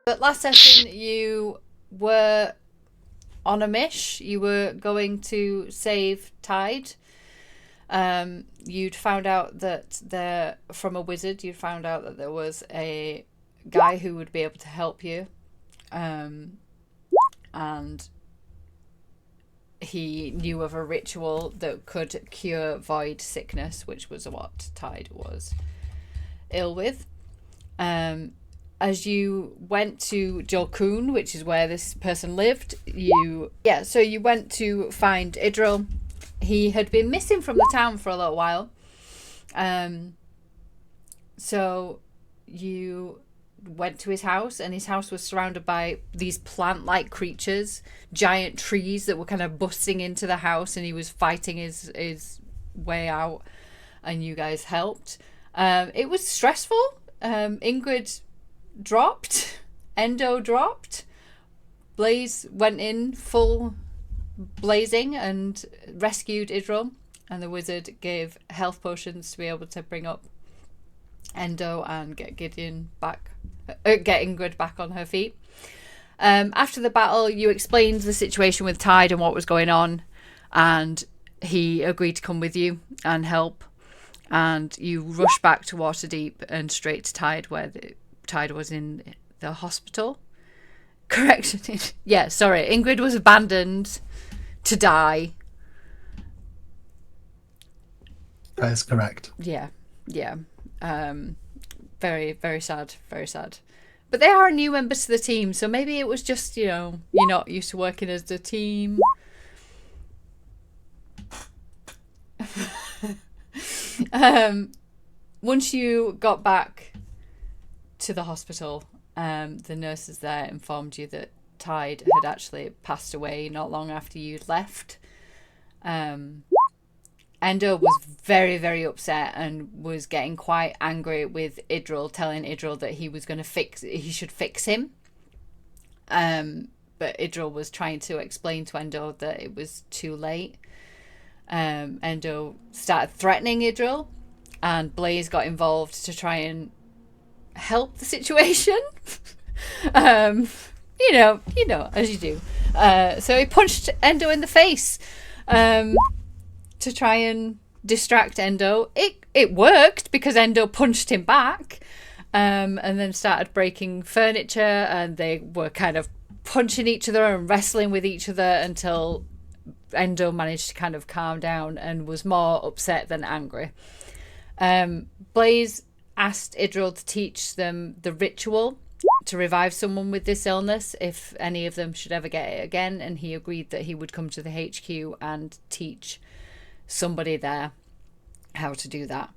But last session you were on a mish. You were going to save Tide. You'd found out that from a wizard, you'd found out that there was a guy who would be able to help you. And he knew of a ritual that could cure void sickness, which was what Tide was ill with. As you went to Jolkoon, which is where this person lived, you went to find Idril. He had been missing from the town for a little while. So you went to his house, and his house was surrounded by these plant-like creatures, giant trees that were kind of busting into the house, and he was fighting his way out, and you guys helped. It was stressful. Ingrid dropped. Endo dropped. Blaze went in full blazing and rescued Idril, and the wizard gave health potions to be able to bring up Endo and get Ingrid back on her feet. After the battle, you explained the situation with Tide and what was going on, and he agreed to come with you and help. And you rushed back to Waterdeep and straight to Tide, where Tide was in the hospital. Correction. Yeah, sorry. Ingrid was abandoned to die. That is correct. Yeah. Very, very sad. Very sad. But they are new members to the team, so maybe it was just, you're not used to working as a team. Once you got back to the hospital, the nurses there informed you that Tide had actually passed away not long after you'd left. Endo was very, very upset and was getting quite angry with Idril, telling Idril that he should fix him. But Idril was trying to explain to Endo that it was too late. Endo started threatening Idril, and Blaze got involved to try and help the situation. As you do. So he punched Endo in the face to try and distract Endo. It worked because Endo punched him back, and then started breaking furniture, and they were kind of punching each other and wrestling with each other until Endo managed to kind of calm down and was more upset than angry. Blaze asked Idril to teach them the ritual to revive someone with this illness if any of them should ever get it again, and he agreed that he would come to the HQ and teach somebody there how to do that.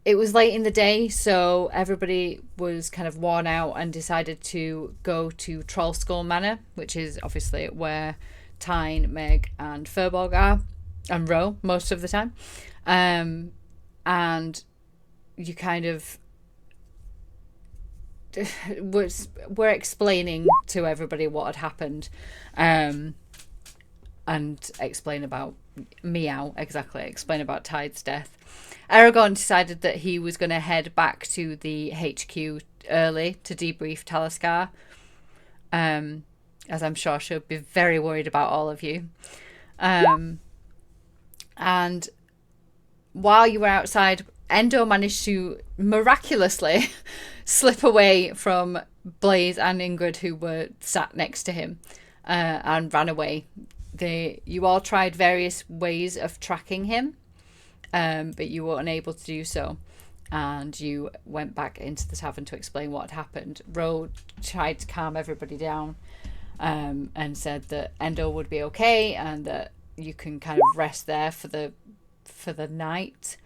It was late in the day, so everybody was kind of worn out and decided to go to Trollskull Manor, which is obviously where Tyne, Meg and Furbolg are, and Ro most of the time. And you kind of were explaining to everybody what had happened, and explain about explain about Tide's death. Aragorn decided that he was going to head back to the HQ early to debrief Talisker, as I'm sure she'll be very worried about all of you. And while you were outside, Endo managed to miraculously slip away from Blaze and Ingrid, who were sat next to him, and ran away. You all tried various ways of tracking him, but you were unable to do so. And you went back into the tavern to explain what had happened. Ro tried to calm everybody down, and said that Endo would be okay and that you can kind of rest there for the night,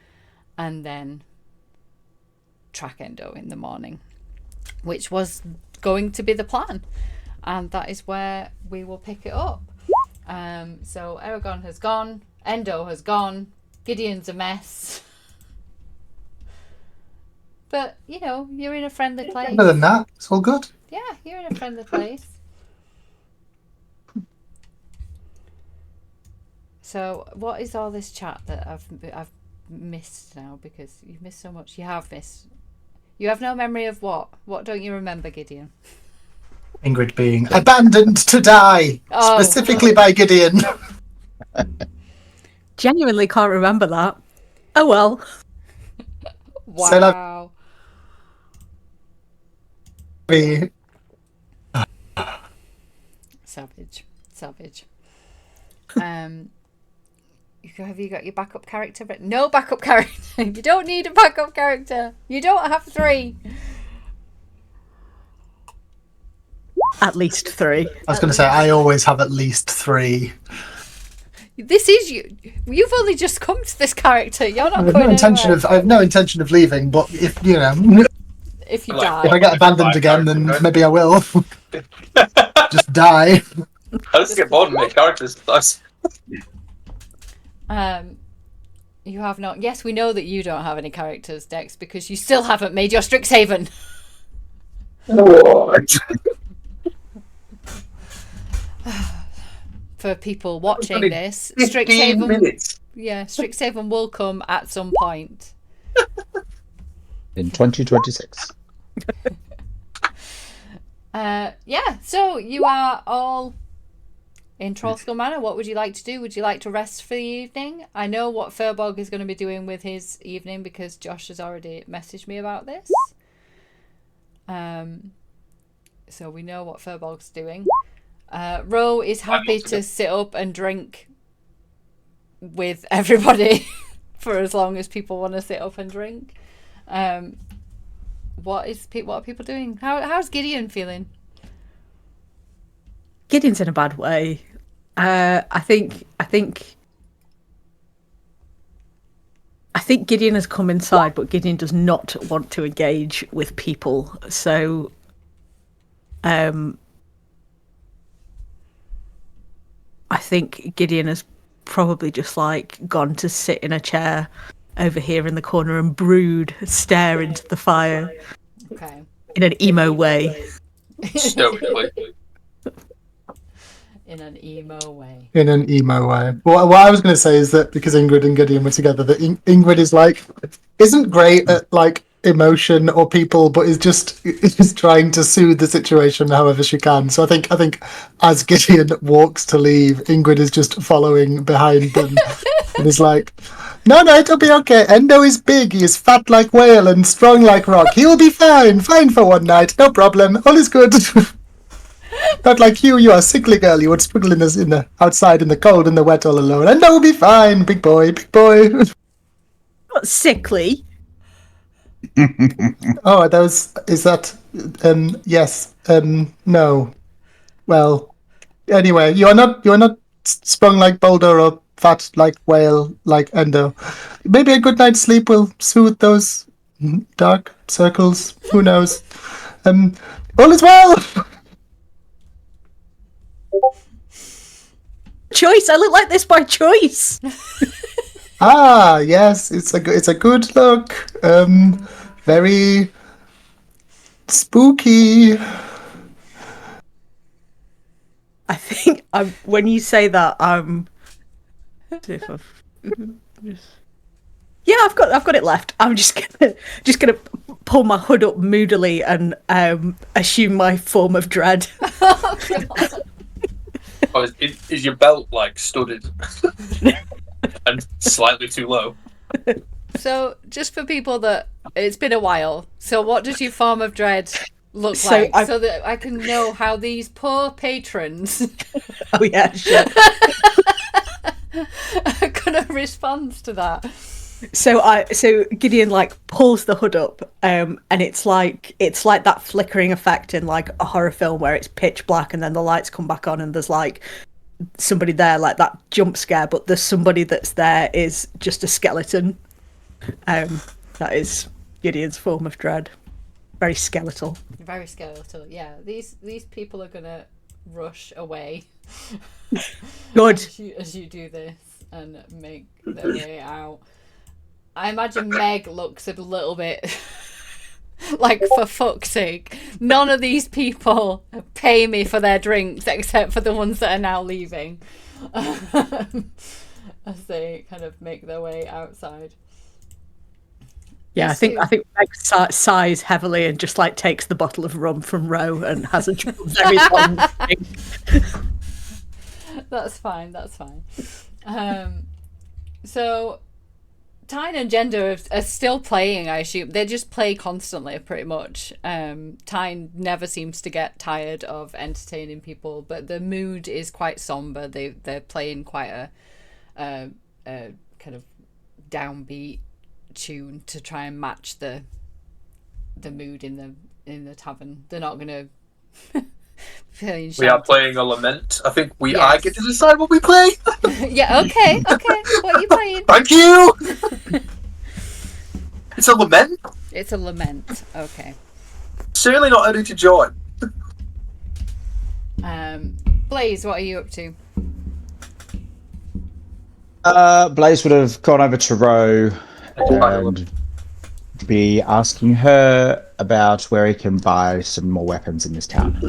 and then track Endo in the morning, which was going to be the plan. And that is where we will pick it up. So Aragorn has gone, Endo has gone, Gideon's a mess. But, you're in a friendly place. Other than that, it's all good. Yeah, you're in a friendly place. So what is all this chat that I've missed now? Because you've missed so much. You You have no memory of what? What don't you remember, Gideon? Ingrid being abandoned to die, specifically by Gideon. Genuinely can't remember that. Oh well. Wow. Savage. Have you got your backup character? No backup character. You don't need a backup character. You don't have 3. At least 3. I was going to say, I always have at least 3. This is you. You've only just come to this character. You're not going anywhere. I have no intention of leaving, but if if you die, if I get abandoned again, then maybe I will. Just die. I just get bored and make characters. You have not. Yes, we know that you don't have any characters, Dex, because you still haven't made your Strixhaven. What? For people watching this, 15 minutes. Yeah, Strixhaven will come at some point. In 2026. Yeah, so you are all in Trollskull Manor. What would you like to do? Would you like to rest for the evening? I know what Furbolg is going to be doing with his evening because Josh has already messaged me about this. So we know what Furbolg's doing. Ro is happy to sit up and drink with everybody for as long as people want to sit up and drink. What are people doing? How's Gideon feeling? Gideon's in a bad way. I think Gideon has come inside, but Gideon does not want to engage with people. So, I think Gideon has probably just gone to sit in a chair over here in the corner and stare into the fire. Okay. In an emo way. Stoically. In an emo way. Well, what I was going to say is that because Ingrid and Gideon were together, that Ingrid isn't great at emotion or people, but is just trying to soothe the situation however she can. So I think as Gideon walks to leave, Ingrid is just following behind them and is like, no, it'll be okay. Endo is big, he is fat like whale and strong like rock. He will be fine for one night, no problem, all is good. Not like you are a sickly girl, you would struggle outside in the cold and the wet all alone. Endo will be fine, big boy. Not sickly. Oh, yes, no. Well, anyway, you are not sprung like boulder or fat like whale like Endo. Maybe a good night's sleep will soothe those dark circles. Who knows? All is well. Choice. I look like this by choice. Ah, yes, it's a good look. Very spooky. I think when you say that, yeah, I've got it left. I'm just gonna pull my hood up moodily and assume my form of dread. Oh, is your belt studded and slightly too low? So, just for people that it's been a while, so what does your form of dread look like? So that I can know how these poor patrons oh yeah, sure. are gonna respond to that. So Gideon pulls the hood up, and it's like that flickering effect in a horror film where it's pitch black and then the lights come back on and there's somebody there, that jump scare, but there's somebody that's there is just a skeleton. That is Gideon's form of dread. Very skeletal. Very skeletal. Yeah, these people are gonna rush away. Good. as you do this and make their way out. I imagine Meg looks a little bit for fuck's sake, none of these people pay me for their drinks except for the ones that are now leaving. As they kind of make their way outside. Yeah, Yes, I think Meg sighs heavily and just like takes the bottle of rum from Ro and has a very long drink. That's fine. So Tyne and Gender are still playing, I assume. They just play constantly, pretty much. Tyne never seems to get tired of entertaining people, but the mood is quite somber. They're playing quite a kind of downbeat tune to try and match the mood in the tavern. They're not gonna play. We are playing a lament. I think I Yes. get to decide what we play. Yeah. Okay. What are you playing? Thank you. It's a lament. It's a lament. Okay. Certainly not ready to join. Blaze, what are you up to? Blaze would have gone over to Ro and be asking her about where he can buy some more weapons in this town.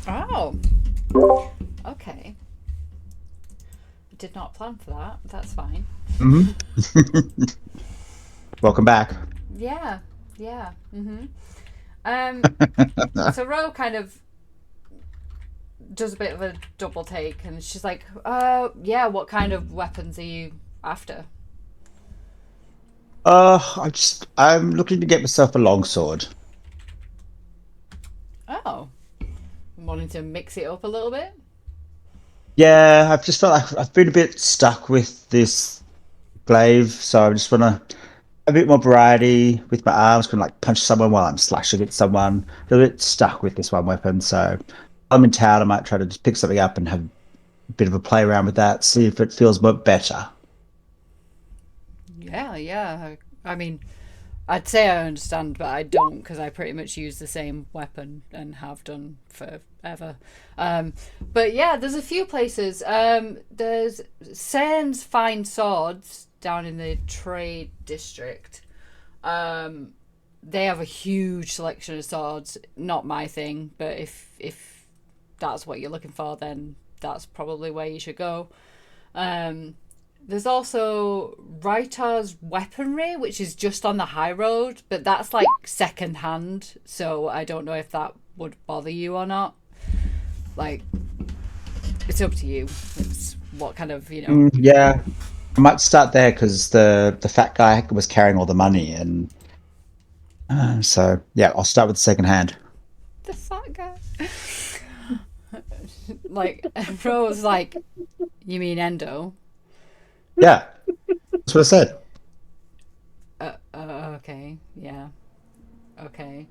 Oh. Okay. Did not plan for that. That's fine. Mm-hmm. Welcome back. Yeah. Mm-hmm. So Ro kind of does a bit of a double take, and she's like, yeah, what kind of weapons are you after? I'm looking to get myself a longsword. Oh. Wanting to mix it up a little bit? Yeah, I've just felt like I've been a bit stuck with this glaive, so I just want to a bit more variety with my arms. Can like punch someone while I'm slashing at someone. A little bit stuck with this one weapon, so I'm in town. I might try to just pick something up and have a bit of a play around with that, see if it feels better. Yeah. I mean, I'd say I understand, but I don't, because I pretty much use the same weapon and have done forever. But yeah, there's a few places. There's Cairns Fine Swords down in the trade district. They have a huge selection of swords. Not my thing, but if that's what you're looking for, then that's probably where you should go. There's also Rytar's Weaponry, which is just on the high road, but that's like second hand, so I don't know if that would bother you or not. Like, it's up to you. It's what kind of, Yeah, I might start there because the fat guy was carrying all the money, and so yeah, I'll start with the second hand. The fat guy. Like, Rose, like, you mean Endo? Yeah, that's what I said. Okay, yeah. Okay.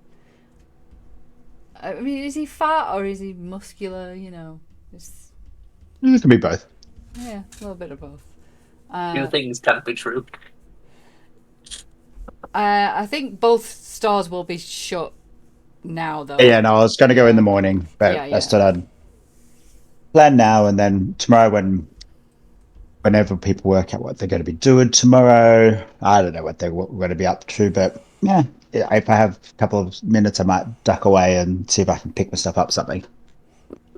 I mean, is he fat or is he muscular? It's, It can be both. yeah, a little bit of both. Two things can't be true. I think both stores will be shut now, though. Yeah, no, I was going to go in the morning, but Yeah. I thought I'd plan now, and then tomorrow, whenever people work out what they're going to be doing tomorrow, I don't know what they're going to be up to, but yeah, if I have a couple of minutes, I might duck away and see if I can pick myself up something.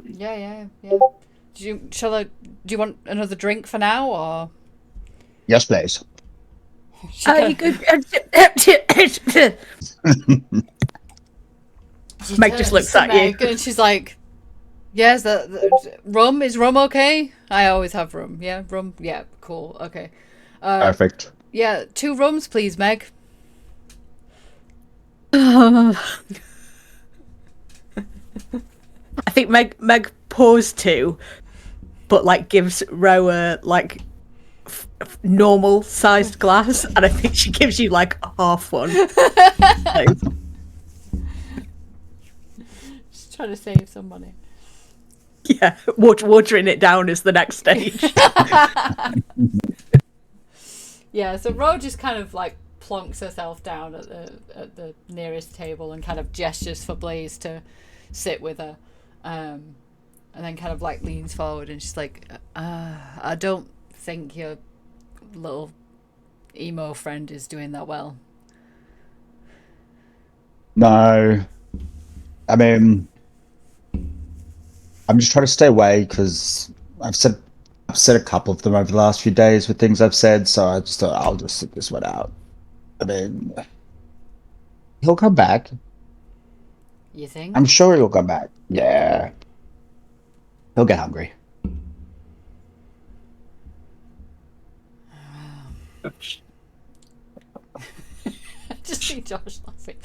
Yeah. Do you want another drink for now, or? Yes, please. You could. Meg just looks at you. And she's like, yes, rum? Is rum okay? I always have rum. Yeah, rum? Yeah, cool. Okay. Perfect. Yeah, 2 rums, please, Meg. I think Meg pours 2, but like gives Ro a like normal sized glass, and I think she gives you like half one. Just trying to save some money. Yeah, watering it down is the next stage. Yeah, so Ro just kind of like plonks herself down at the nearest table and kind of gestures for Blaze to sit with her, and then kind of like leans forward and she's like, I don't think your little emo friend is doing that well. No, I mean, I'm just trying to stay away because I've said a I've said a couple of them over the last few days with things I've said, so I just thought I'll just sit this one out. I mean, he'll come back. You think? I'm sure he'll come back. Yeah. He'll get hungry. I just see Josh laughing.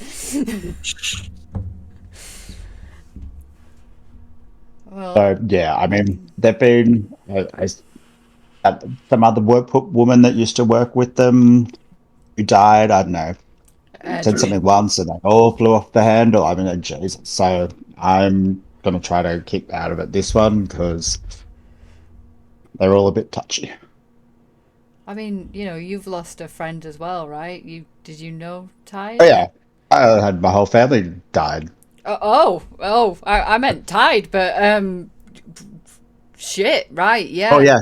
Well, So yeah, I mean, they've been some other woman that used to work with them who died. I don't know, said something once, and they all flew off the handle. I mean, Jesus. So I'm gonna try to keep out of it this one because they're all a bit touchy. I mean, you've lost a friend as well, right? Did you know Tide? Oh yeah, I had my whole family died. I meant Tide, but shit, right? Yeah. Oh yeah,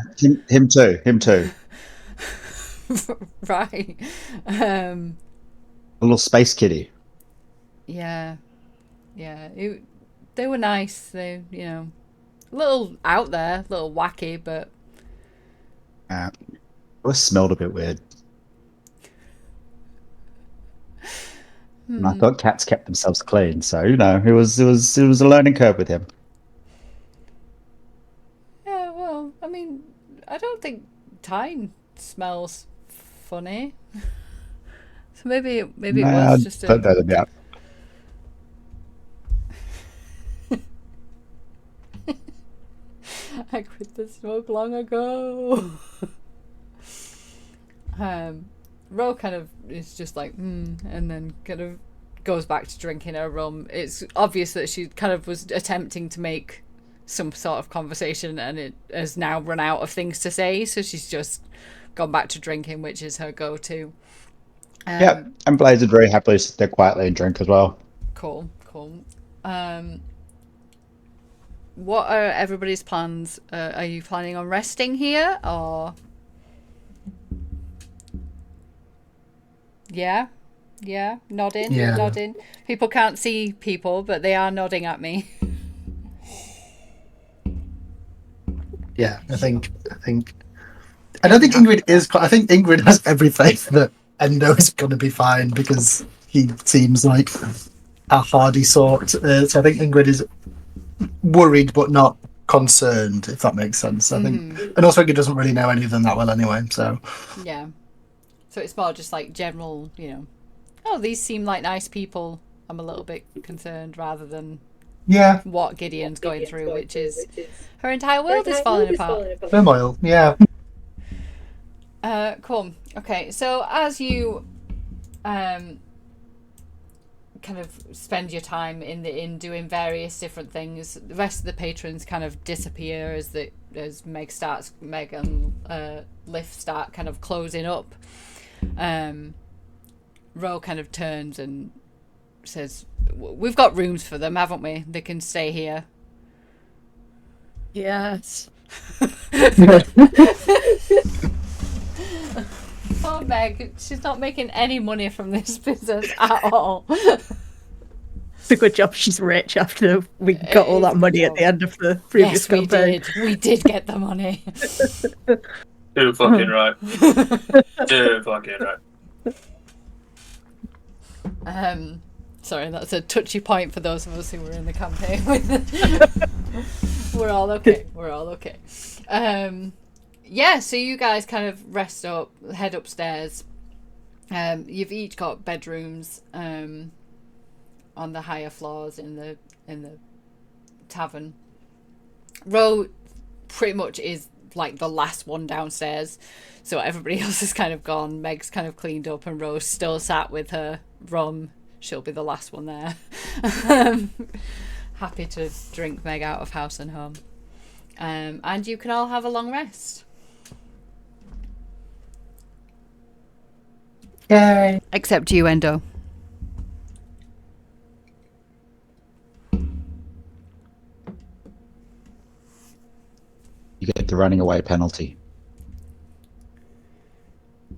him too. Right. A little space kitty. Yeah. They were nice. They, a little out there, a little wacky, but It always smelled a bit weird. And I thought cats kept themselves clean, so it was a learning curve with him. yeah. Well, I mean, I don't think Tide smells funny. So maybe it was just a. Don't know them yet. I quit the smoke long ago. Ro kind of is just like, and then kind of goes back to drinking her rum. It's obvious that she kind of was attempting to make some sort of conversation, and it has now run out of things to say, so she's just gone back to drinking, which is her go-to. Yeah, and Blaze would very happily sit there quietly and drink as well. Cool. What are everybody's plans? Are you planning on resting here, or? Yeah, nodding, Yeah. nodding. People can't see people, but they are nodding at me. Yeah, I think. I don't think Ingrid is. I think Ingrid has every faith that Endo is going to be fine because he seems like a hardy sort. So I think Ingrid is worried but not concerned, if that makes sense. I think, and also Ingrid doesn't really know any of them that well anyway. So Yeah. So it's more just like general, oh, these seem like nice people. I'm a little bit concerned rather than yeah, what Gideon's going through, which is her entire world is falling apart. turmoil. Yeah, Cool. Okay, so as you kind of spend your time in the inn doing various different things, the rest of the patrons kind of disappear as Meg and Liff start kind of closing up. Ro kind of turns and says, "We've got rooms for them, haven't we? They can stay here." Yes. Oh, Meg, she's not making any money from this business at all. It's a good job she's rich after we got all that money at the end of the previous Yes, campaign. we did get the money. Too fucking right. Too fucking right. Sorry, that's a touchy point for those of us who were in the campaign. We're all okay. Yeah, so you guys kind of rest up, head upstairs. You've each got bedrooms on the higher floors in the tavern. Ro pretty much is like the last one downstairs, so everybody else has kind of gone. Meg's kind of cleaned up, and Ro's still sat with her rum. She'll be the last one there. Happy to drink Meg out of house and home. And you can all have a long rest. yay! Except you, Endo. You get the running away penalty.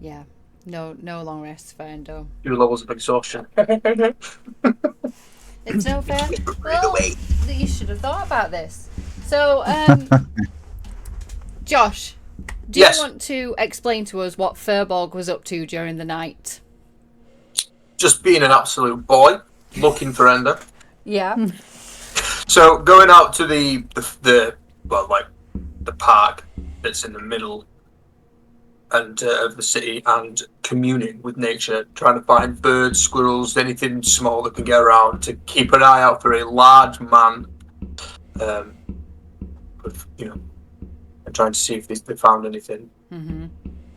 Yeah. No long rest for Endo. 2 levels of exhaustion. It's no fair. Well, you should have thought about this. So, Josh, Do you want to explain to us what Furbolg was up to during the night? Just being an absolute boy, looking for Ender. Yeah. So going out to the park that's in the middle and of the city, and communing with nature, trying to find birds, squirrels, anything small that can get around, to keep an eye out for a large man. And trying to see if they found anything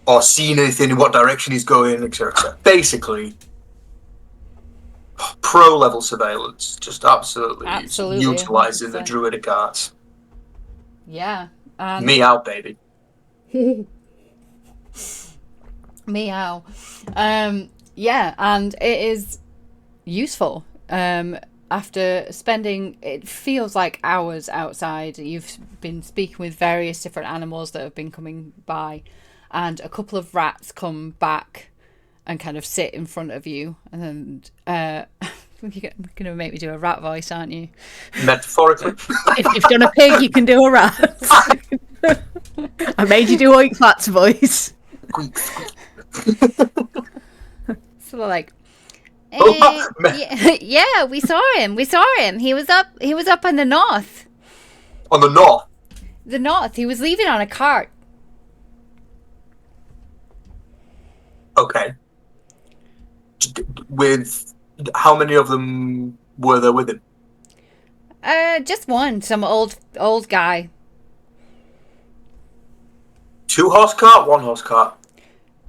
or seen anything, in what direction he's going, etc. Basically, pro level surveillance, just absolutely utilizing 100%. The druidic arts. Yeah. Meow, baby. Meow. Yeah, and it is useful. After spending, it feels like hours outside, you've been speaking with various different animals that have been coming by, and a couple of rats come back and kind of sit in front of you, and then you're going to make me do a rat voice, aren't you? Metaphorically. If you've done a pig, you can do a rat. I made you do Oink Fat's voice. So they're like, yeah, we saw him. He was up in the north. On the north? The north. He was leaving on a cart. Okay. With how many of them were there with him? Just one. Some old guy. 2-horse cart, 1-horse cart?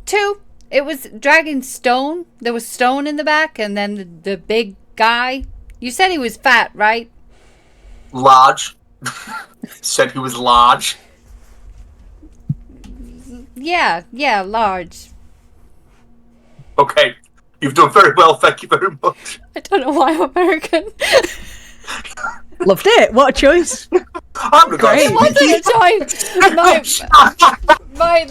2. It was dragging stone. There was stone in the back, and then the big guy. You said he was fat, right? Large. Said he was large. Yeah, large. Okay. You've done very well, thank you very much. I don't know why I'm American. Loved it. What a choice. It wasn't a choice. My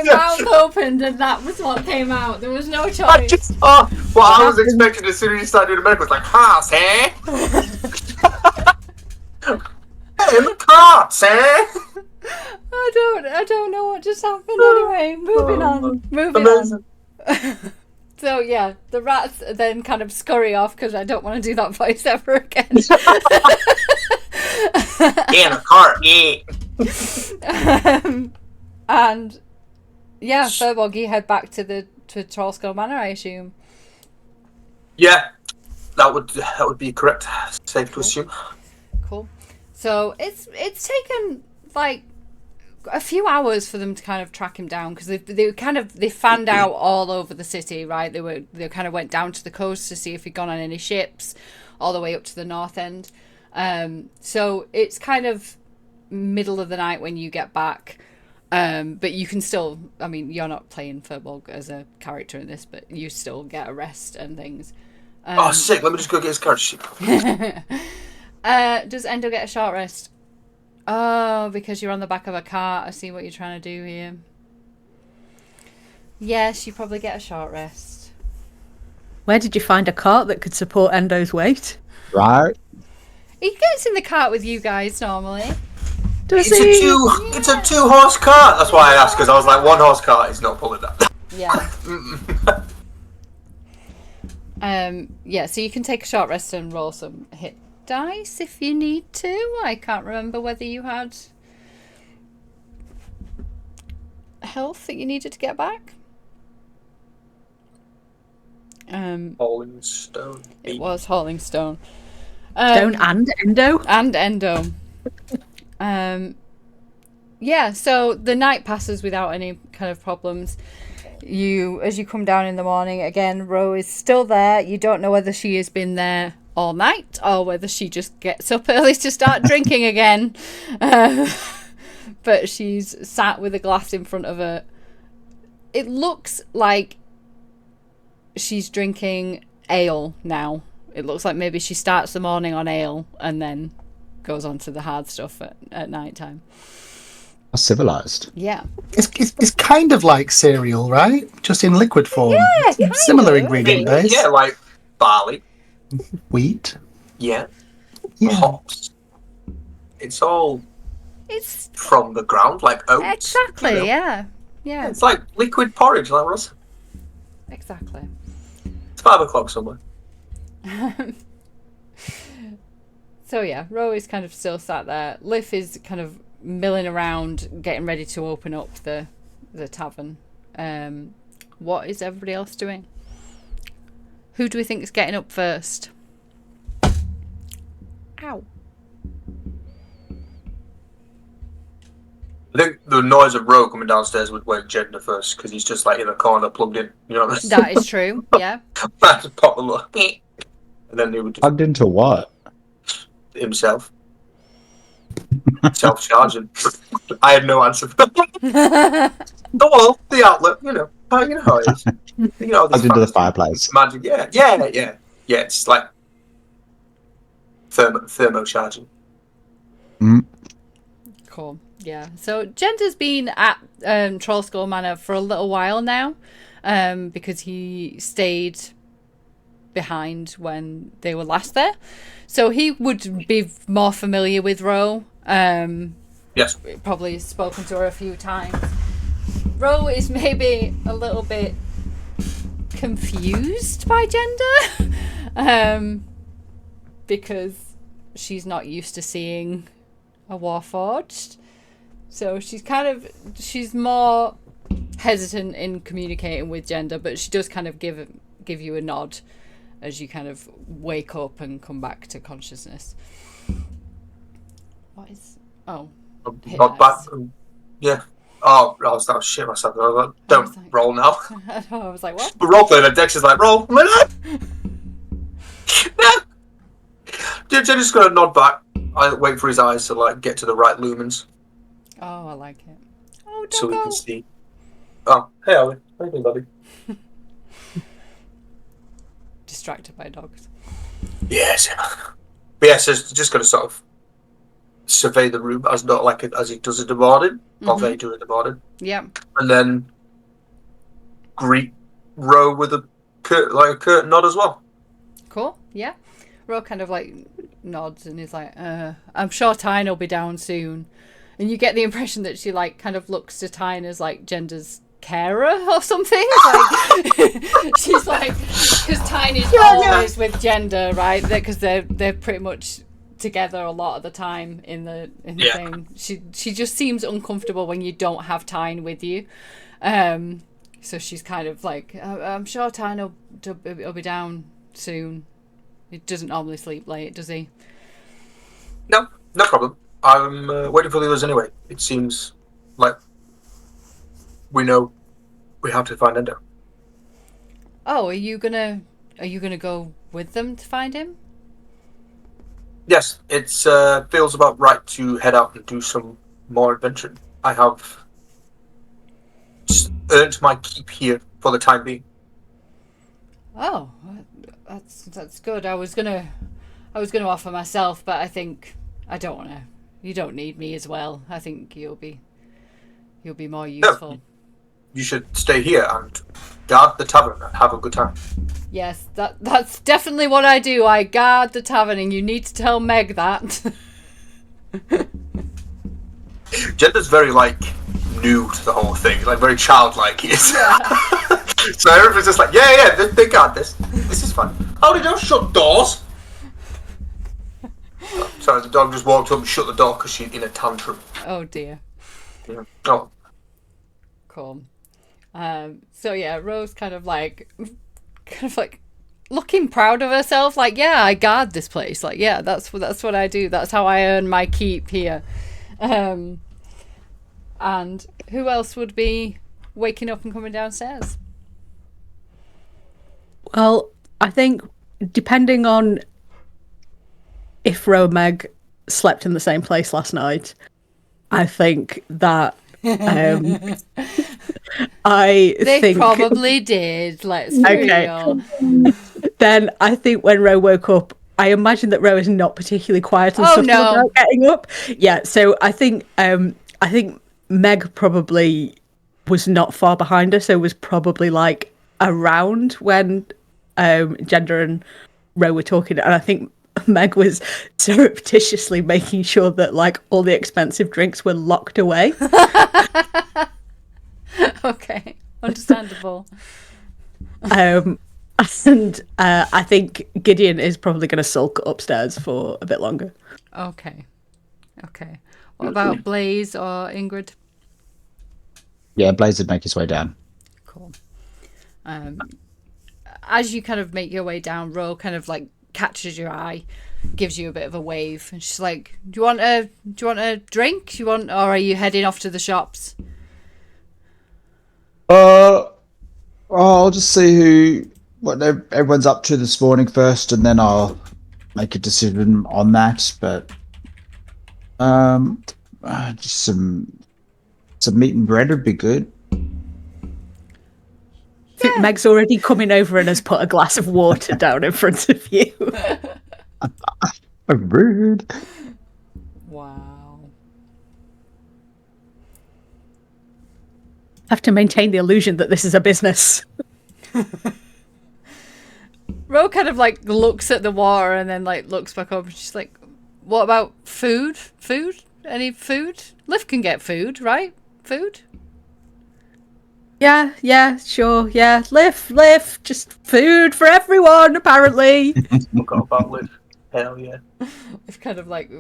mouth opened and that was what came out. There was no choice. I was expecting as soon as you started doing American, it was like, horse, eh? In the carts, eh? I don't know what just happened. Anyway, moving on. So yeah, the rats then kind of scurry off because I don't want to do that voice ever again. In a cart, yeah. And yeah, Furbolg, you head back to Trollskull Manor, I assume. Yeah, that would be correct. Safe to assume. Cool. So it's taken like a few hours for them to kind of track him down, because they fanned out all over the city, right? They kind of went down to the coast to see if he'd gone on any ships, all the way up to the north end. So it's kind of middle of the night when you get back. But you can still, I mean, you're not playing Furbolg as a character in this, but you still get a rest and things. Sick. Let me just go get his character sheet. Does Endo get a short rest? Oh, because you're on the back of a cart. I see what you're trying to do here. Yes, you probably get a short rest. Where did you find a cart that could support Endo's weight? Right. He gets in the cart with you guys normally. Does It's a 2-horse cart. That's why I asked, because I was like, 1-horse cart is not pulling that. Yeah. Yeah, so you can take a short rest and roll some hit dice if you need to. I can't remember whether you had health that you needed to get back. Hauling stone. It was hauling stone. Stone and Endo? And Endo. Yeah, so the night passes without any kind of problems. As you come down in the morning, again, Ro is still there. You don't know whether she has been there all night or whether she just gets up early to start drinking again. But she's sat with a glass in front of her. It looks like she's drinking ale now. It looks like maybe she starts the morning on ale and then goes on to the hard stuff at night time. Civilized. Yeah. It's kind of like cereal, right? Just in liquid form. Yeah, kind Similar of. ingredient base. Yeah, like barley. Wheat. Yeah. Yeah. Hops. It's all It's from the ground, like oats. exactly, you know? yeah. Yeah, It's like liquid porridge, like Ross. exactly. It's 5 o'clock somewhere. So yeah, Ro is kind of still sat there. Liv is kind of milling around, getting ready to open up the tavern. What is everybody else doing? Who do we think is getting up first? Ow. I think the noise of Ro coming downstairs would wake Jeddah first, because he's just like in a corner plugged in. You know what I mean? That is true, yeah. Just pop a look. And then he would just Plugged into what? himself. Self-charging. I had no answer for that. Oh, well, the outlet, you know how it is. You know, Plugged into the fireplace. Magic, yeah. It's like thermo charging. Mm. Cool. Yeah. So Gender's been at Trollskull Manor for a little while now, because he stayed behind when they were last there. So he would be more familiar with Ro. Yes. Probably spoken to her a few times. Ro is maybe a little bit confused by Gender, because she's not used to seeing a Warforged. So she's more hesitant in communicating with Gender, but she does kind of give you a nod as you kind of wake up and come back to consciousness. What is... Oh. Not back. Yeah. Oh, I was like, shit myself. I was like, don't roll now. I was like, what? But role playing, and Dex is like, roll. I'm like, no. You're just going to nod back. I wait for his eyes to like get to the right lumens. Oh, I like it. Oh, so we doggo. can see. Oh, hey, Ollie. How you doing, buddy? Distracted by dogs. Yes. But yeah, so just going to sort of survey the room as not like as he does in the morning, or they do in the morning. Yeah. And then greet Ro with a curt nod as well. Cool. Yeah. Ro kind of like nods and is like, I'm sure Tyne will be down soon. And you get the impression that she like kind of looks to Tyne as like Gender's carer or something. Like she's like, because Tyne is always with Gender, right? Because they're pretty much together a lot of the time in the thing. She just seems uncomfortable when you don't have Tyne with you. So she's kind of like, I'm sure Tyne will be down soon. He doesn't normally sleep late, does he? No problem. I'm waiting for the others anyway. It seems like we know we have to find Endo. Oh, are you gonna go with them to find him? Yes, it feels about right to head out and do some more adventuring. I have earned my keep here for the time being. Oh, that's good. I was gonna offer myself, but I think I don't want to. You don't need me as well. I think you'll be more useful. No, you should stay here and guard the tavern and have a good time. Yes, that's definitely what I do. I guard the tavern, and you need to tell Meg that. Gender's very new to the whole thing, very childlike. So everyone's just like, yeah, they got this. This is fun. Oh, they don't shut doors. Sorry, the dog just walked up and shut the door because she's in a tantrum. Oh dear. Yeah. Oh. Cool. So yeah, Rose kind of looking proud of herself. Like, yeah, I guard this place. Like, yeah, that's what I do. That's how I earn my keep here. And who else would be waking up and coming downstairs? Well, I think depending on if Ro and Meg slept in the same place last night, I think that They probably did. Let's be real. Then I think when Ro woke up, I imagine that Ro is not particularly quiet and subtle about getting up. Yeah, so I think Meg probably was not far behind her, so was probably around when Gender and Ro were talking, and I think Meg was surreptitiously making sure that like all the expensive drinks were locked away. Okay, understandable. And I think Gideon is probably going to sulk upstairs for a bit longer. Okay. What about Blaze or Ingrid? Yeah, Blaze would make his way down. Cool. As you kind of make your way down, Ro kind of like catches your eye, gives you a bit of a wave, and she's like, "Do you want a drink? Or are you heading off to the shops?" I'll just see what everyone's up to this morning first, and then I'll make a decision on that. But just some meat and bread would be good. I think Meg's already coming over and has put a glass of water down in front of you. Rude. Wow. Have to maintain the illusion that this is a business. Ro kind of like looks at the water and then like looks back up and she's like, "What about food? Any food? Liv can get food, right? Food?" Yeah, sure, yeah. Liv, just food for everyone, apparently. Forgot about Liv. Hell yeah. Liv kind of like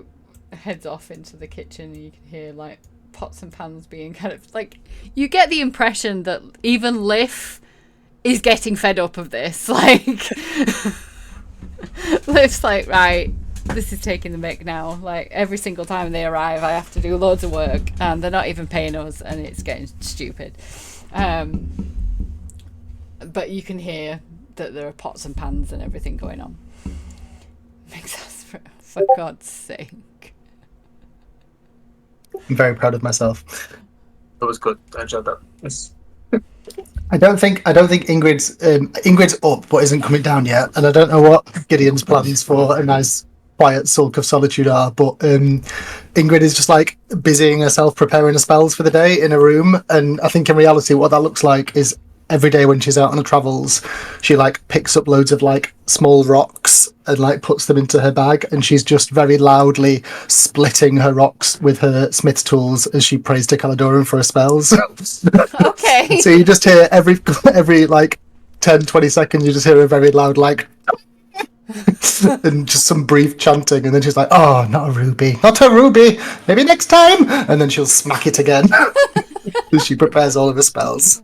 heads off into the kitchen and you can hear like pots and pans being kind of like, you get the impression that even Liv is getting fed up of this. Like, Liv's like, right, this is taking the mick now. Like, every single time they arrive, I have to do loads of work and they're not even paying us and it's getting stupid. But you can hear that there are pots and pans and everything going on. Makes us, for God's sake. I'm very proud of myself. That was good. I enjoyed that. Yes. I don't think Ingrid's up but isn't coming down yet, and I don't know what Gideon's plans for a nice quiet sulk of solitude are, but Ingrid is just like busying herself preparing her spells for the day in a room, and I think in reality what that looks like is every day when she's out on her travels, she like picks up loads of like small rocks and like puts them into her bag, and she's just very loudly splitting her rocks with her smith's tools as she prays to Caladoran for her spells. Okay. So you just hear every like 10-20 seconds you just hear a very loud like and just some brief chanting, and then she's like, "Oh, not a ruby, maybe next time," and then she'll smack it again as she prepares all of her spells.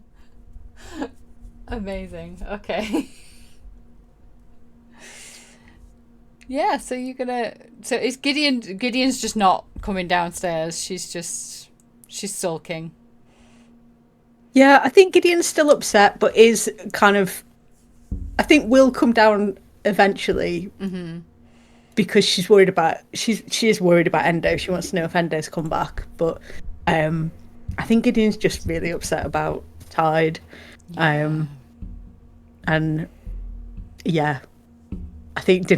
Amazing. Okay. Yeah, so you're gonna. So is Gideon's just not coming downstairs. She's sulking. Yeah, I think Gideon's still upset, but is kind of. I think will come down eventually, because she's worried about. She is worried about Endo. She wants to know if Endo's come back, but I think Gideon's just really upset about Tide, and yeah, I think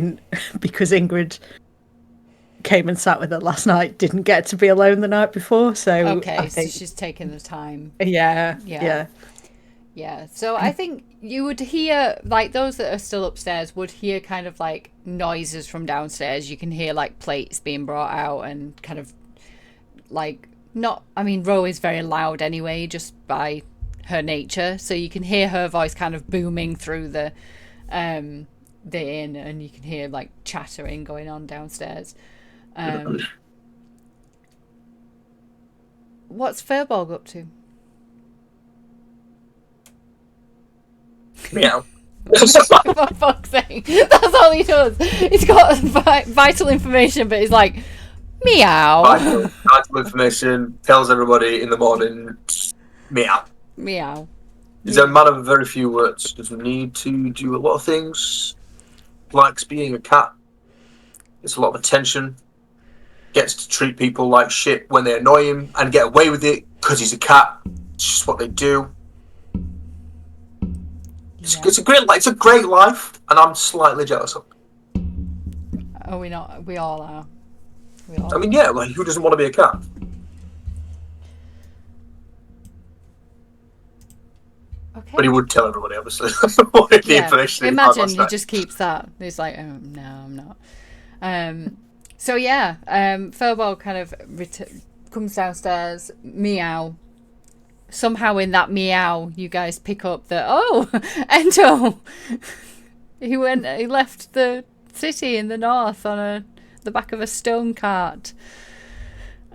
because Ingrid came and sat with her last night, didn't get to be alone the night before, so Okay, I think, so she's taking the time. Yeah. So I think you would hear, like, those that are still upstairs would hear kind of like noises from downstairs. You can hear like plates being brought out and kind of like, not, I mean, Ro is very loud anyway, just by her nature, so you can hear her voice kind of booming through the inn, and you can hear like chattering going on downstairs. What's Furbolg up to? Meow. For fuck's sake, that's all he does. He's got vital information, but he's like, meow. Vital information, tells everybody in the morning, meow. Meow. He's a man of very few words. Doesn't need to do a lot of things. Likes being a cat. Gets a lot of attention. Gets to treat people like shit when they annoy him and get away with it because he's a cat. It's just what they do. It's a great life, and I'm slightly jealous of it. Are we not? We all are. I mean, yeah, like, who doesn't want to be a cat? Okay. But he would tell everybody, obviously. The information Imagine he just keeps that. He's like, oh, no, I'm not. So yeah, Furball kind of comes downstairs, meow. Somehow in that meow, you guys pick up that, oh, Endo! He left the city in the north on the back of a stone cart.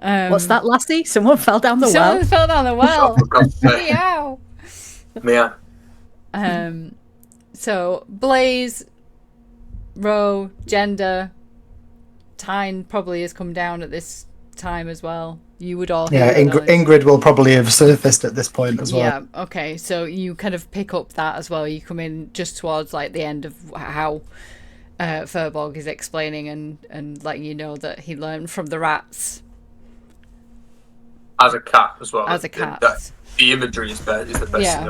What's that, lassie? Someone fell down the well? Someone fell down the well. Oh, for God's sake. Meow! Yeah. So, Blaze, Ro, Gender, Tyne probably has come down at this time as well. You would all hear Yeah, those. Ingrid will probably have surfaced at this point as well. Yeah, okay, so you kind of pick up that as well. You come in just towards like the end of how Furbolg is explaining and letting you know that he learned from the rats. As a cat as well. As a cat. The imagery is the best Yeah. thing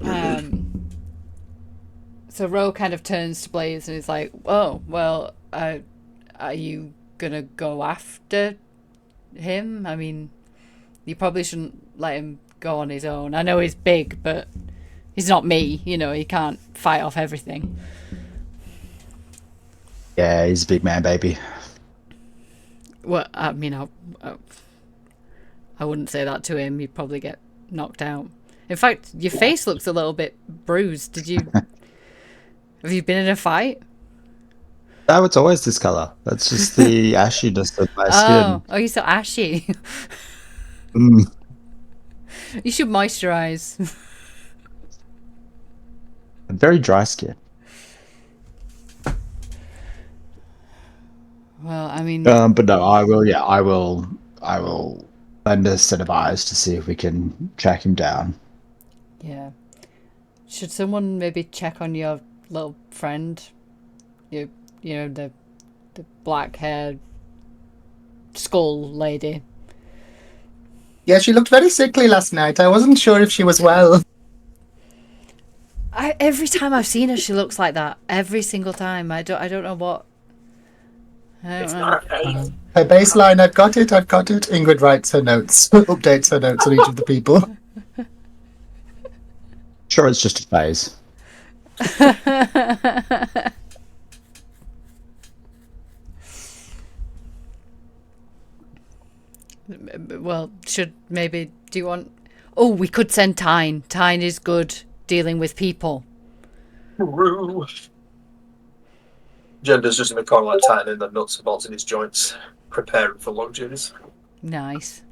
ever. So Ro kind of turns to Blaze and is like, oh, well, are you gonna go after him? I mean, you probably shouldn't let him go on his own. I know he's big, but he's not me, you know, he can't fight off everything. Yeah, he's a big man, baby. Well, I mean, I wouldn't say that to him. He'd probably get knocked out. In fact, your face looks a little bit bruised. Have you been in a fight? No, it's always this colour. That's just the ashiness of my skin. Oh, you're so ashy. Mm. You should moisturize. Very dry skin. Well, I mean, But no, I will. Yeah, I will lend a set of eyes to see if we can track him down. yeah. Should someone maybe check on your little friend? You know, the black-haired skull lady. Yeah, she looked very sickly last night. I wasn't sure if she was well. Every time I've seen her, she looks like that. Every single time. I don't know what. I It's don't know. not a face. Her baseline, I've got it. Ingrid writes her notes, updates her notes on each of the people. Sure, it's just a phase. Well, do you want... Oh, we could send Tyne. Tyne is good dealing with people. Roo. Gender's just in the corner like tightening the nuts and bolts in his joints, preparing for long journeys. Nice.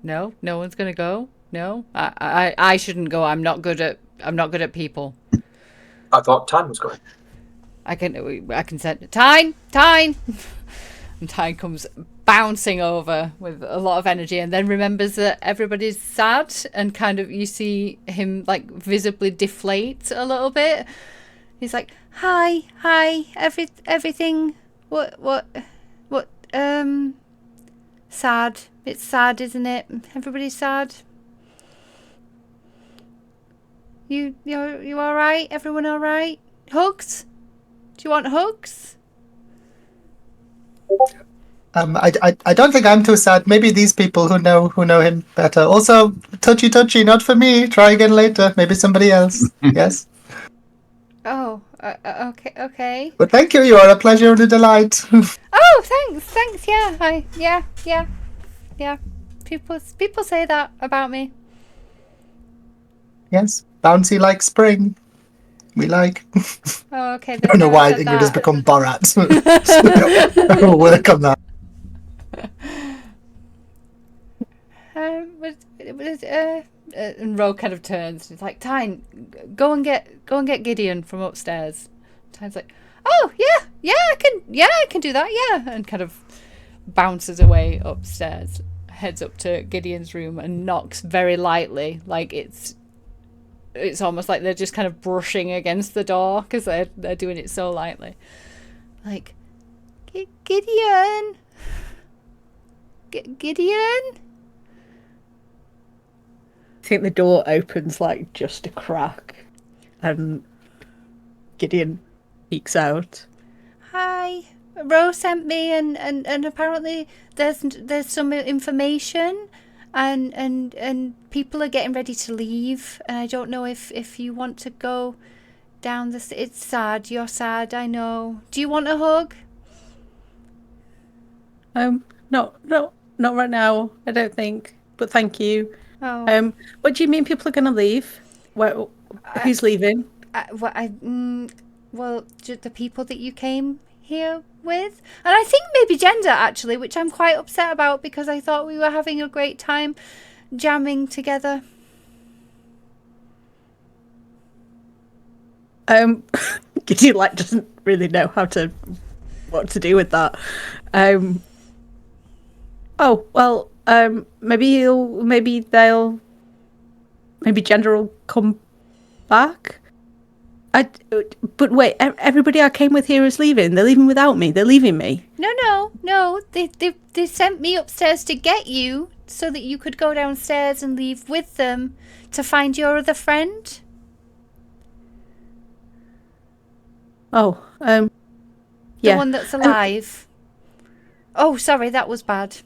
No one's gonna go. No, I shouldn't go. I'm not good at people. I thought Tan was going. I can send Tyne. And Tyne comes bouncing over with a lot of energy, and then remembers that everybody's sad, and kind of you see him like visibly deflate a little bit. He's like, hi, everything. What? Sad. It's sad, isn't it? Everybody's sad. You all right? Everyone all right? Hugs? Do you want hugs? I don't think I'm too sad. Maybe these people who know him better. Also, touchy, not for me. Try again later. Maybe somebody else. Yes. Oh, okay. But thank you. You are a pleasure and a delight. Oh, thanks. Yeah. People say that about me. Yes, bouncy like spring. We like. Oh, okay. I don't know why Ingrid has become Borat. We'll work on that. And Ro kind of turns. He's like, Tyne, go and get Gideon from upstairs. Tyne's like, oh yeah, I can do that, yeah, and kind of bounces away upstairs, heads up to Gideon's room and knocks very lightly, like it's almost like they're just kind of brushing against the door because they're doing it so lightly. Like, Gideon. I think the door opens like just a crack, and Gideon peeks out. Hi, Rose sent me, and apparently there's some information. and people are getting ready to leave, and I don't know if you want to go down this. It's sad. You're sad. I know. Do you want a hug? No, not right now. I don't think. But thank you. Oh. What do you mean people are gonna leave? Who's leaving? Well, the people that you came here with, and I think maybe gender actually, which I'm quite upset about because I thought we were having a great time jamming together. Gideon doesn't really know what to do with that. Oh well. Maybe gender will come back. But wait, everybody I came with here is leaving. They're leaving without me. They're leaving me. No. They sent me upstairs to get you so that you could go downstairs and leave with them to find your other friend. Oh, The yeah. one that's alive. Oh, sorry, that was bad.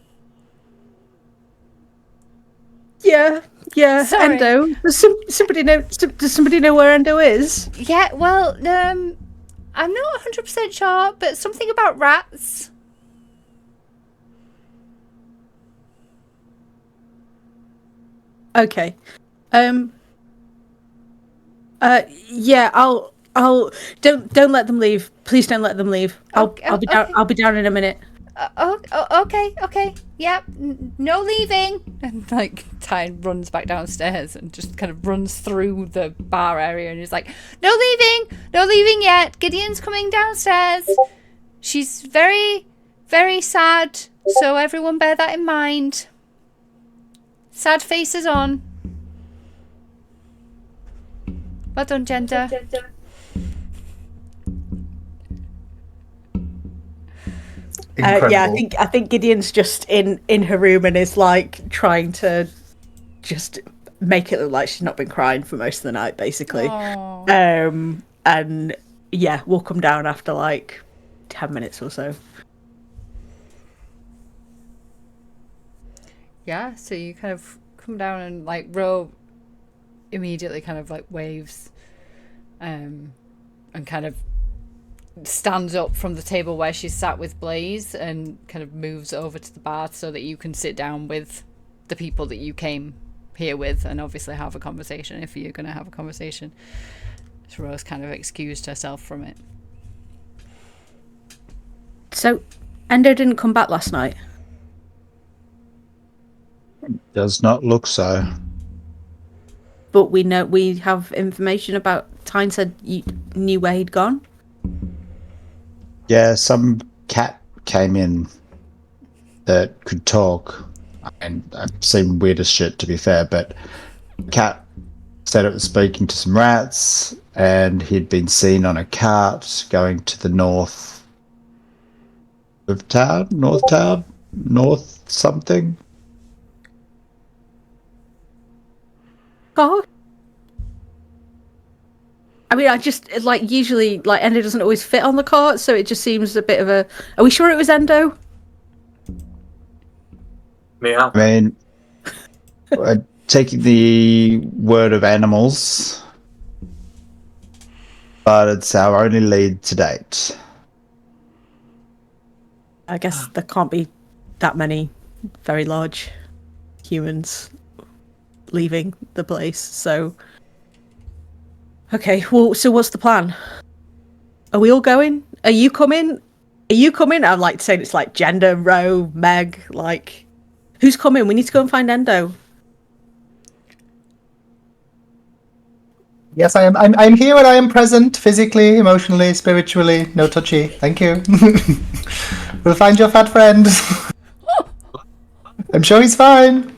Yeah. Sorry. Endo. Does somebody know? Does somebody know where Endo is? Yeah, well, I'm not 100% sure, but something about rats. Okay. Yeah. I'll. Don't let them leave. Please don't let them leave. I'll be down. Okay. I'll be down in a minute. Okay. Yep, no leaving. And Ty runs back downstairs and just kind of runs through the bar area and is like, no leaving yet. Gideon's coming downstairs. She's very, very sad, so everyone bear that in mind. Sad faces on. Well done, gender. Yeah, I think Gideon's just in her room and is trying to just make it look like she's not been crying for most of the night, basically. Aww. And yeah, we'll come down after 10 minutes or so. Yeah, so you kind of come down and Ro immediately kind of waves and kind of stands up from the table where she's sat with Blaze and kind of moves over to the bar so that you can sit down with the people that you came here with and obviously have a conversation if you're going to have a conversation. So Rose kind of excused herself from it. So Endo didn't come back last night? Does not look so. But we have information about Tyne said you knew where he'd gone? Yeah, some cat came in that could talk. And I've seen weirder shit, to be fair, but the cat said it was speaking to some rats, and he'd been seen on a cart going to the north of town, north something. God. I mean, I just usually Endo doesn't always fit on the cart, so it just seems a bit of a. Are we sure it was Endo? Yeah. I mean, taking the word of animals, but it's our only lead to date. I guess there can't be that many very large humans leaving the place, so. Okay, well, so what's the plan? Are we all going? Are you coming? I'd like to say it's Gender, Ro, Meg, who's coming? We need to go and find Endo. Yes, I am. I'm here and I am present physically, emotionally, spiritually. No touchy. Thank you. We'll find your fat friend. I'm sure he's fine.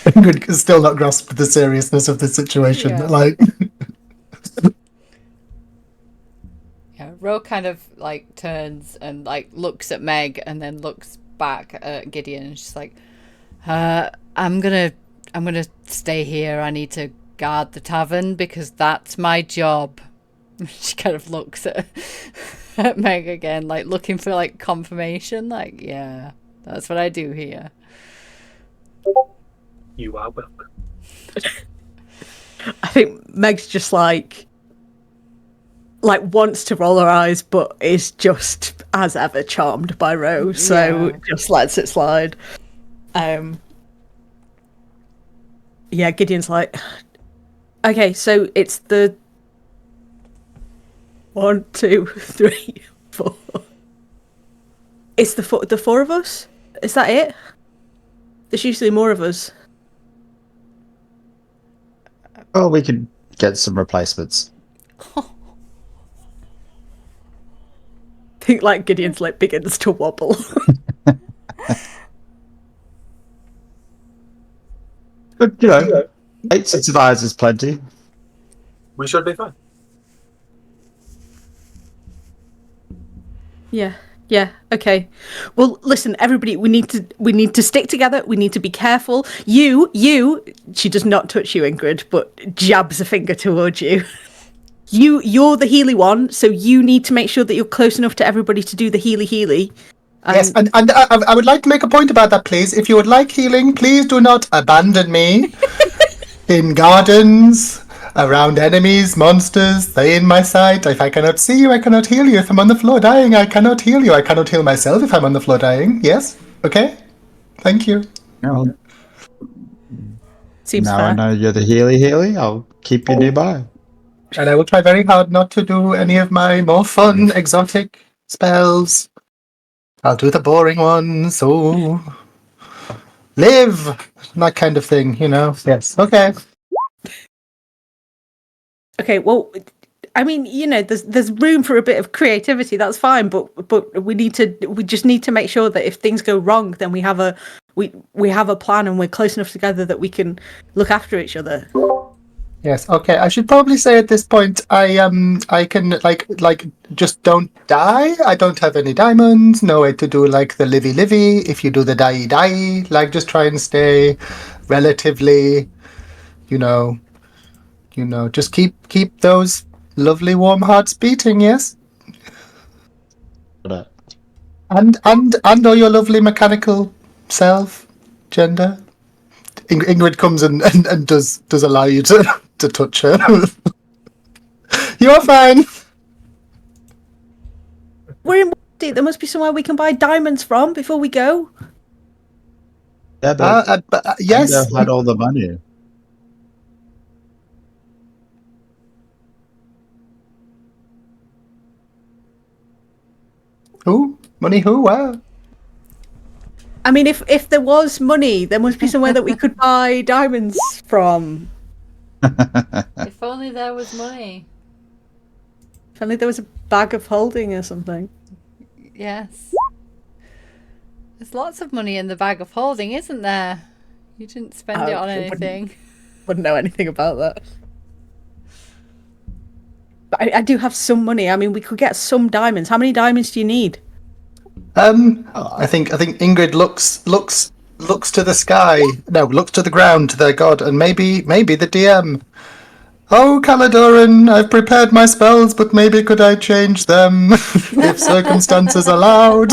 Ingrid can still not grasp the seriousness of the situation. Yeah. Yeah, Ro kind of turns and looks at Meg and then looks back at Gideon and she's like, I'm gonna stay here. I need to guard the tavern because that's my job. She kind of looks at Meg again, like looking for like confirmation. Like, yeah, that's what I do here. You are welcome. I think Meg's just like wants to roll her eyes, but is just as ever charmed by Rose, so Yeah. just lets it slide. Yeah, Gideon's like, okay, so it's the 1, 2, 3, 4. It's the four of us. Is that it? There's usually more of us. Oh, we could get some replacements. I think like Gideon's lip begins to wobble. But, 8 sets of eyes is plenty. We should be fine. Yeah, okay. Well, listen, everybody, we need to stick together. We need to be careful. You, she does not touch you, Ingrid, but jabs a finger towards you. You're the Healy one, so you need to make sure that you're close enough to everybody to do the Healy. Yes, and I would like to make a point about that, please. If you would like healing, please do not abandon me in gardens, around enemies, monsters. They in my sight. If I cannot see you, I cannot heal you. If I'm on the floor dying, I cannot heal you. I cannot heal myself if I'm on the floor dying. Yes? Okay? Thank you. No. Seems Now fair. I know you're the Healy. I'll keep you nearby. And I will try very hard not to do any of my more fun, exotic spells. I'll do the boring ones. So live! That kind of thing, Yes. Okay. Okay, well, I mean, there's room for a bit of creativity. That's fine, but we just need to make sure that if things go wrong, then we have a plan and we're close enough together that we can look after each other. Yes, okay. I should probably say at this point I can just don't die. I don't have any diamonds, no way to do like the livy. If you do the die, just try and stay relatively, just keep those lovely warm hearts beating, yes? But, And all your lovely mechanical self, gender. Ingrid comes and does allow you to touch her. You're fine. We're in Waterdeep. There must be somewhere we can buy diamonds from before we go. yeah, but Yes. Endo had all the money. Who? Money who? Where? I mean, if there was money, there must be somewhere that we could buy diamonds from. If only there was money. If only there was a bag of holding or something. Yes. There's lots of money in the bag of holding, isn't there? You didn't spend it on anything. Wouldn't know anything about that. But I do have some money. I mean, we could get some diamonds. How many diamonds do you need? I think Ingrid looks to the sky. No, looks to the ground, to their god, and maybe the DM. Oh, Caladoran, I've prepared my spells, but maybe could I change them if circumstances allowed?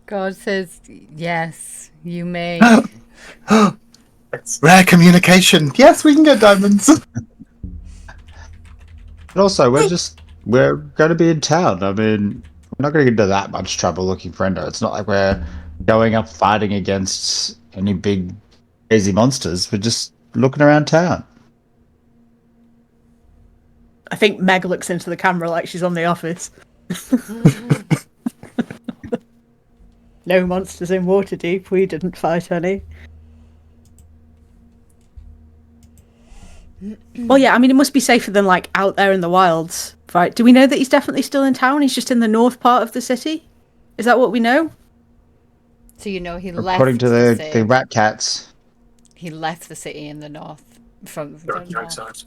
God says, yes, you may. Rare communication. Yes, we can get diamonds. But also, we're going to be in town. I mean, we're not going to get into that much trouble looking for Endo. It's not like we're going up fighting against any big, crazy monsters. We're just looking around town. I think Meg looks into the camera like she's on The Office. No monsters in Waterdeep. We didn't fight any. Well, yeah, I mean, it must be safer than, out there in the wilds, right? Do we know that he's definitely still in town? He's just in the north part of the city? Is that what we know? So he left. According to the the city. rat cats. He left the city in the north. From You're on the the north. outside.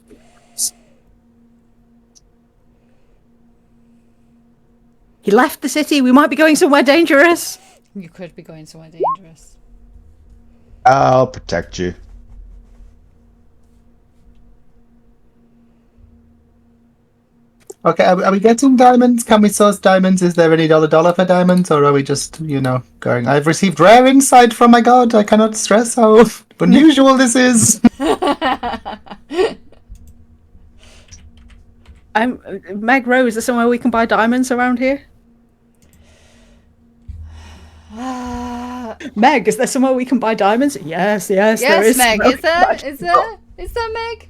He left the city. We might be going somewhere dangerous. You could be going somewhere dangerous. I'll protect you. Okay, are we getting diamonds? Can we source diamonds? Is there any dollar for diamonds, or are we just, going? I've received rare insight from my god. I cannot stress how unusual this is. Meg Rose, is there somewhere we can buy diamonds around here? Meg, is there somewhere we can buy diamonds? Yes, there is. Meg. somewhere Is we can there? buy- Is there? Is there, Meg?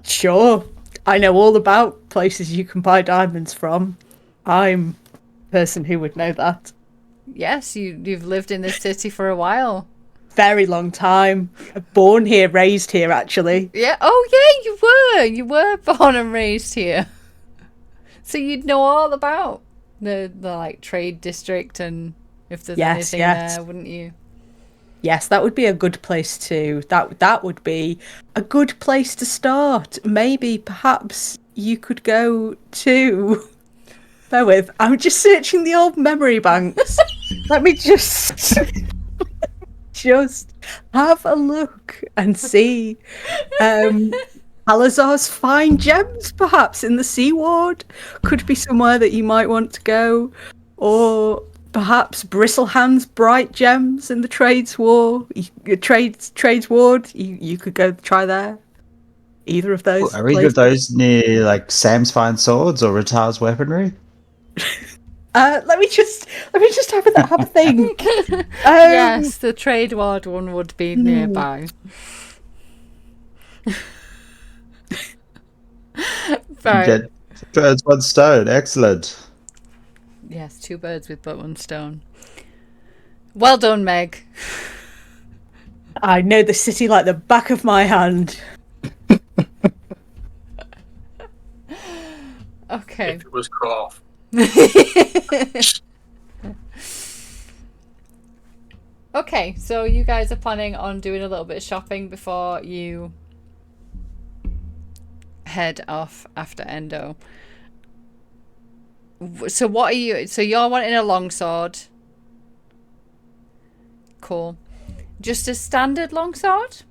Sure. I know all about places you can buy diamonds from. I'm the person who would know that. Yes, you've lived in this city for a while. Very long time. Born here, raised here, actually. Yeah. Oh, yeah, you were. You were born and raised here. So you'd know all about the like trade district and if there's anything there, wouldn't you? Yes, that would be a good place to. That would be a good place to start. Maybe, perhaps you could go to. Bear with. I'm just searching the old memory banks. Let me just have a look and see. Alazar's fine gems, perhaps in the Sea Ward, could be somewhere that you might want to go, or perhaps Bristlehand's bright gems in the Trades Ward. You could go try there. Either of those. Are either of those near like Sam's Fine Swords or Ratar's Weaponry? Let me just have a think. Yes, the trade ward one would be nearby. Right. Get 2 birds, 1 stone. Excellent. Yes, 2 birds with but 1 stone. Well done, Meg. I know the city like the back of my hand. Okay. If it was cut off. Okay, so you guys are planning on doing a little bit of shopping before you head off after Endo. So what are you... So you're wanting a longsword. Cool. Just a standard longsword?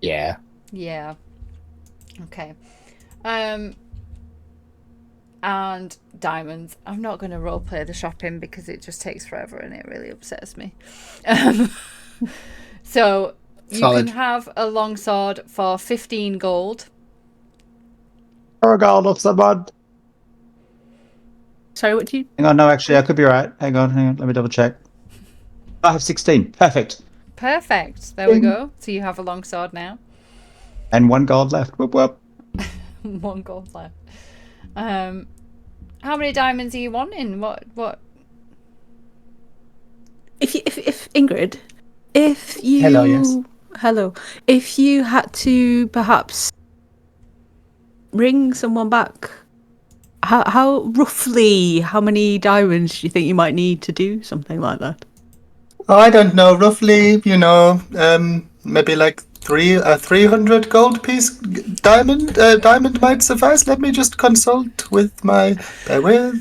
Yeah. Yeah. Okay. And diamonds. I'm not going to roleplay the shopping because it just takes forever and it really upsets me. So you Solid. can have a longsword for 15 gold. Or a gold off someone. Sorry, what do you... Hang on, no, actually, I could be right. Hang on. Let me double check. I have 16. Perfect. Perfect. There we go. So you have a longsword now. And 1 gold left. Whoop whoop. 1 gold left. How many diamonds are you wanting? What? If Ingrid, if you... Hello, yes. Hello. If you had to perhaps ring someone back, how roughly how many diamonds do you think you might need to do something like that? Oh, I don't know. Roughly, maybe like 300 gold piece diamond might suffice. Let me just consult with my. Bear with.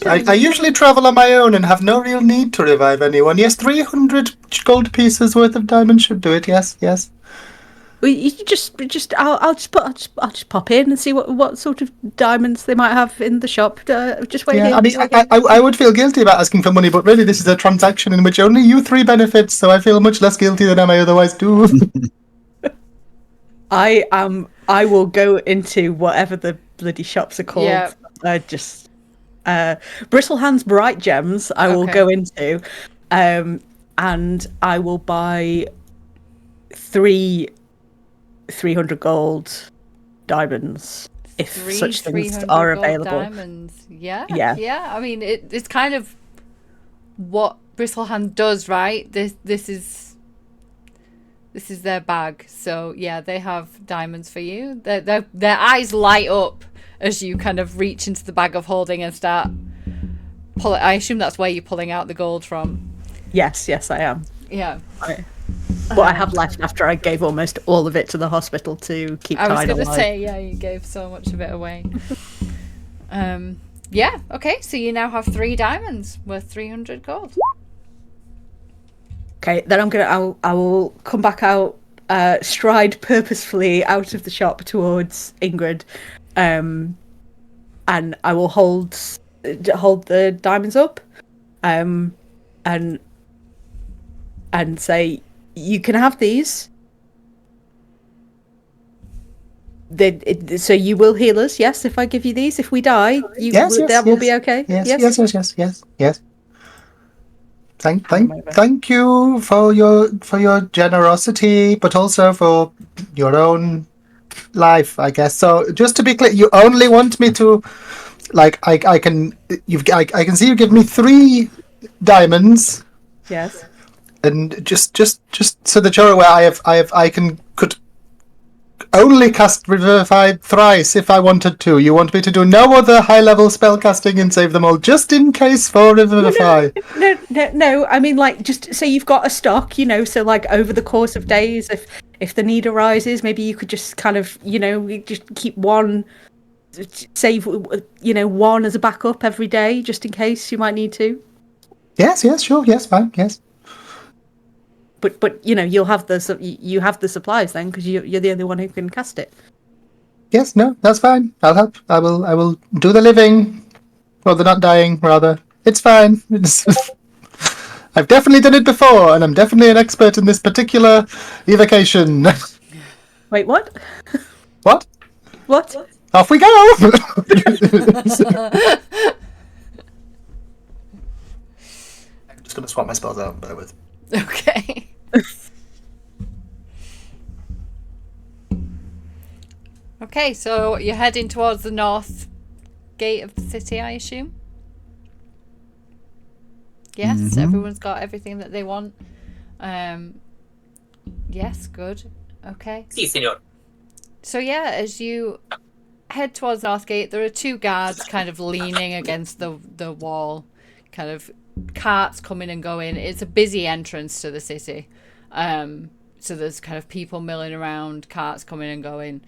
I usually travel on my own and have no real need to revive anyone. Yes, 300 gold pieces worth of diamond should do it. Yes. Well, you I'll just pop in and see what sort of diamonds they might have in the shop. Just wait Yeah, here. I mean, I would feel guilty about asking for money, but really this is a transaction in which only you 3 benefit, so I feel much less guilty than I may otherwise do. I will go into whatever the bloody shops are called. Yeah. Bristlehand's bright gems I will Okay. go into, and I will buy 300 gold diamonds if such things 300 are gold available. diamonds. Yeah. Yeah. I mean, it's kind of what Bristlehand does, right? This is their bag. So yeah, they have diamonds for you. Their eyes light up as you kind of reach into the bag of holding and start pulling. I assume that's where you're pulling out the gold from. Yes, I am. Yeah. What I have left after I gave almost all of it to the hospital to keep I was Tide going to alive. say, yeah, you gave so much of it away. Yeah, okay, so you now have 3 diamonds worth 300 gold. Okay, then I will come back out, stride purposefully out of the shop towards Ingrid, and I will hold the diamonds up, and say, you can have these. So you will heal us, yes, if I give you these. If we die, that will be okay. Yes. Thank you for your generosity, but also for your own life, I guess. So just to be clear, you only want me to, like, I can see you give me 3 diamonds. Yes. And just so that you're aware, could only cast Revivify thrice if I wanted to. You want me to do no other high-level spell casting and save them all just in case for Revivify? No. I mean, like, just so you've got a stock, so like over the course of days, if the need arises, maybe you could just kind of, just keep one, save, one as a backup every day, just in case you might need to. Yes, sure, yes, fine, yes. But you'll have the supplies then, because you're the only one who can cast it. Yes, no, that's fine. I'll help. I will do the living. Well, they're not dying, rather. It's fine. I've definitely done it before, and I'm definitely an expert in this particular evocation. Wait, what? What? What? Off we go! I'm just going to swap my spells out, bear with. Okay. Okay, so you're heading towards the north gate of the city, I assume? Yes, everyone's got everything that they want. Yes, good. Okay. Si, senor. So yeah, as you head towards the north gate, there are 2 guards kind of leaning against the wall, kind of carts coming and going. It's a busy entrance to the city. So there's kind of people milling around, carts coming and going.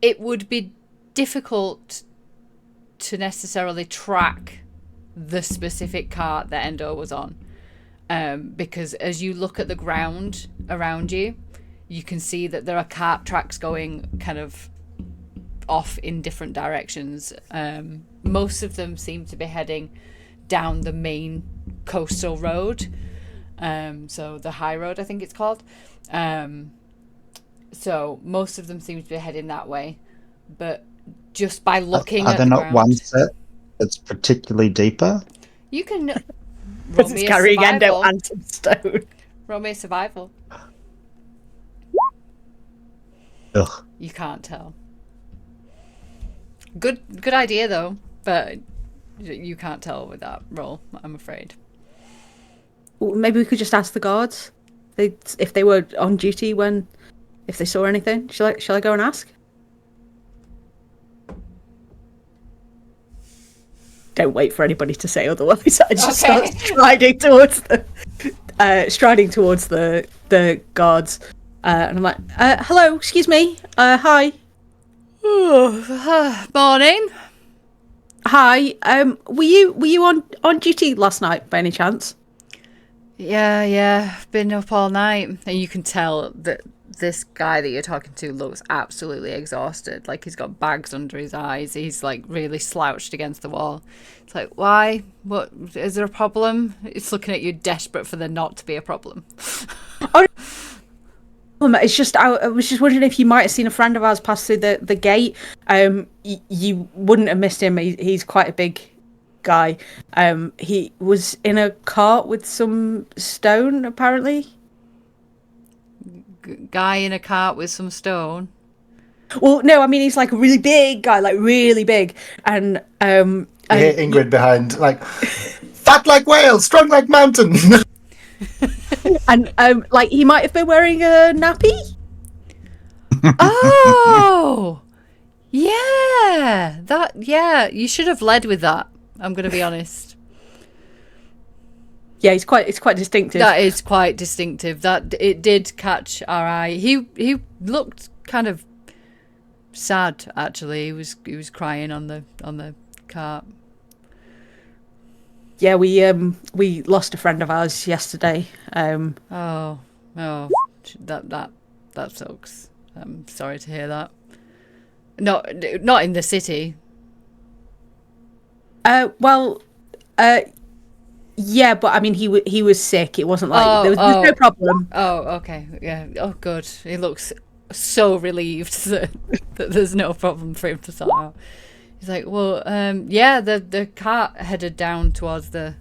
It would be difficult to necessarily track the specific cart that Endo was on, because as you look at the ground around you, you can see that there are cart tracks going kind of off in different directions. Most of them seem to be heading down the main coastal road, so the high road, I think it's called. So most of them seem to be heading that way, but just by looking are at there the not ground, one set that's particularly deeper? you can roll Because it's me a carrying Endo survival. and some stone. Roll me a survival. Ugh. You can't tell. Good idea though, but you can't tell with that roll, I'm afraid. Well, maybe we could just ask the guards if they were on duty if they saw anything. Shall I go and ask? Don't wait for anybody to say otherwise. I just start striding towards the guards, and I'm like, "Hello, excuse me. Hi. Morning. Hi. Were you on duty last night by any chance?" Yeah. Been up all night, and you can tell that this guy that you're talking to looks absolutely exhausted. Like, he's got bags under his eyes. He's like really slouched against the wall. It's like, why? What? Is there a problem? It's looking at you, desperate for there not to be a problem. It's just I was just wondering if you might have seen a friend of ours pass through the gate. You wouldn't have missed him. He's quite a big guy. He was in a cart with some stone, apparently. Guy in a cart with some stone. Well, no, I mean, he's like a really big guy, like really big, and You hear Ingrid behind, like, fat like whale, strong like mountain. and like he might have been wearing a nappy. Oh, yeah. You should have led with that. I'm going to be honest. Yeah, it's quite distinctive. That is quite distinctive. That it did catch our eye. He looked kind of sad, actually. He was crying on the cart. Yeah, we lost a friend of ours yesterday. Oh, that sucks. I'm sorry to hear that. Not in the city. Well, yeah, but I mean, he was sick. It wasn't like there was no problem. Oh, okay. Yeah. Oh, good. He looks so relieved that there's no problem for him to sort out. He's like, well, yeah, the cart headed down towards the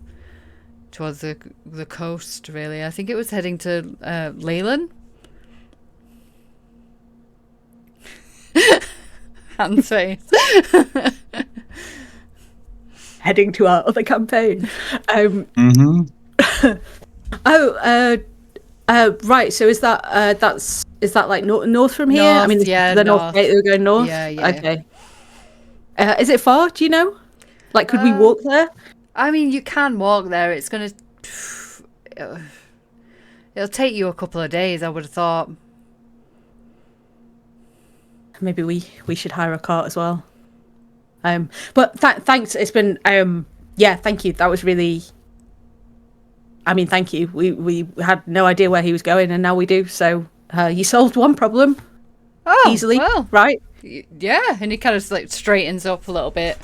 coast. Really, I think it was heading to Leyland. Hans face. Heading to our other campaign. Right. So is that like north from here? North, I mean, yeah, the north. North Gate. We're going north. Yeah. Okay. Is it far? Do you know? Like, could we walk there? I mean, you can walk there. It's gonna. It'll take you a couple of days, I would have thought. Maybe we should hire a cart as well. But thanks. It's been yeah. Thank you. That was really. I mean, thank you. We had no idea where he was going, and now we do. So you solved one problem. Easily, well, right? Yeah, and he kind of like straightens up a little bit,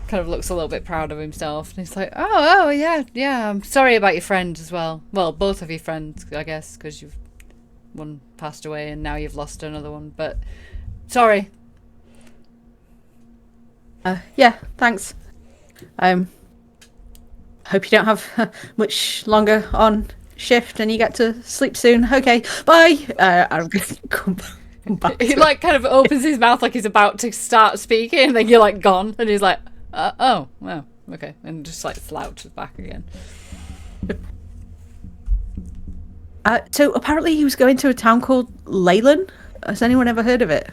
kind of looks a little bit proud of himself, and he's like, "Oh, yeah. I'm sorry about your friend as well. Well, both of your friends, I guess, because one passed away and now you've lost another one. But sorry." Yeah, thanks. Hope you don't have much longer on shift and you get to sleep soon. Okay, bye. I'm gonna come back. He like kind of opens his mouth like he's about to start speaking, and then you're like gone, and he's like, "Oh, well, okay," and just like slouches back again. So apparently he was going to a town called Leyland. Has anyone ever heard of it?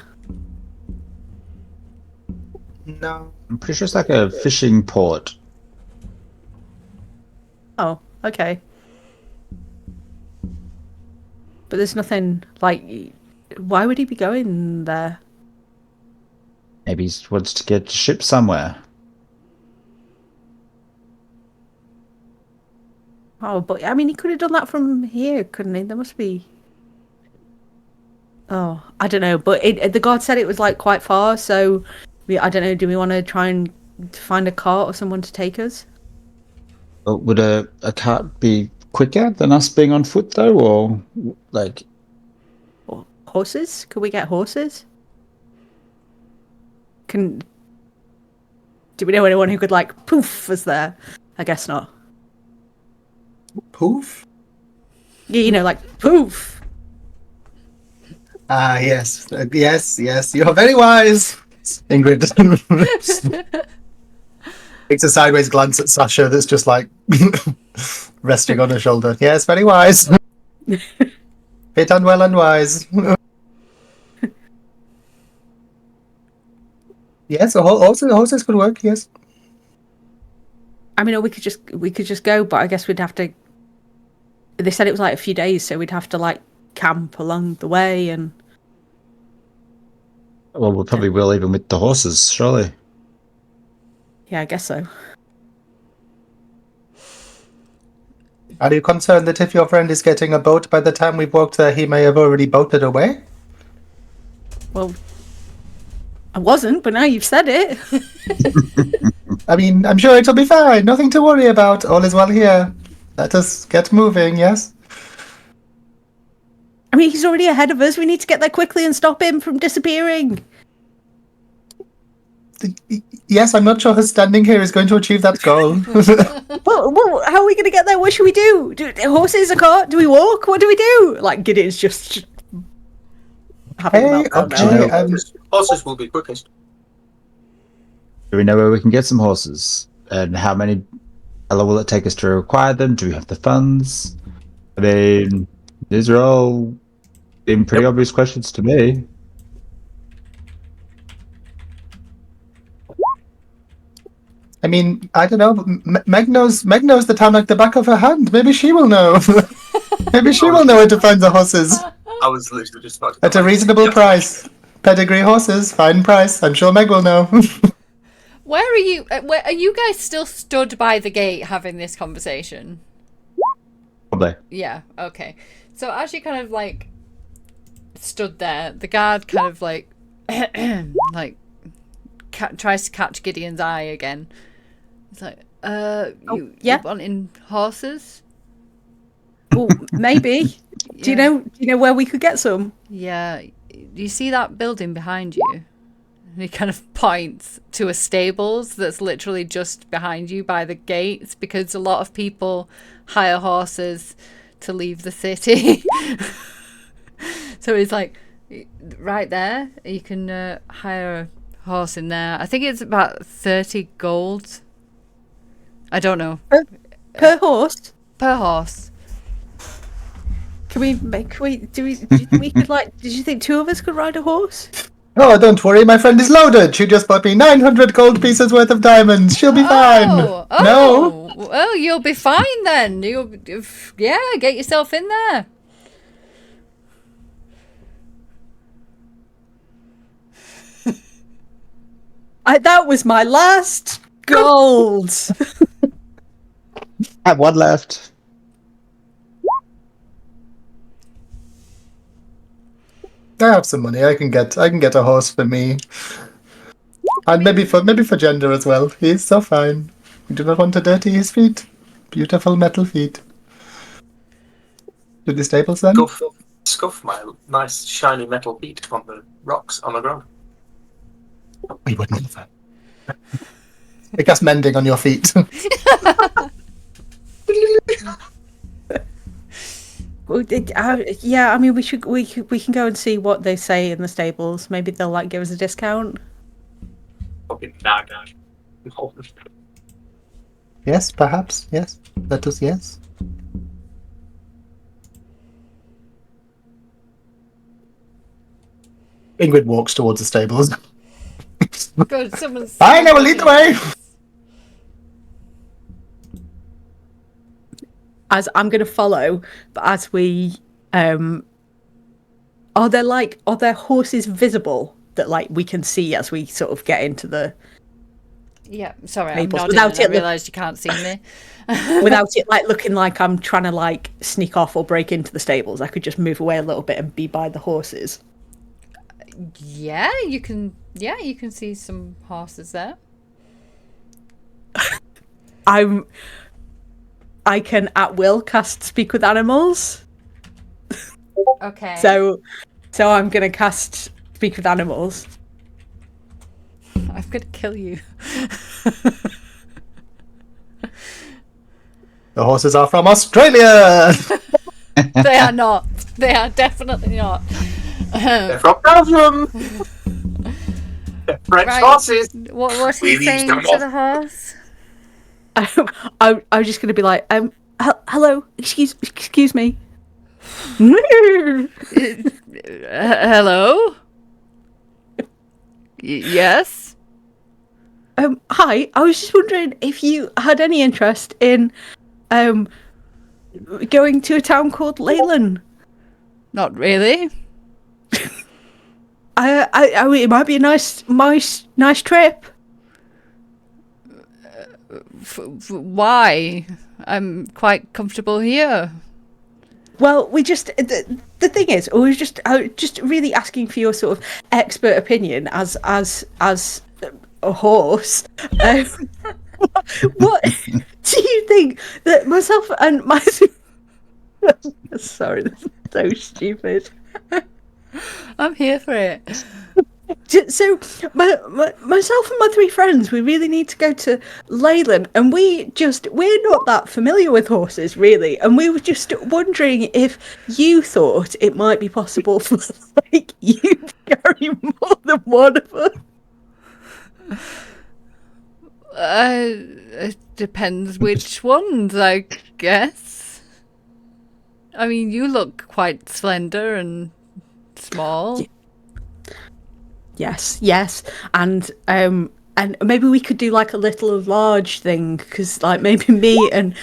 No. I'm pretty sure it's like a fishing port. Oh, okay. But there's nothing like. Why would he be going there? Maybe he wants to get a ship somewhere. Oh, but I mean, he could have done that from here, couldn't he? There must be. Oh, I don't know. But the guard said it was like quite far, so I don't know. Do we want to try and find a cart or someone to take us? Would a cart be quicker than us being on foot, though, or like? Or horses? Could we get horses? Do we know anyone who could like poof us there? I guess not. Poof? Yeah, you know, like poof. Ah, yes. Yes. You're very wise. Ingrid takes a sideways glance at Sasha that's just like resting on her shoulder. Yes, very wise. Fit unwell and wise. Yes, horses could work, yes. I mean, or we could just go, but I guess we'd have to. They said it was like a few days, so we'd have to like camp along the way, and Well, we probably will, even with the horses, surely. yeah, I guess so. Are you concerned that if your friend is getting a boat by the time we've walked there, he may have already boated away? Well, I wasn't, but now you've said it. I mean, I'm sure it'll be fine. Nothing to worry about. All is well here. Let us get moving, yes? I mean, he's already ahead of us. We need to get there quickly and stop him from disappearing. Yes, I'm not sure her standing here is going to achieve that goal. Well, how are we going to get there? What should we do? Horses, a cart? Do we walk? What do we do? Like, Gideon's just having a Hey, meltdown okay, now. Horses will be quickest. Do we know where we can get some horses? And how long will it take us to acquire them? Do we have the funds? I mean, these are all been pretty obvious questions to me. I mean, I don't know. Meg knows the town like the back of her hand. Maybe she will know. Maybe she will know where to find the horses I was literally just about to at a reasonable price. Pedigree horses, fine price. I'm sure Meg will know. Where are you? Where are you guys still stood by the gate having this conversation? Probably. Yeah. Okay. So as you kind of like stood there, the guard kind of like like tries to catch Gideon's eye again. It's like, you wanting horses? Oh, maybe. Yeah. Do you know where we could get some? Yeah. Do you see that building behind you? And he kind of points to a stables that's literally just behind you by the gates, because a lot of people hire horses to leave the city. So he's like, right there, you can hire a horse in there. I think it's about 30 gold. I don't know. Per horse? Per horse. Do you think we could did you think two of us could ride a horse? Oh, don't worry, my friend is loaded. She just bought me 900 gold pieces worth of diamonds. She'll be fine. No. Oh, you'll be fine then. Get yourself in there. That was my last gold. I have one left. I have some money. I can get a horse for me, and maybe for Gender as well. He's so fine. We do not want to dirty his feet. Beautiful metal feet. To the stables then. Scuff my nice shiny metal feet on the rocks on the ground. We would never. I guess mending on your feet. Well, I mean, we can go and see what they say in the stables. Maybe they'll give us a discount. Fucking nag. Yes, perhaps. Yes. Let us. Yes. Ingrid walks towards the stables. Good, someone's... Fine, I will lead the way. As I'm going to follow, but as we, are there horses visible that we can see as we sort of get into the? Yeah, sorry, I'm nodding. I realised you can't see me. Without it looking like I'm trying to sneak off or break into the stables, I could just move away a little bit and be by the horses. Yeah, you can see some horses there. I can at will cast Speak with Animals. Okay. So I'm gonna cast Speak with Animals. I'm gonna kill you. The horses are from Australia. They are not. They are definitely not. They're from Belgium. They're French horses. What was he saying to the horse? I was just gonna be like, hello, excuse me. Hello. Yes. Hi. I was just wondering if you had any interest in going to a town called Leyland. Not really. It might be a nice trip. Why? I'm quite comfortable here. Well, we just the thing is, we were just really asking for your sort of expert opinion as a horse. What do you think that myself and my? Sorry, this is so stupid. I'm here for it. So, myself and my three friends, we really need to go to Leyland, and we're not that familiar with horses, really. And we were just wondering if you thought it might be possible for, you to carry more than one of us. It depends which ones, I guess. I mean, you look quite slender and small. Yes, and maybe we could do a little large thing, because maybe me and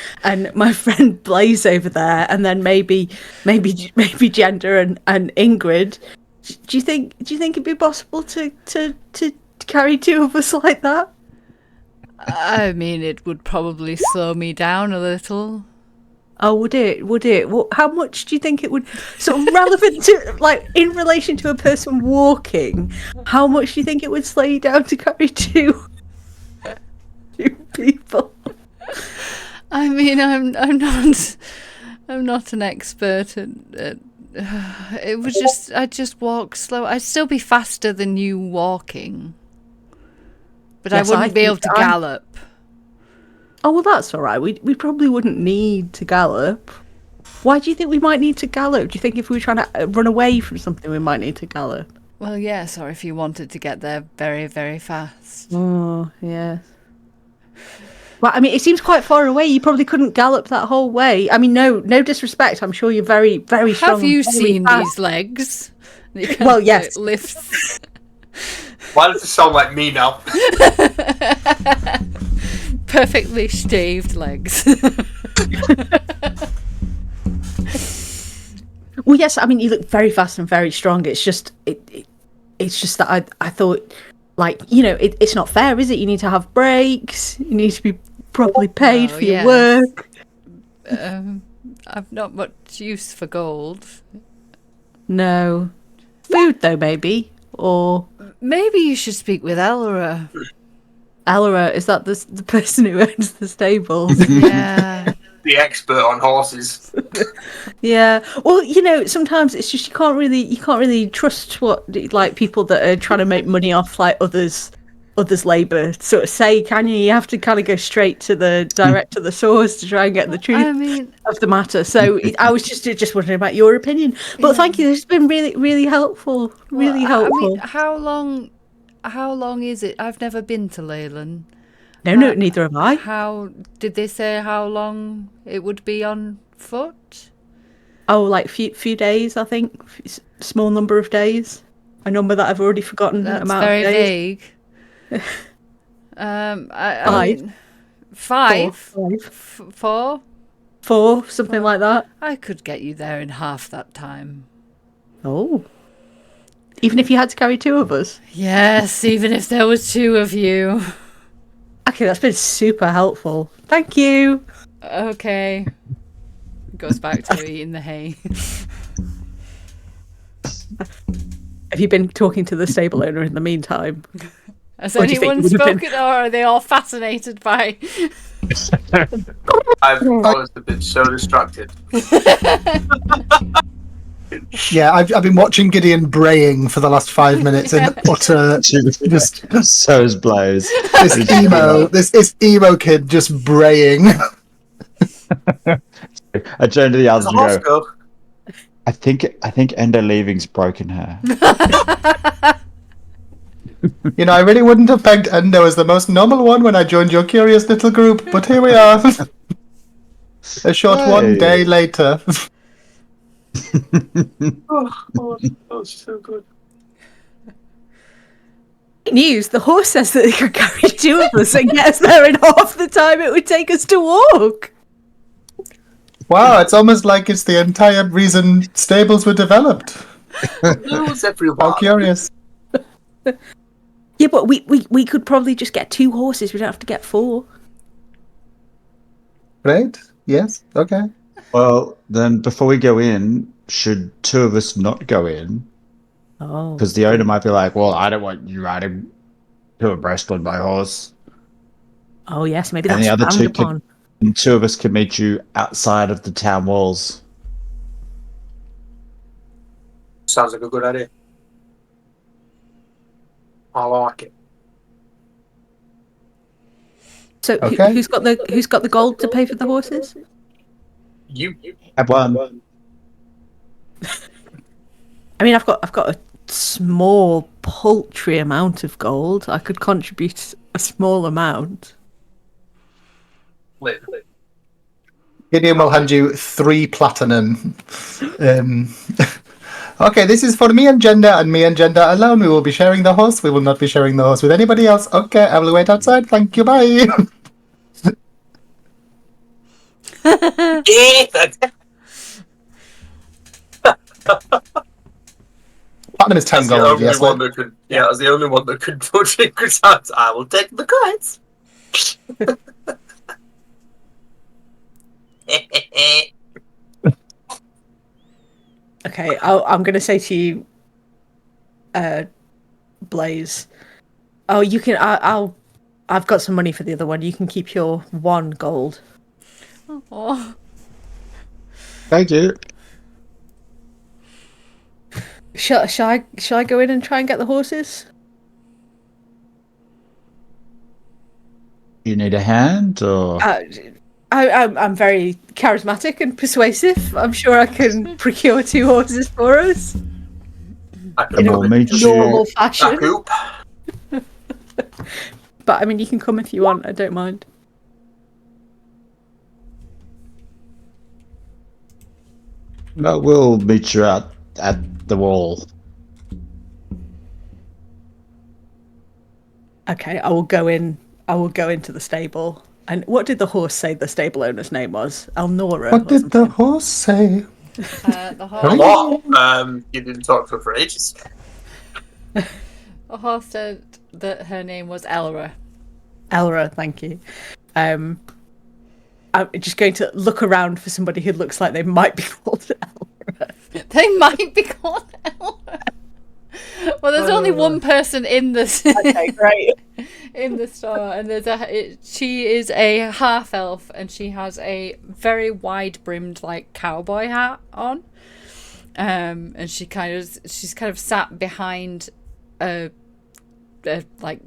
my friend Blaze over there, and then maybe Gender and Ingrid. Do you think it'd be possible to carry two of us like that? I mean, it would probably slow me down a little. Oh, would it? Would it? How much do you think it would? Sort of relevant to, like, in relation to a person walking, how much do you think it would slow you down to carry two people? I mean, I'm not an expert at it was just I'd just walk slow. I'd still be faster than you walking, but Yes, I wouldn't be able to gallop. Oh, well, that's all right. We probably wouldn't need to gallop. Why do you think we might need to gallop? Do you think if we were trying to run away from something, we might need to gallop? Well, yes, or if you wanted to get there very, very fast. Oh, yeah. Well, I mean, it seems quite far away. You probably couldn't gallop that whole way. I mean, no disrespect. I'm sure you're very, very strong. Have you seen these legs? Well, yes. Lifts. Why does it sound like me now? Perfectly staved legs. Well, yes. I mean, you look very fast and very strong. It's just it's just that I thought, like, you know, it's not fair, is it? You need to have breaks. You need to be properly paid for your work. I've not much use for gold. No. Food, though, maybe? Or maybe you should speak with Elra. Elra, is that the person who owns the stables? Yeah. The expert on horses. Yeah. Well, you know, sometimes it's just you can't really trust what, like, people that are trying to make money off, like, others' labour sort of say, can you? You have to kind of go straight to direct to the source to try and get the truth of the matter. So I was just wondering about your opinion. But thank you. This has been really, really helpful. Really helpful. I mean, how long is it? I've never been to Leyland. No, neither have I. How did they say how long it would be on foot? Oh, like few days, I think. Small number of days. A number that I've already forgotten. That's amount very of days. vague. I mean, five. Four, something like that. I could get you there in half that time. Oh. Even if you had to carry two of us? Yes, even if there was two of you. Okay, that's been super helpful. Thank you. Okay. Goes back to eating the hay. Have you been talking to the stable owner in the meantime? Has anyone spoken, or are they all fascinated by... I've always been so distracted. Yeah, I've been watching Gideon braying for the last 5 minutes in utter just so's blows. This emo kid just braying. I turned to the others and Let's go, go. I think Endo leaving's broken her. You know, I really wouldn't have pegged Endo as the most normal one when I joined your curious little group, but here we are. A short 1 day later. Oh, that was so good. News, the horse says that they could carry two of us and get us there in half the time it would take us to walk. Wow, it's almost like it's the entire reason stables were developed. How curious. Yeah, but we could probably just get two horses. We don't have to get four. Right? Yes? Okay. Well, then before we go in, should two of us not go in? Oh. Because the owner might be like, well, I don't want you riding two abreast on my horse. Oh, yes, maybe And that's the other frowned upon. and two of us can meet you outside of the town walls. Sounds like a good idea. I like it. So Okay. who's got the gold to pay for the horses? You. Have one. I mean, I've got a small, paltry amount of gold. I could contribute a small amount. Gideon will hand you 3 platinum. Okay, this is for me and Gender alone. We will be sharing the horse. We will not be sharing the horse with anybody else. Okay, I will wait outside. Thank you, bye. Platinum is 10 gold, yes. I was the only one that could touch Ingrid's hands. I will take the coins. Okay, I'm going to say to you, Blaze. Oh, you can. I've got some money for the other one. You can keep your 1 gold. Oh, Thank you. Shall I go in and try and get the horses? You need a hand, or I'm very charismatic and persuasive. I'm sure I can procure 2 horses for us. I Come can on, meet Normal you. fashion. Coop. But I mean, you can come if you want. I don't mind. No, we'll meet you out at the wall. Okay, I will go in. I will go into the stable. And what did the horse say the stable owner's name was? Elnora. What or did the something? horse say? the A horse. lot. You didn't talk to her for ages. The horse said that her name was Elra. Elra, thank you. I'm just going to look around for somebody who looks like they might be called Elra. They might be called Elra. Well, there's only one person in this Okay, great. in the store, and she is a half elf, and she has a very wide brimmed like cowboy hat on, and she's kind of sat behind a like,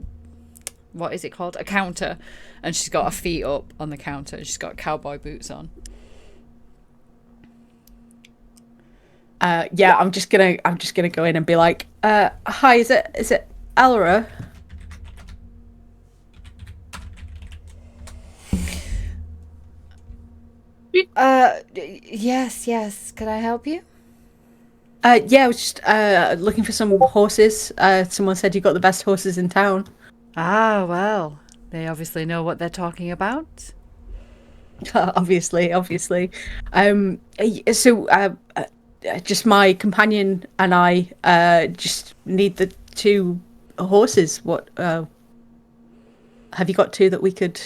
what is it called, a counter, and she's got her feet up on the counter, and she's got cowboy boots on. Yeah, I'm just gonna go in and be like, hi, is it Elra? Yes. Can I help you? Yeah, I was just looking for some horses. Someone said you got the best horses in town. Ah, well, they obviously know what they're talking about. Obviously. So, just my companion and I just need the 2 horses. What? Have you got 2 that we could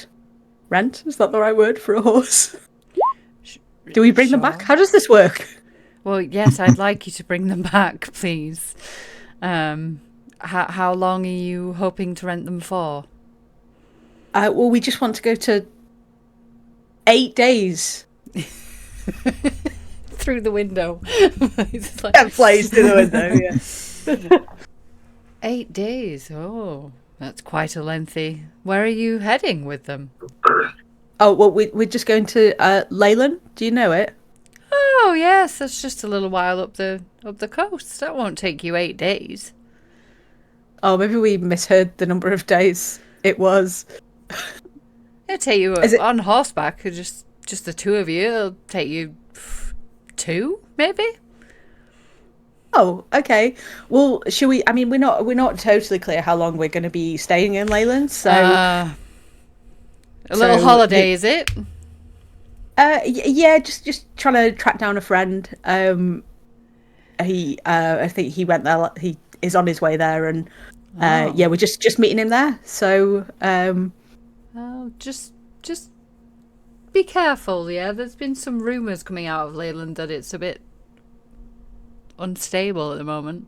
rent? Is that the right word for a horse? Do we bring them back? Sure. How does this work? Well, yes, I'd like you to bring them back, please. How long are you hoping to rent them for? Well, we just want to go to 8 days. Through the window. It's like, That plays through the window. Yeah. 8 days. Oh, that's quite a lengthy. Where are you heading with them? Oh well, we're just going to Leyland. Do you know it? Oh, yes, that's just a little while up the coast. That won't take you 8 days. Oh, maybe we misheard the number of days it was. It'll take you Is it- on horseback. Just the 2 of you. It'll take you 2, maybe. Oh, okay. Well, should we? I mean, we're not totally clear how long we're going to be staying in Leyland. So, A little holiday, is it? yeah, just trying to track down a friend. I think he went there. He is on his way there, and yeah, we're just meeting him there. So, Oh, just be careful, yeah? There's been some rumours coming out of Leyland that it's a bit unstable at the moment.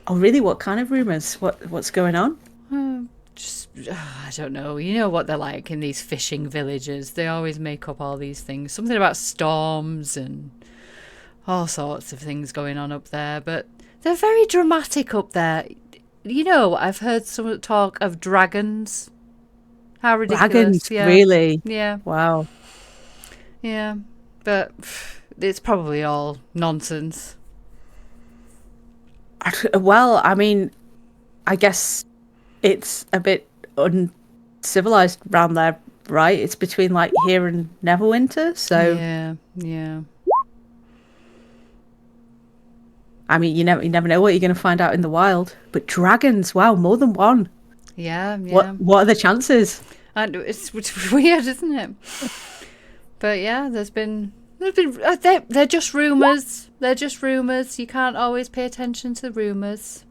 oh, really? What kind of rumors? What's going on? I don't know. You know what they're like in these fishing villages. They always make up all these things. Something about storms and all sorts of things going on up there. But they're very dramatic up there. You know, I've heard some talk of dragons. How ridiculous. Dragons, Yeah. really? Yeah. Wow. Yeah. But it's probably all nonsense. Well, I mean, I guess it's a bit uncivilized around there, right? It's between like here and Neverwinter, so Yeah. I mean, you never know what you're going to find out in the wild. But dragons, wow, more than one. Yeah. What are the chances? And it's weird, isn't it? But yeah, there's been they're just rumours. They're just rumours. You can't always pay attention to rumours.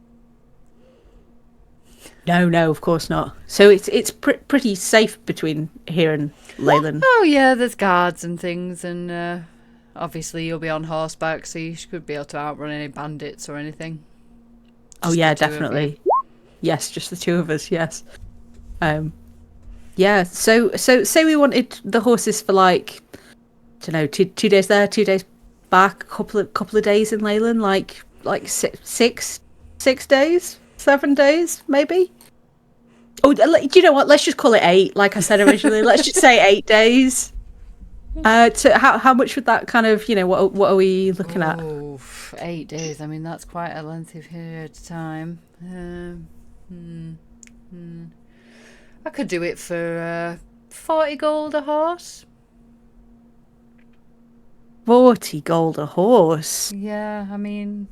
No, of course not. So it's pretty safe between here and Leyland. Oh yeah, there's guards and things, and obviously you'll be on horseback, so you should be able to outrun any bandits or anything. Oh Just yeah, the two of you. definitely. Yes, just the two of us. Yes. Yeah. So say we wanted the horses for like, I don't know, 2 days there, 2 days back, a couple of days in Leyland, like 6 days, 7 days, maybe. Oh, do you know what? Let's just call it 8. Like I said originally, let's just say 8 days. To how much would that kind of, what are we looking at? Oh, 8 days. I mean, that's quite a lengthy period of time. I could do it for 40 gold a horse. 40 gold a horse. Yeah, I mean,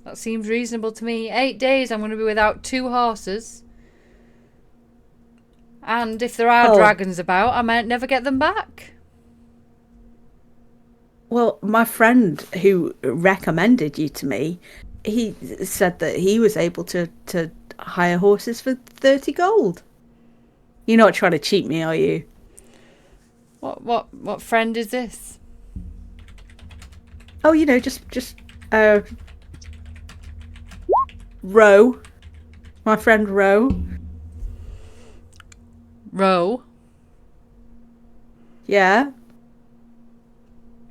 that seems reasonable to me. 8 days, I'm going to be without 2 horses. And if there are dragons about, I might never get them back. Well, my friend who recommended you to me, he said that he was able to hire horses for 30 gold. You're not trying to cheat me, are you? What friend is this? Oh, just Ro. My friend Ro. Row? Yeah.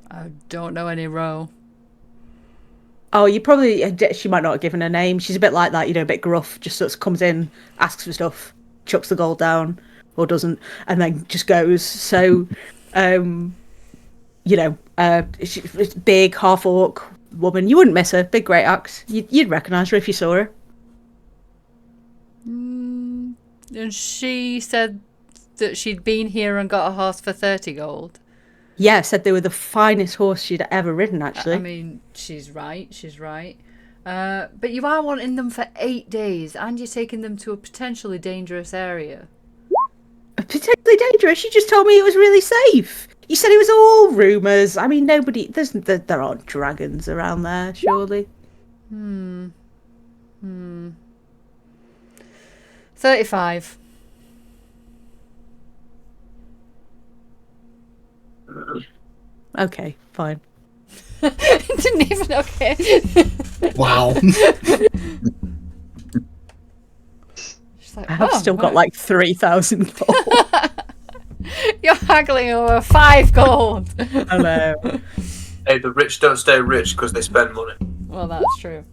I don't know any Row. Oh, she might not have given her name. She's a bit like that, a bit gruff, just sort of comes in, asks for stuff, chucks the gold down, or doesn't, and then just goes. So, she's big, half-orc woman. You wouldn't miss her. Big, great axe. You'd recognise her if you saw her. And she said that she'd been here and got a horse for 30 gold. Yeah, said they were the finest horse she'd ever ridden, actually. I mean, she's right. But you are wanting them for 8 days, and you're taking them to a potentially dangerous area. Particularly dangerous? You just told me it was really safe. You said it was all rumours. I mean, there aren't dragons around there, surely. 35. Okay, fine. Didn't even okay. Wow. She's like, I've still got like 3,000 gold. You're haggling over 5 gold. I know. Hey, the rich don't stay rich because they spend money. Well, that's true.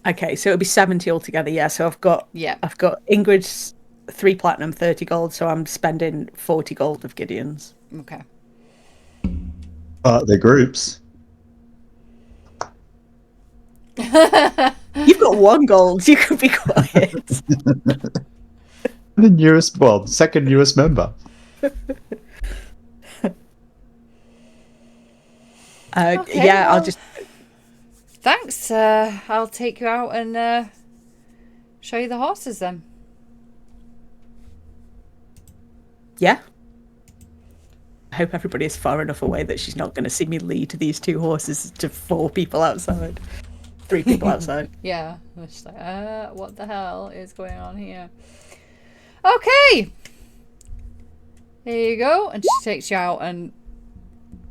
Okay, so it'll be 70 altogether. Yeah, so I've got Ingrid's 3 platinum, 30 gold. So I'm spending 40 gold of Gideon's. Okay. The groups. You've got 1 gold. You could be quiet. The second newest member. Okay, yeah, well, I'll just. Thanks. I'll take you out and show you the horses then. Yeah. I hope everybody is far enough away that she's not going to see me lead these 2 horses to 4 people outside. 3 people outside. Yeah. She's like, what the hell is going on here? Okay. Here you go. And she takes you out and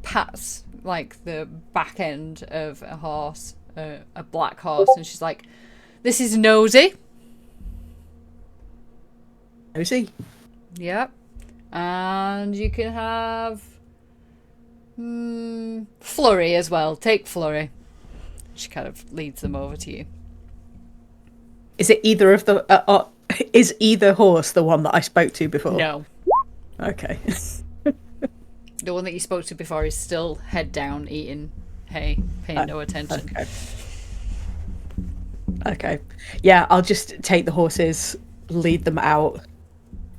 pats like the back end of a horse, a black horse, and she's like, "This is Nosy." Nosy? Yep. And you can have Flurry as well. Take Flurry. She kind of leads them over to you. Is it either of the? Is either horse the one that I spoke to before? No. Okay. The one that you spoke to before is still head down, eating hay, paying no attention. Okay. Yeah, I'll just take the horses, lead them out,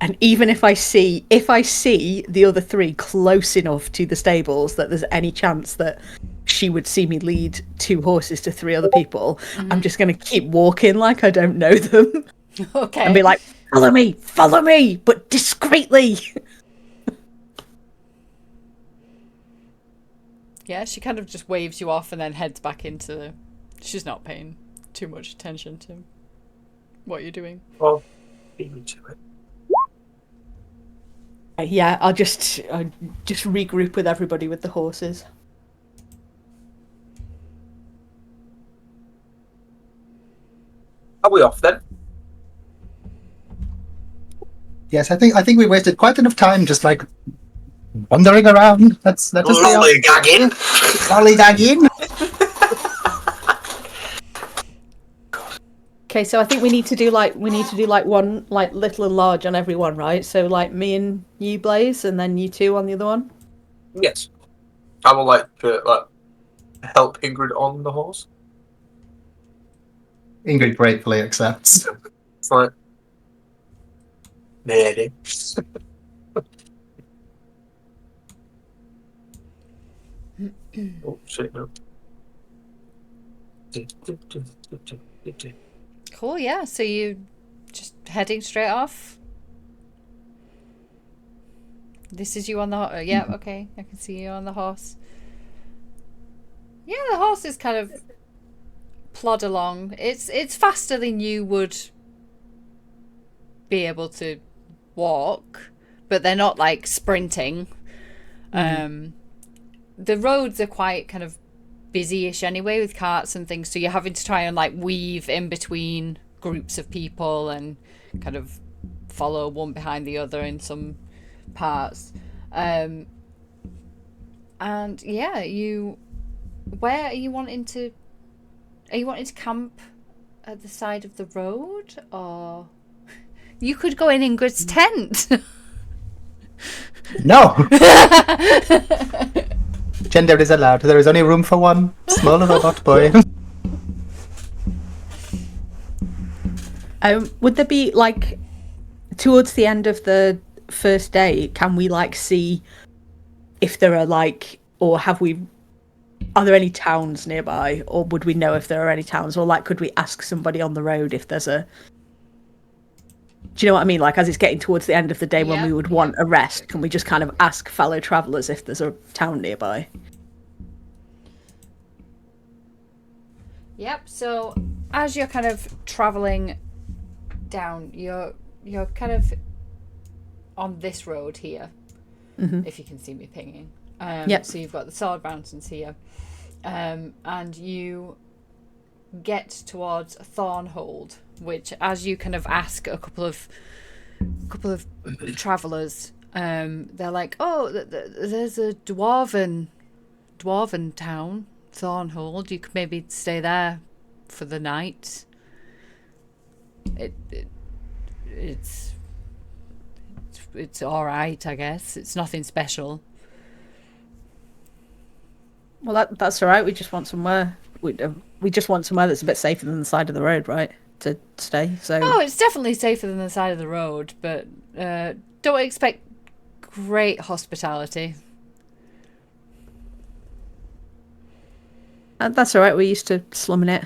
and even if I see the other 3 close enough to the stables that there's any chance that she would see me lead 2 horses to 3 other people, I'm just going to keep walking like I don't know them. Okay. And be like, follow me, but discreetly. Yeah, she kind of just waves you off and then heads back into She's not paying too much attention to what you're doing. Well, beat me to it. Yeah, I'll just regroup with everybody with the horses. Are we off then? Yes, I think we wasted quite enough time just like wandering around. Let's Lollygagging. lollygagging. Okay, so I think we need to do like one like little and large on every one, right? So like me and you, Blaze, and then you two on the other one. Yes. I will help Ingrid on the horse. Ingrid gratefully accepts. It's like, maybe. Oh shit! No. Cool, yeah. So you just heading straight off? This is you on the... yeah, okay. I can see you on the horse. Yeah, the horse is kind of plod along. It's faster than you would be able to walk, but they're not like sprinting. The roads are quite kind of busy-ish anyway with carts and things, so you're having to try and like weave in between groups of people and kind of follow one behind the other in some parts. And yeah, where are you wanting to camp? At the side of the road, or you could go in Ingrid's tent. No. Gender is allowed. There is only room for one small robot boy. Would there be like towards the end of the first day? Can we like see if there are like, or are there any towns nearby, or would we know if there are any towns, or like could we ask somebody on the road if there's a? Do you know what I mean? Like as it's getting towards the end of the day when we would want a rest, can we just kind of ask fellow travellers if there's a town nearby? Yep. So as you're kind of travelling down, you're kind of on this road here. If you can see me pinging. So you've got the Sword Mountains here, and you get towards Thornhold, which, as you kind of ask a couple of travellers, they're like, "Oh, there's a dwarven town, Thornhold. You could maybe stay there for the night. It's all right, I guess. It's nothing special." Well, that's all right. We just want somewhere. We just want somewhere that's a bit safer than the side of the road, right? To stay. So. Oh, it's definitely safer than the side of the road, but don't expect great hospitality. That's all right. We're used to slumming it.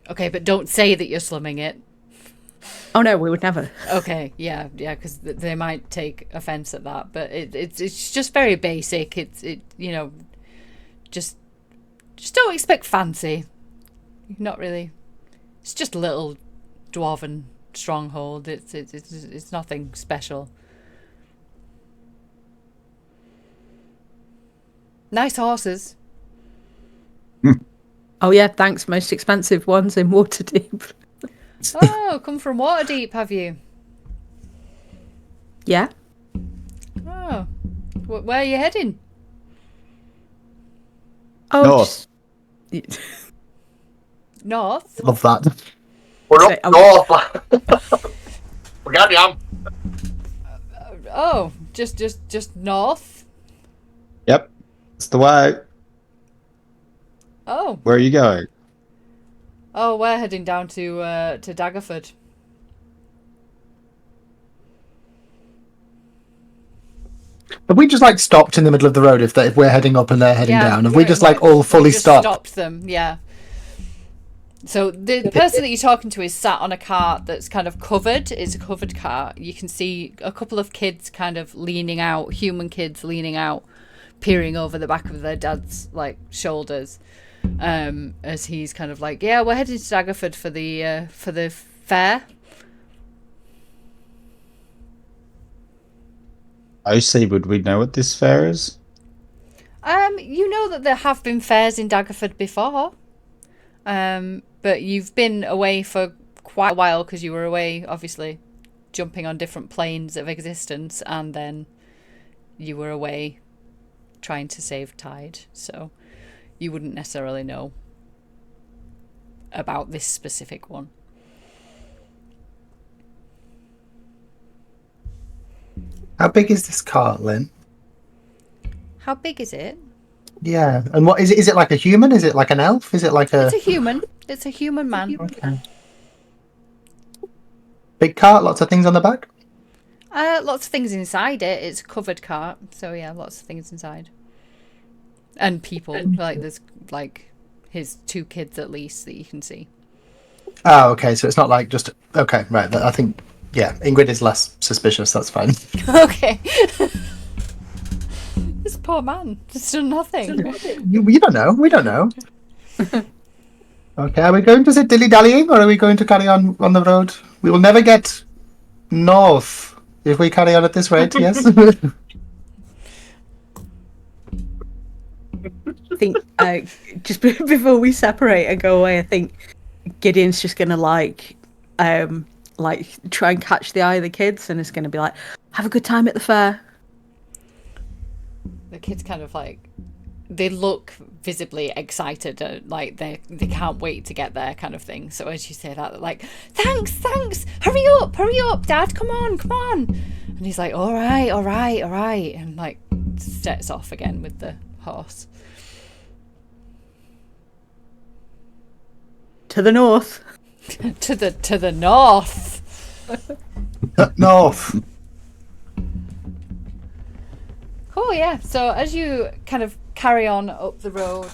Okay, but don't say that you're slumming it. Oh no, we would never. Okay, yeah, because they might take offence at that. But it's just very basic. Just don't expect fancy. Not really. It's just a little dwarven stronghold. It's nothing special. Nice horses. Oh yeah, thanks. Most expensive ones in Waterdeep. Oh, come from Waterdeep, have you? Yeah. Oh, where are you heading? Oh, North. North. Love that. We're up north. We got you. Oh, just north. Yep. It's the way. Oh. Where are you going? Oh, we're heading down to Daggerford. Have we just like stopped in the middle of the road if we're heading up and they're heading down? Have we just like all fully we just stopped? Stopped them, yeah. So the person that you're talking to is sat on a cart that's kind of covered. It's a covered cart. You can see a couple of kids kind of leaning out, human kids leaning out, peering over the back of their dad's like shoulders. as he's kind of like, yeah, we're heading to Daggerford for the fair. OC, would we know what this fair is? You know that there have been fairs in Daggerford before, but you've been away for quite a while because you were away, obviously, jumping on different planes of existence, and then you were away trying to save Tide, so you wouldn't necessarily know about this specific one. How big is this cart, Lynn? How big is it? Yeah, and what is it? Is it like a human? Is it like an elf? Is it like a? It's a human. It's a human man. Okay. Big cart, lots of things on the back. Lots of things inside it. It's a covered cart, so yeah, lots of things inside. And people, like there's like his 2 kids at least that you can see. Oh, okay. So it's not like just okay, right? I think Ingrid is less suspicious. That's fine. Okay. This poor man just done nothing. You don't know. We don't know. Okay, are we going to sit dilly-dallying, or are we going to carry on the road? We will never get north if we carry on at this rate. Yes. I think just before we separate and go away, I think Gideon's just gonna like try and catch the eye of the kids, and it's gonna be like, have a good time at the fair. The kids kind of like, they look visibly excited, like they can't wait to get there, kind of thing. So as you say that, they're like, thanks, hurry up, Dad, come on. And he's like, all right, and like sets off again with the horse. To the north. to the north. North. Cool, yeah. So as you kind of carry on up the road,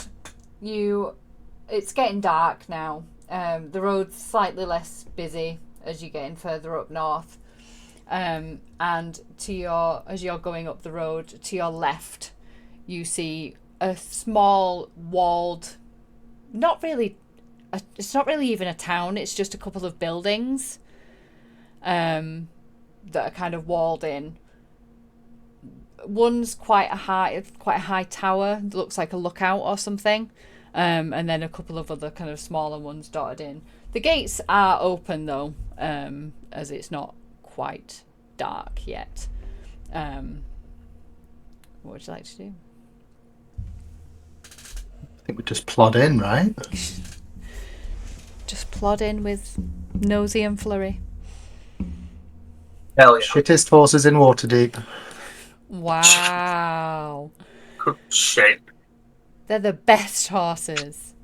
it's getting dark now. The road's slightly less busy as you're getting further up north. And as you're going up the road, to your left, you see a small walled, it's not really even a town, it's just a couple of buildings that are kind of walled in. One's quite a high tower, looks like a lookout or something, and then a couple of other kind of smaller ones dotted in. The gates are open though, as it's not quite dark yet. What would you like to do? I think we just plod in, right? Just plod in with Nosy and Flurry. Hell yeah. Shittest horses in Waterdeep. Wow. Good shape. They're the best horses.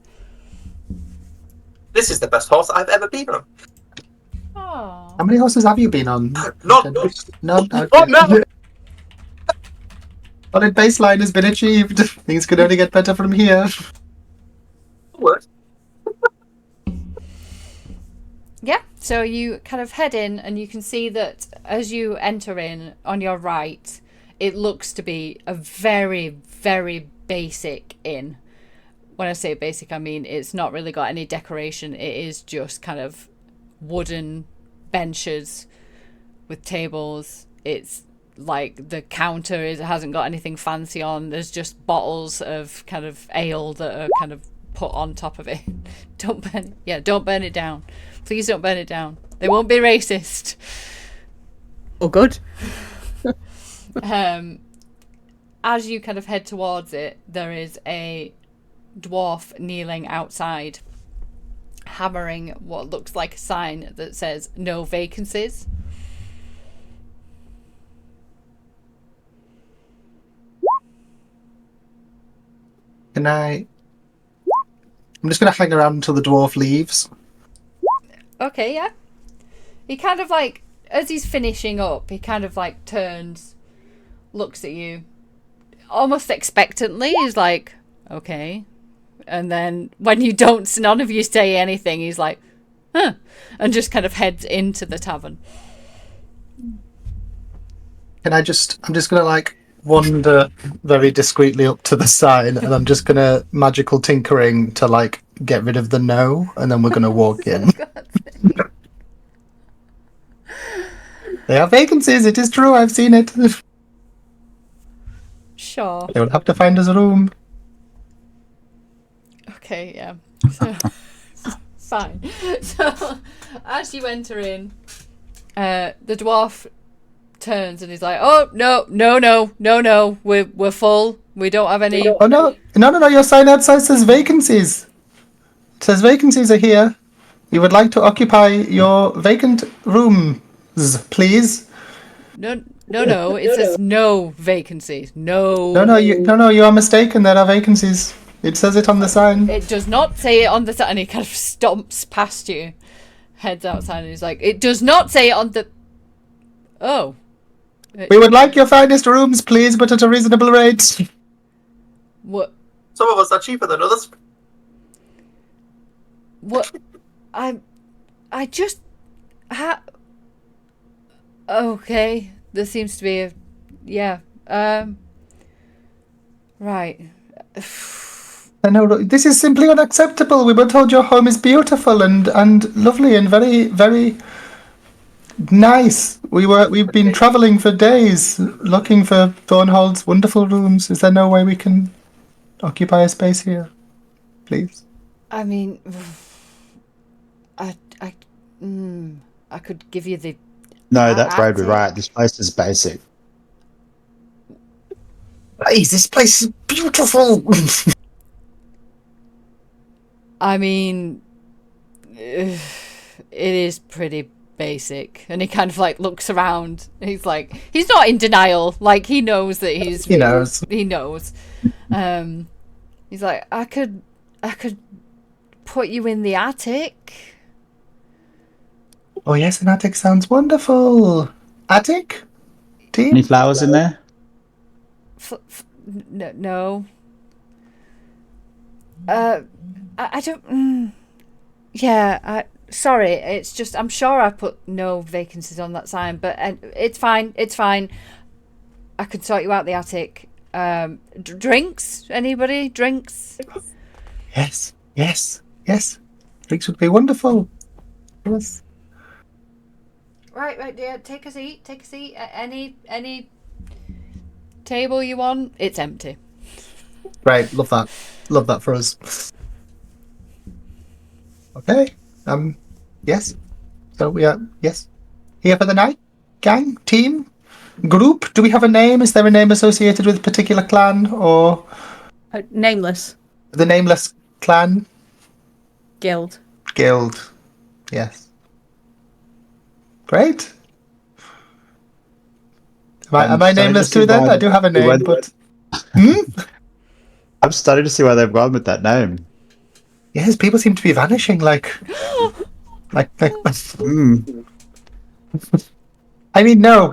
This is the best horse I've ever been on. Oh. How many horses have you been on? None. None. Okay. Oh, no. Solid baseline has been achieved. Things can only get better from here. What? Yeah, so you kind of head in and you can see that as you enter in on your right, it looks to be a very, very basic inn. When I say basic, I mean it's not really got any decoration. It is just kind of wooden benches with tables. It's like the counter hasn't got anything fancy on. There's just bottles of kind of ale that are kind of put on top of it. Don't burn it down. Please don't burn it down. They won't be racist. Oh, good. As you kind of head towards it, there is a dwarf kneeling outside, hammering what looks like a sign that says no vacancies. I'm just going to hang around until the dwarf leaves. Okay, yeah. He kind of like, as he's finishing up, he kind of like turns, looks at you, almost expectantly. He's like, okay. And then when you don't, none of you say anything, he's like, huh. And just kind of heads into the tavern. I'm just going to like wander very discreetly up to the sign, and I'm just gonna magical tinkering to like get rid of the no, and then we're gonna walk in. There are vacancies. It is true. I've seen it. Sure. They will have to find us a room. Okay, yeah. So, fine. So, as you enter in, the dwarf turns and he's like, "Oh no, we're full. We don't have any." Oh no. Your sign outside says vacancies. It says vacancies are here. You would like to occupy your vacant rooms, please. No. It says no vacancies. No. No, you are mistaken. There are vacancies. It says it on the sign. It does not say it on the sign. And he kind of stomps past you, heads outside, and he's like, "It does not say it on the." Oh. We would like your finest rooms, please, but at a reasonable rate. What? Some of us are cheaper than others. What? I just. Okay. There seems to be a. Yeah. Right. No, this is simply unacceptable. We were told your home is beautiful and lovely and very, very nice. We've been travelling for days looking for Thornhold's wonderful rooms. Is there no way we can occupy a space here, please? I mean, I could give you the. No, that's attic. right. This place is basic. Please, this place is beautiful. I mean, it is pretty basic, and he kind of like looks around. He's like, he's not in denial. Like he knows that he's. He knows. He knows. He's like, I could put you in the attic. Oh yes, an attic sounds wonderful. Attic? Team? Any flowers in there? No. I don't. Yeah. Sorry. It's just I'm sure I put no vacancies on that sign, but it's fine. It's fine. I could sort you out the attic. Drinks? Anybody? Drinks? Yes. Drinks would be wonderful. Yes. Right, dear. Take a seat. Any table you want? It's empty. Right, love that for us. Okay. Yes. So we are here for the night. Gang, team, group. Do we have a name? Is there a name associated with a particular clan or Nameless. the Nameless clan? Guild. Yes. Great. Am I nameless too then? I do have a name, but I'm starting to see why they've gone with that name. yes, people seem to be vanishing like I mean no.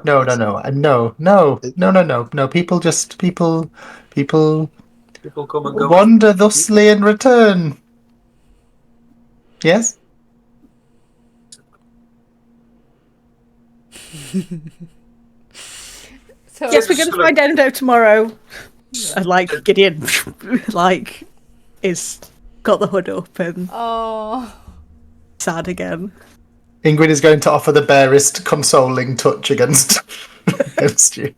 People People come and go. wander thusly and return. Yes? So Yes, we're going to find Endo tomorrow. And like Gideon, like, is got the hood up and Oh. sad again. Ingrid is going to offer the barest consoling touch against you.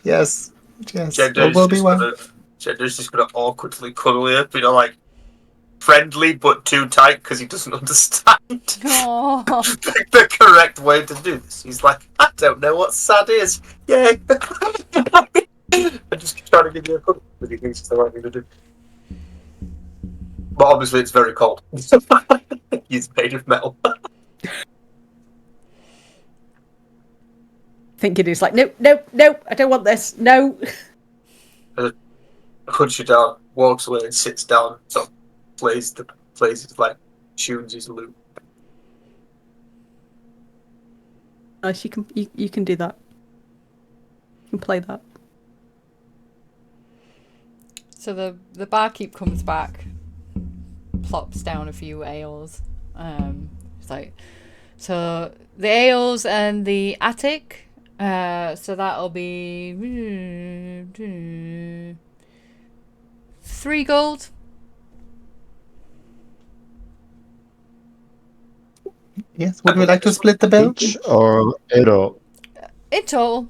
Yes. Gender's We'll be well. just gonna awkwardly cuddle you, you know, like friendly but too tight because he doesn't understand Oh. the correct way to do this. He's like, I don't know what sad is. Yeah. I'm just trying to give you a cuddle, but he thinks it's the right thing to do. But obviously, it's very cold. He's made of metal. I think Gideon's like, no, I don't want this. No. Puts you down, walks away, and sits down. So plays his like tunes his lute. Nice, you can do that. You can play that. So the barkeep comes back, plops down a few ales. It's like, so the ales and the attic, So that'll be 3 gold. Yes. Would we like to split the bill? Each or Endo? In total.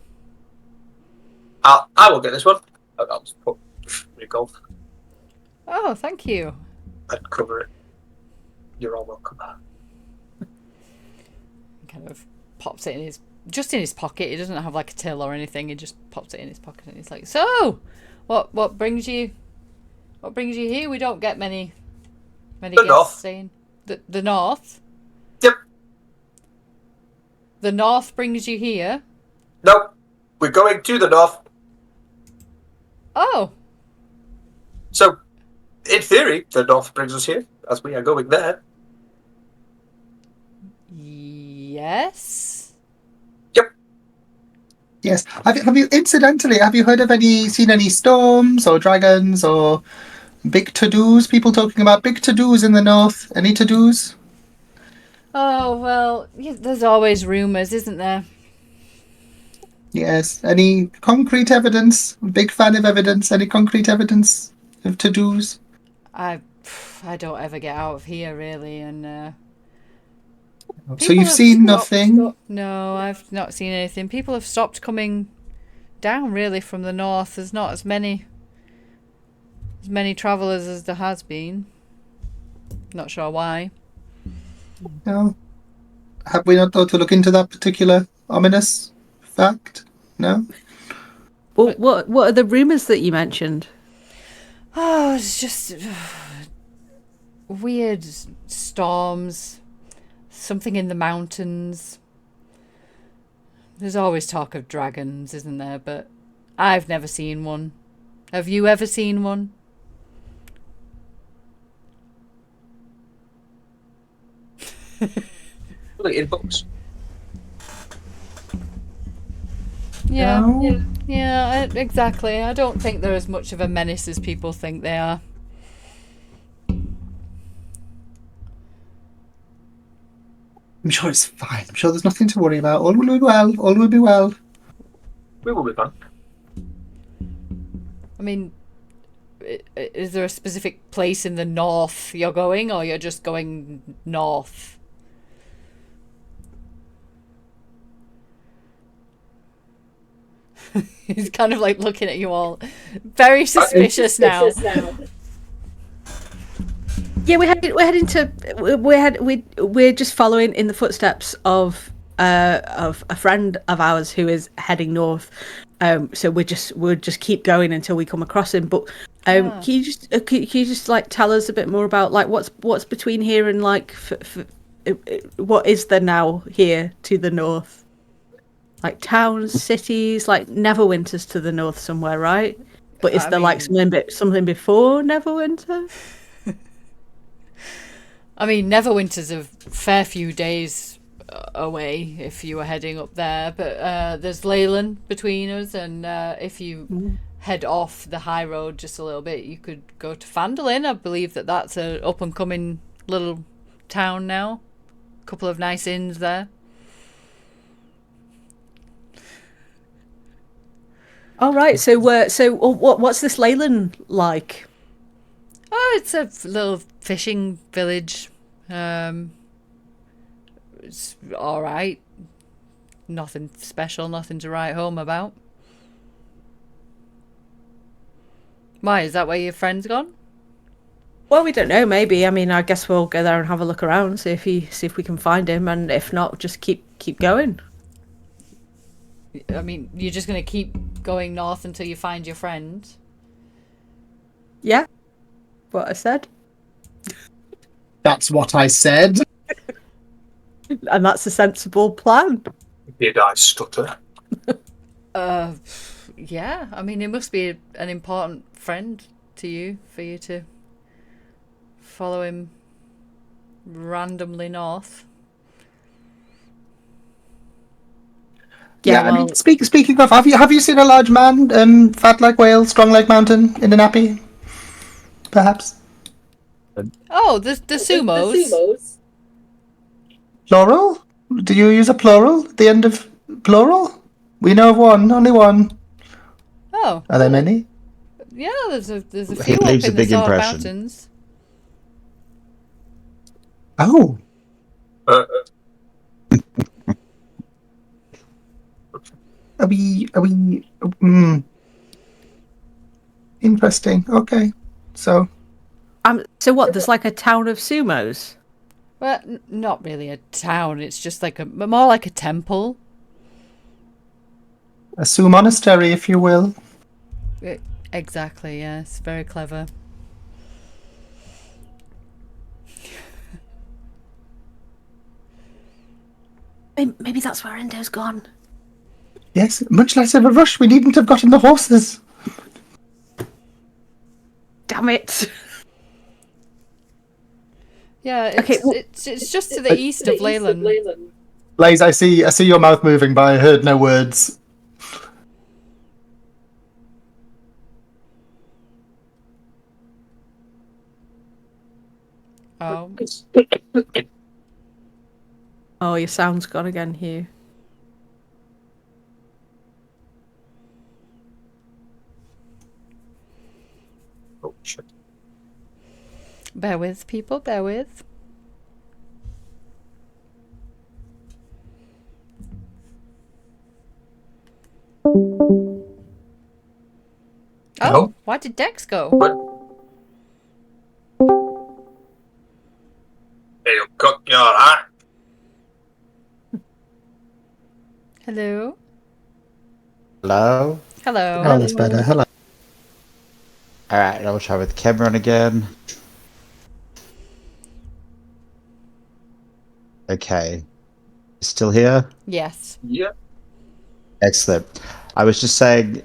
I will get this one. I'll just put 3 gold Oh, thank you. and cover it. You're all welcome. Kind of pops it in his pocket. He doesn't have like a till or anything. He just pops it in his pocket and he's like, "So, what brings you here? We don't get many The guests north. staying. The north. Yep. The north brings you here. No, we're going to the north. Oh, So, in theory, the north brings us here, as we are going there. yes. Yes. Have you incidentally seen any storms or dragons or big to-dos? People talking about big to-dos in the north. Any to-dos? Oh well, there's always rumors, isn't there? Yes. Any concrete evidence? Big fan of evidence. Any concrete evidence of to-dos? I don't ever get out of here really, and So people you've have seen stopped- nothing? No, I've not seen anything. People have stopped coming down really from the north. There's not as many travellers as there has been. Not sure why. No. Have we not thought to look into that particular ominous fact? No? Well, what are the rumours that you mentioned? Oh, it's just weird storms. Something in the mountains. There's always talk of dragons, isn't there? But I've never seen one. Have you ever seen one? Really, in books. Yeah, No? exactly. I don't think they're as much of a menace as people think they are. I'm sure it's fine. I'm sure there's nothing to worry about. All will be well. All will be well. We will be fine. I mean, is there a specific place in the north you're going, or you're just going north? He's kind of like looking at you all, very suspicious now. Yeah, we're just following in the footsteps of a friend of ours who is heading north. So we'll just keep going until we come across him. But can you just like tell us a bit more about like what's between here and like what is there now here to the north? Like towns, cities, like Neverwinter's to the north somewhere, right? But is there like something before Neverwinter? I mean, Neverwinter's a fair few days away if you were heading up there, but there's Leyland between us, and if you head off the high road just a little bit, you could go to Fandolin. I believe that's a up and coming little town now. A couple of nice inns there. All right. So what's this Leyland like? Oh, it's a little fishing village. It's all right. Nothing special, nothing to write home about. Why, is that where your friend's gone? Well, we don't know. Maybe. I mean, I guess we'll go there and have a look around, see if we can find him, and if not, just keep going. I mean, you're just going to keep going north until you find your friend? Yeah. What I said. That's what I said. And that's a sensible plan. Did I stutter? Yeah. I mean, it must be an important friend to you for you to follow him randomly north. Yeah, well, I mean, speaking of, have you seen a large man, fat like whale, strong like mountain, in a nappy? Perhaps. Oh, the sumos. Plural? Do you use a plural? The end of plural? We know of one, only one. Oh, Are there many? yeah. There's a He few up leaves a in the big Sword impression. Mountains. Oh, Uh, are we? Hmm. Interesting. Okay, so So what? There's like a town of sumos. Well, not really a town. It's just like more like a temple. a Sioux monastery, if you will. Exactly. Yes. Very clever. Maybe that's where Endo's gone. Yes, much less of a rush. We needn't have gotten the horses. Damn it! Yeah. It's Okay, well- it's just to the east of Leyland. Blaze, I see your mouth moving, but I heard no words. Oh. Oh, your sound's gone again, Hugh. oh, shit. Bear with, people. Bear with. Oh, Hello? why did Dex go? What? Hey, you got your eye. Hello. Hello? Hello. Oh, that's better. Hello. Alright, I'll try with Cameron again. Okay. Still here? Yes. Yeah. Excellent. I was just saying,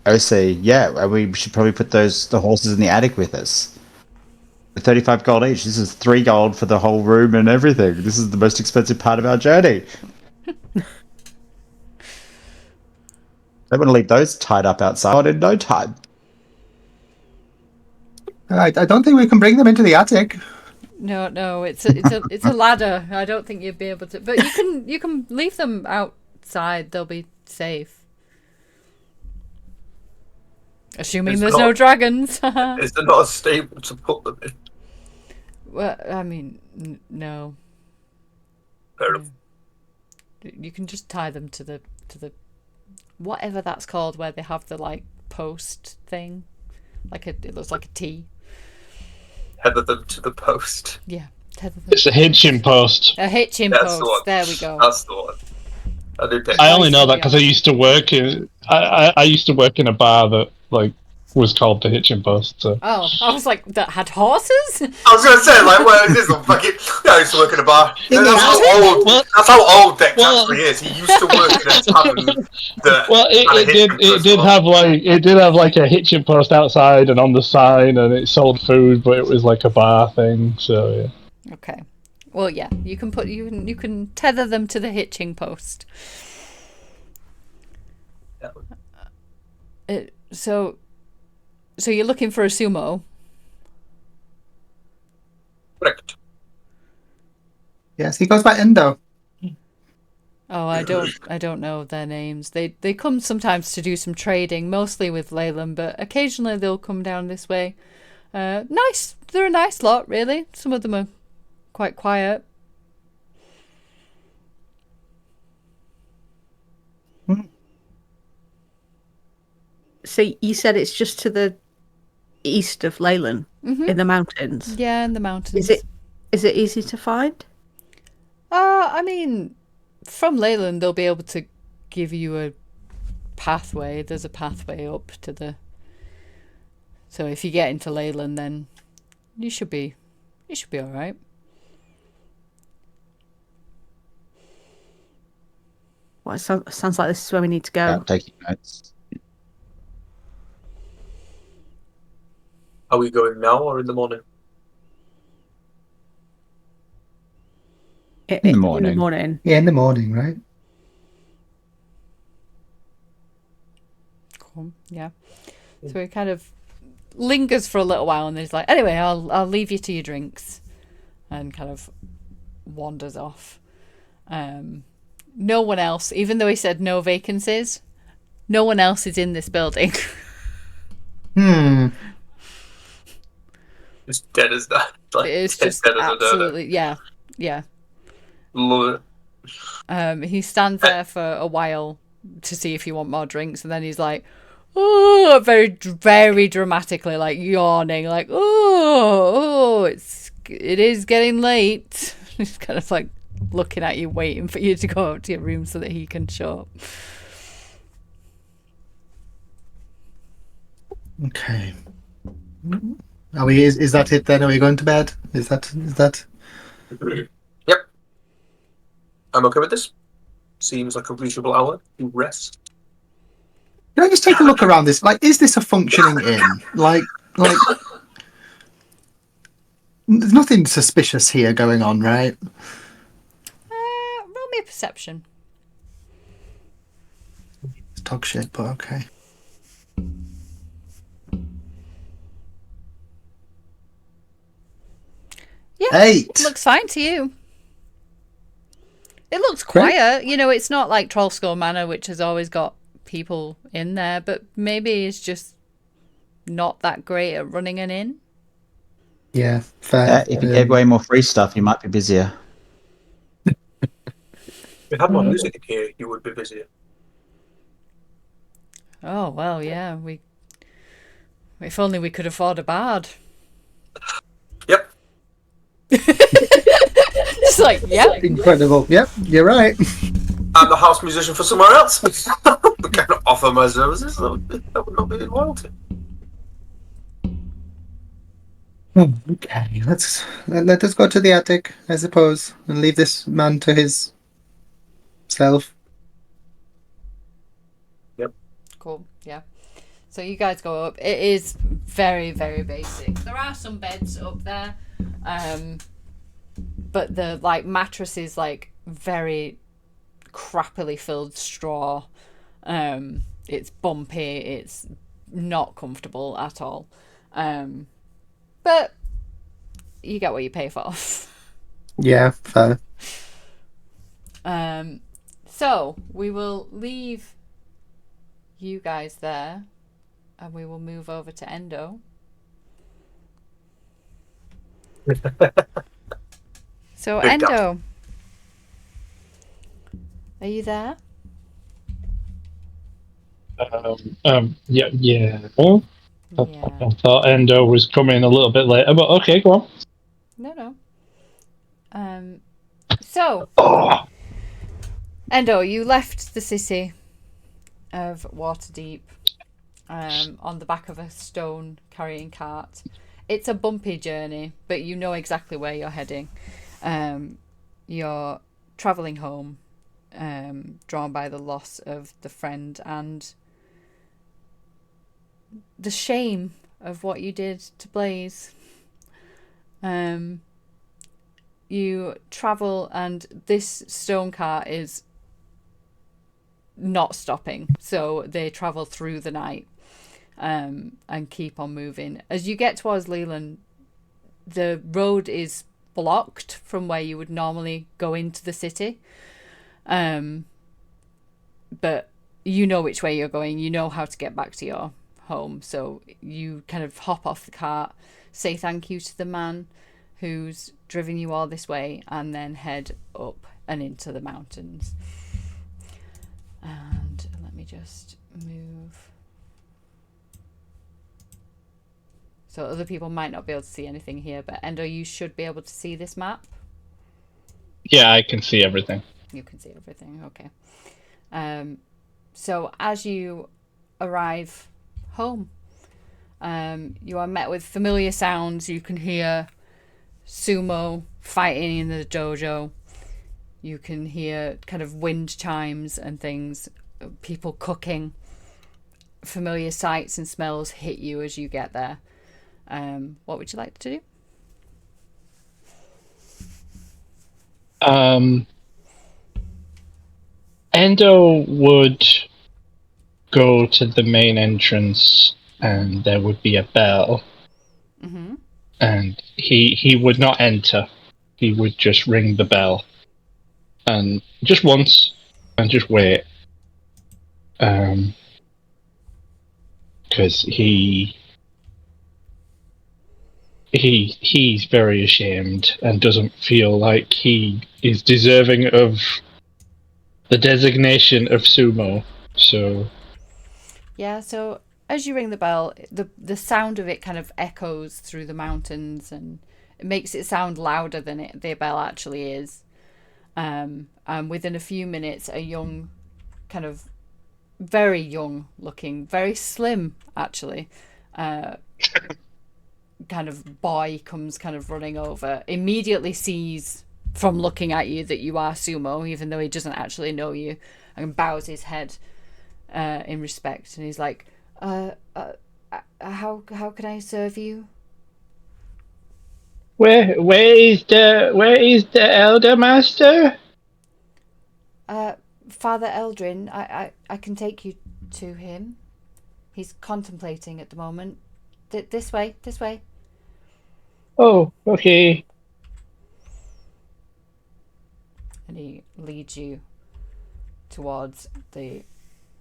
OC, yeah, and we should probably put the horses in the attic with us. 35 gold each. This is 3 gold for the whole room and everything. This is the most expensive part of our journey. I want to leave those tied up outside in no time. I don't think we can bring them into the attic. No. It's a ladder. I don't think you'd be able to. But you can leave them outside. They'll be safe. Assuming It's there's not- no dragons. Is there not a stable to put them in? Well, I mean, no. Fair enough. You can just tie them to the whatever that's called, where they have the like post thing, it looks like a T. Tether them to the post. Yeah, tether them. It's a hitching post. A hitching That's the one. post. There we go. That's the one. I did that. I only know that because I used to work in. I used to work in a bar that like was called the hitching post. So. Oh, I was like, that had horses? I was going to say, like, well, this is fucking. Yeah, I used to work in a bar. In the That's how old. Well- That's how old Dex well- actually is. He used to work in a tavern. That Well, had a hitching it post did on. have like a hitching post outside and on the sign, and it sold food, but it was like a bar thing. So yeah. Okay. Well, yeah, you can tether them to the hitching post. So you're looking for a sumo? Correct. Yes, he goes by Endo. Oh, I don't know their names. They come sometimes to do some trading, mostly with Leyland, but occasionally they'll come down this way. Nice. They're a nice lot, really. Some of them are quite quiet. So you said it's just to the east of Leyland, in the mountains. Yeah, in the mountains. Is it easy to find? I mean, from Leyland they'll be able to give you a pathway. There's a pathway up to the. So if you get into Leyland, then you should be all right. Well, it sounds like this is where we need to go. I'm taking notes. Are we going now or in the morning? In the the morning. morning. Yeah, in the morning, right? Cool. Yeah. So he kind of lingers for a little while, and then he's like, "Anyway, I'll leave you to your drinks," and kind of wanders off. no one else, even though he said no vacancies, no one else is in this building. It's dead as that. Like, It's dead, just dead as a dodo. absolutely, yeah. Love it. He stands there for a while to see if you want more drinks, and then he's like, oh, very, very dramatically, like yawning, like, it is getting late. He's kind of like looking at you, waiting for you to go up to your room so that he can show up. Okay. Are we? Is that it then? Are we going to bed? Is that? Yep. I'm okay with this. Seems like a reasonable hour to rest. Can I just take a look around this? Like, is this a functioning inn? Like, there's nothing suspicious here going on, right? Roll me a perception. It's dog shit, but okay. Yeah, 8. looks fine to you. It looks Great. quiet. You know, it's not like Trollskull Manor, which has always got people in there, but maybe it's just not that great at running an inn. Yeah, fair. If you gave away more free stuff, you might be busier. If you had more music in here, you would be busier. Oh, well, yeah. If only we could afford a bard. Yep. It's like, yeah. Incredible. Yep, you're right. I'm the house musician for somewhere else. I cannot offer my services. That would not be in loyalty. Okay, let us go to the attic, I suppose, and leave this man to his self. Cool, yeah. So you guys go up. It is very, very basic. There are some beds up there, but the mattress is very crappily filled straw. It's bumpy. It's not comfortable at all. But you get what you pay for. Yeah, fair. So we will leave you guys there, and we will move over to Endo. So Big Endo, are you there? Yeah. Yeah. I thought Endo was coming a little bit later, but okay, go on. No. So Endo, you left the city of Waterdeep on the back of a stone carrying cart. It's a bumpy journey, but you know exactly where you're heading. You're travelling home, drawn by the loss of the friend and the shame of what you did to Blaze. You travel, and this stone cart is not stopping, so they travel through the night and keep on moving. As you get towards Leland, the road is blocked from where you would normally go into the city, but you know which way you're going, you know how to get back to your home, so you kind of hop off the cart, say thank you to the man who's driven you all this way, and then head up and into the mountains. And let me just move. So other people might not be able to see anything here, but Endo, you should be able to see this map. Yeah, I can see everything. You can see everything, okay. So as you arrive home, you are met with familiar sounds. You can hear sumo fighting in the dojo. You can hear kind of wind chimes and things, people cooking. Familiar sights and smells hit you as you get there. What would you like to do? Endo would go to the main entrance, and there would be a bell. Mm-hmm. And he would not enter. He would just ring the bell. And just once, and just wait. Because he's very ashamed and doesn't feel like he is deserving of the designation of sumo. So Yeah, so as you ring the bell, the sound of it kind of echoes through the mountains, and it makes it sound louder than the bell actually is. And within a few minutes, a young, kind of very young looking, very slim actually, kind of boy comes kind of running over, immediately sees from looking at you that you are sumo, even though he doesn't actually know you, and bows his head in respect, and he's like, how can I serve you? where is the elder master? Father Eldrin, I can take you to him. He's contemplating at the moment. This way. Oh, okay. And he leads you towards the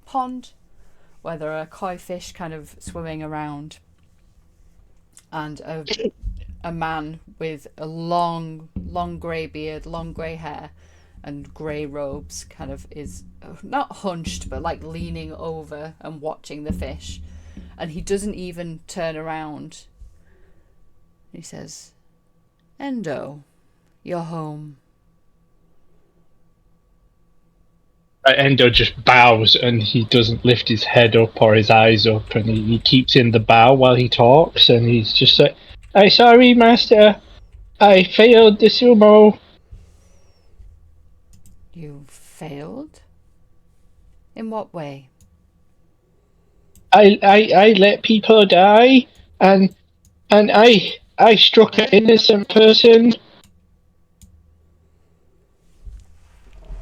pond where there are koi fish kind of swimming around, and a man with a long grey beard, long grey hair, and grey robes kind of is not hunched but like leaning over and watching the fish, and he doesn't even turn around. He says, Endo, you're home. Endo just bows and he doesn't lift his head up or his eyes up, and he keeps in the bow while he talks, and he's just like, "I'm sorry, master. I failed the sumo. You failed? In what way? I let people die, and I struck an innocent person.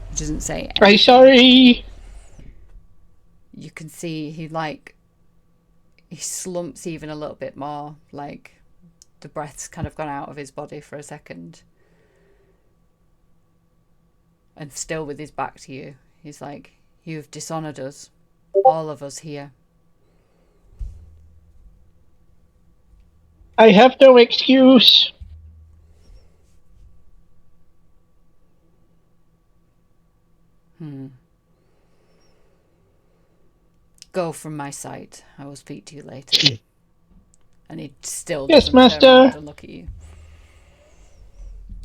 He doesn't say anything. I'm sorry." You can see he slumps even a little bit more, like the breath's kind of gone out of his body for a second. And still with his back to you, he's like, you've dishonored us, all of us here. I have no excuse. Go from my sight. I will speak to you later. And he still Yes, doesn't turn master. around and look at you.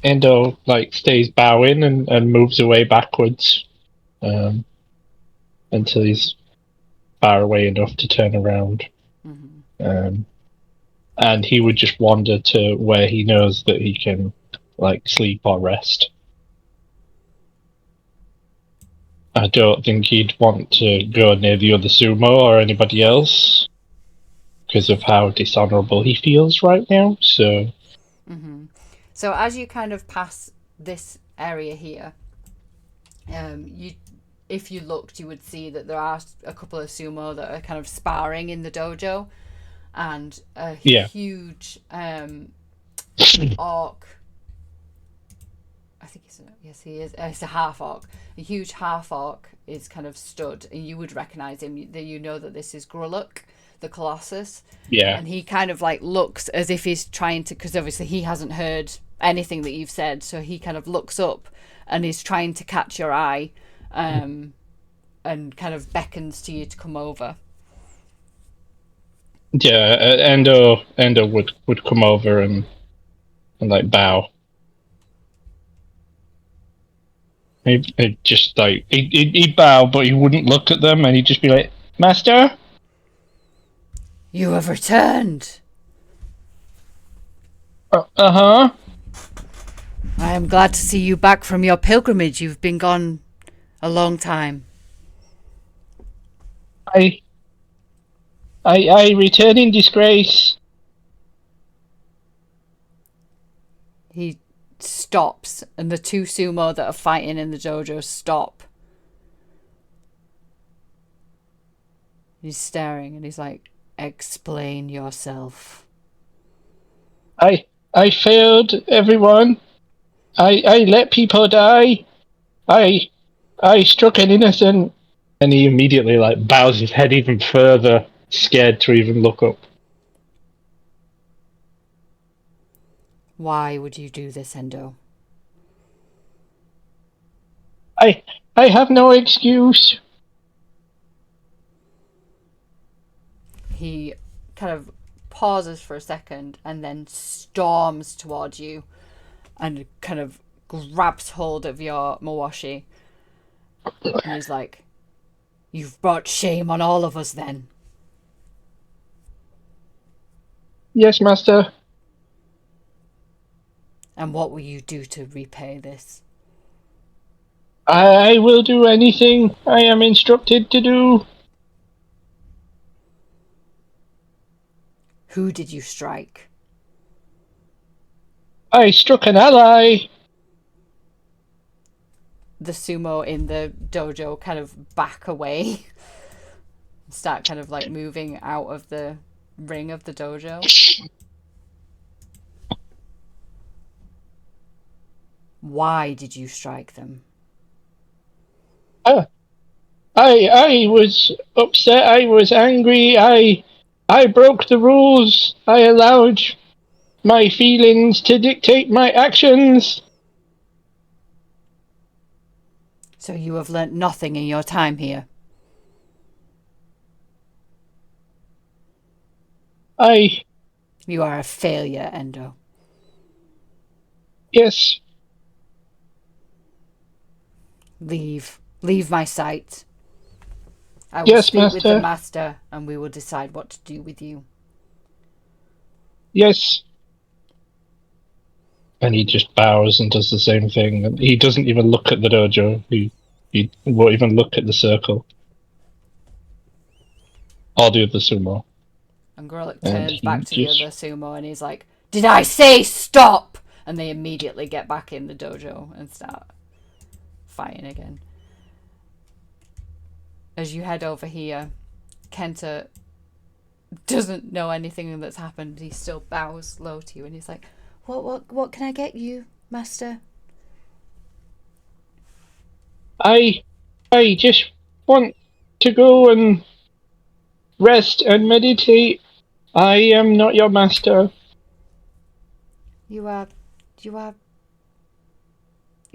Endo stays bowing and moves away backwards, until he's far away enough to turn around. And he would just wander to where he knows that he can sleep or rest. I don't think he'd want to go near the other sumo or anybody else because of how dishonorable he feels right now. So So as you kind of pass this area here, if you looked, you would see that there are a couple of sumo that are kind of sparring in the dojo, and a huge orc. I think he is. It's a half orc. A huge half orc is kind of stood, and you would recognize him. You know that this is Gruluk, the Colossus. Yeah. And he kind of looks as if he's trying to, because obviously he hasn't heard anything that you've said, so he kind of looks up and is trying to catch your eye, and kind of beckons to you to come over. Yeah, Endo would come over and bow. He'd just he'd bow, but he wouldn't look at them, and he'd just be like, "Master, you have returned." Uh-huh. I am glad to see you back from your pilgrimage. You've been gone a long time. I return in disgrace." He stops, and the two sumo that are fighting in the dojo stop. He's staring, and he's like, explain yourself. I failed everyone. I let people die. I I struck an innocent. And he immediately bows his head even further, scared to even look up. Why would you do this, Endo? I have no excuse. He kind of pauses for a second and then storms towards you and kind of grabs hold of your Mawashi. And he's like, "You've brought shame on all of us then." Yes, master. And what will you do to repay this? I will do anything I am instructed to do. Who did you strike? I struck an ally. The sumo in the dojo kind of back away. Start kind of moving out of the ring of the dojo. Why did you strike them? I was upset. I was angry. I broke the rules. I allowed my feelings to dictate my actions. So you have learnt nothing in your time here. You are a failure, Endo. Yes. Leave my sight. I will Yes, speak with the master. master and we will decide what to do with you. Yes. And he just bows and does the same thing. And he doesn't even look at the dojo. He won't even look at the circle. Or the other sumo. And Gorlick And turns he back to the just- other sumo and he's like, "Did I say stop?" And they immediately get back in the dojo and start fighting again. As you head over here, Kenta doesn't know anything that's happened. He still bows low to you and he's like, What can I get you, master?" I just want to go and rest and meditate. I am not your master. You are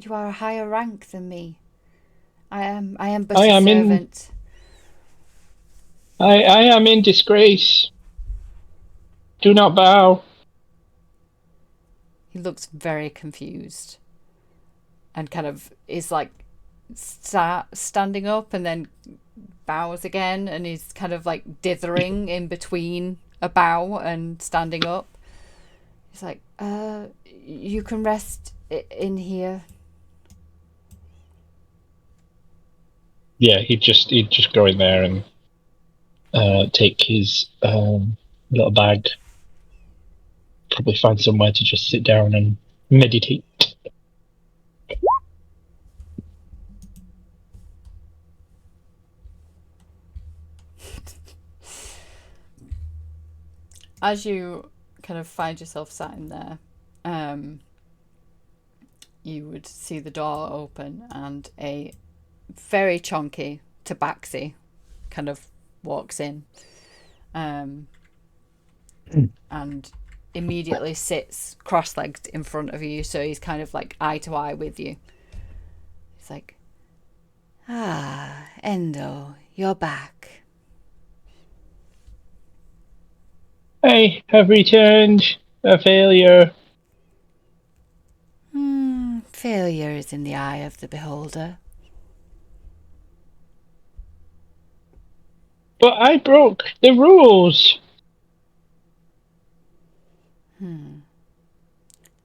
a higher rank than me. I am but a servant. I am in disgrace. Do not bow. He looks very confused and kind of is standing up and then bows again, and he's kind of dithering in between a bow and standing up. He's like, you can rest in here." Yeah, he'd just go in there and take his little bag. Probably find somewhere to just sit down and meditate. As you kind of find yourself sat in there, you would see the door open and a very chunky tabaxi kind of walks in, and immediately sits cross-legged in front of you, so he's kind of eye to eye with you. He's like, "Ah, Endo, you're back." I have returned a failure. Failure is in the eye of the beholder. But I broke the rules.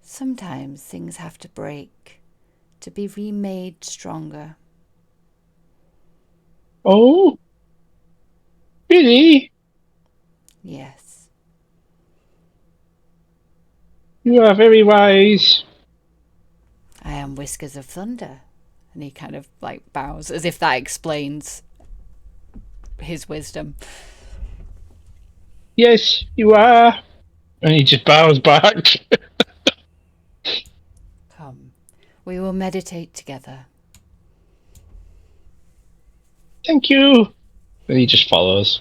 Sometimes things have to break to be remade stronger. Oh? Really? Yes. You are very wise. I am Whiskers of Thunder. And he kind of bows as if that explains his wisdom. Yes, you are. And he just bows back. Come, we will meditate together. Thank you. And he just follows.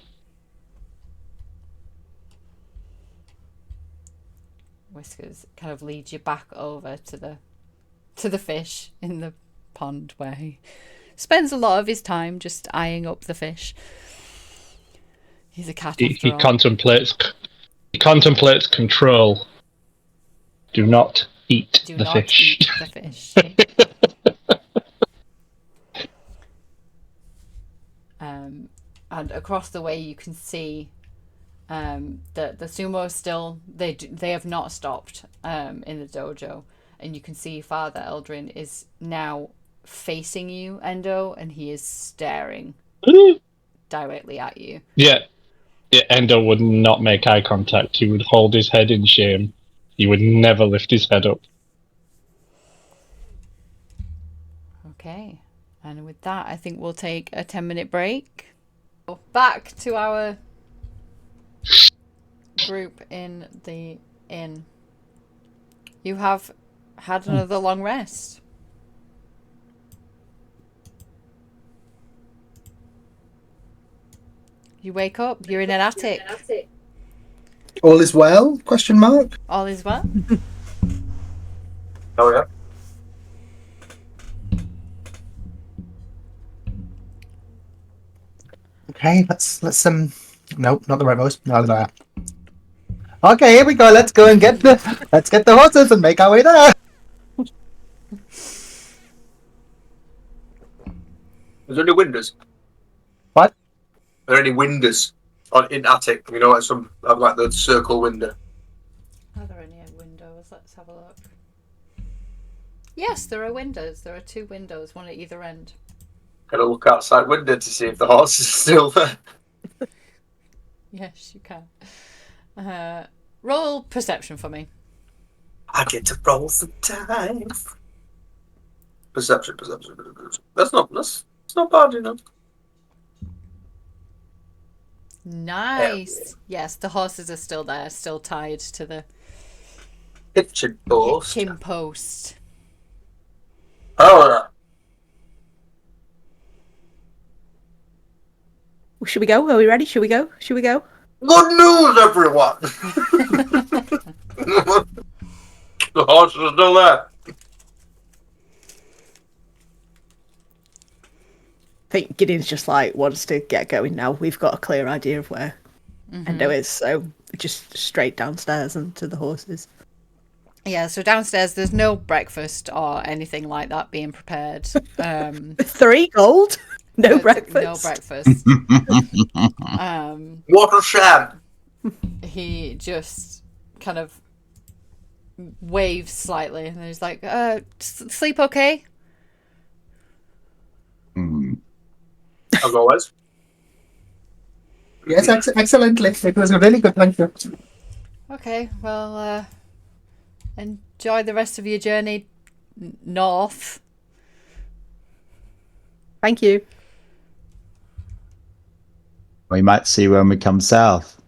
Whiskers kind of leads you back over to the fish in the pond where he spends a lot of his time just eyeing up the fish. He's a cat He, after he all. contemplates control. Do not eat Do the not fish. eat the fish. And across the way you can see that the sumo still they have not stopped in the dojo, and you can see Father Eldrin is now facing you, Endo, and he is staring directly at you. Yeah, Endo would not make eye contact. He would hold his head in shame. He would never lift his head up. Okay, and with that, I think we'll take a 10-minute break. Back to our group in the inn. You have had another long rest. You wake up, you're in an attic. All is well? Question mark. All is well. Oh yeah. Okay, let's nope, not the right voice. No, no. Okay, here we go. Let's go and get the horses and make our way there. Is there any windows? What? Are there any windows in attic? You know, like the circle window. Are there any windows? Let's have a look. Yes, there are windows. There are 2 windows, one at either end. Gotta look outside window to see if the horse is still there. Yes, you can. Roll perception for me. I get to roll sometimes. Perception. That's not bad, you know. Nice. Yes, the horses are still there, still tied to the Kitchen post. kitchen post. Oh, Should we go? Are we ready? Should we go? good news, everyone! The horses are still there. I think Gideon's just like wants to get going now. We've got a clear idea of where Endo is, so just straight downstairs and to the horses. Yeah, so downstairs there's no breakfast or anything like that being prepared. 3 gold? No breakfast? No breakfast. What a sham! He just kind of waves slightly and he's like, sleep okay? As always. Yes, excellently. It was really good. Thank you. Okay, well, enjoy the rest of your journey north. Thank you. We might see when we come south.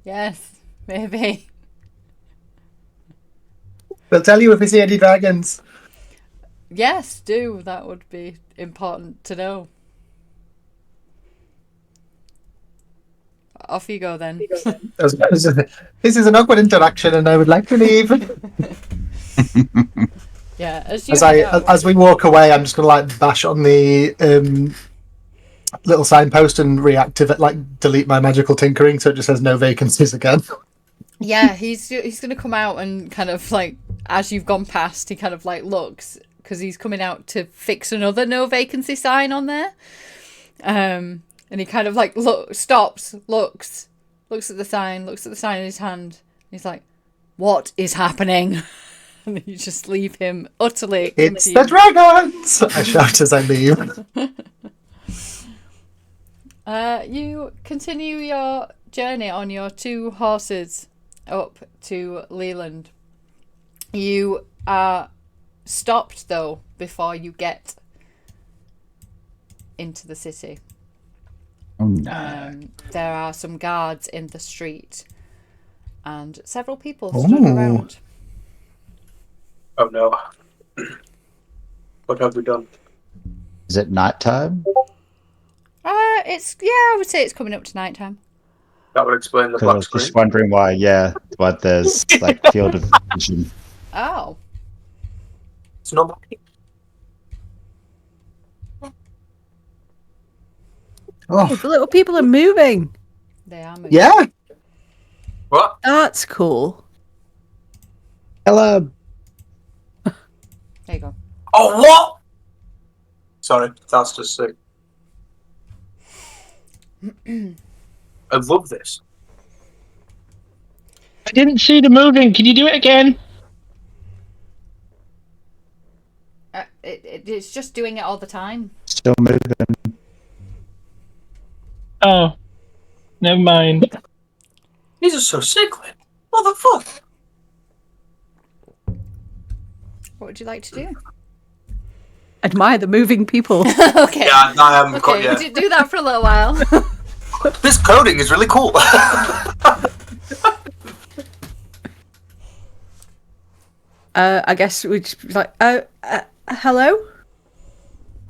Yes, maybe. We'll tell you if we see any dragons. Yes, do. That would be important to know. Off you go then. This is an awkward interaction, and I would like to leave. Yeah, As we walk away, I'm just gonna like bash on the little signpost and reactivate, like delete my magical tinkering, so it just says no vacancies again. Yeah, he's gonna come out and kind of like, as you've gone past, he kind of like looks because he's coming out to fix another no vacancy sign on there. And he kind of like stops, looks at the sign in his hand. He's like, "What is happening?" And you just leave him utterly It's confused. the dragons! I shout as I leave. You continue your journey on your 2 horses up to Leland. You are stopped though before you get into the city. Oh no. There are some guards in the street and several people stood around. Oh no. What have we done? Is it nighttime? I would say it's coming up to nighttime. That would explain the Because I black was screen. just wondering why there's like field of vision. Oh. It's not black. Oh, the little people are moving. They are moving. Yeah. What? That's cool. Hello. There you go. Oh, what? Sorry, that's just sick. I love this. I didn't see the moving. Can you do it again? It's just doing it all the time. Still moving. Oh, never mind. These are so sickly. What the fuck? What would you like to do? Admire the moving people. Okay. Yeah, I am. Okay, Yeah. do that for a little while. This coding is really cool. I guess we just be like, hello?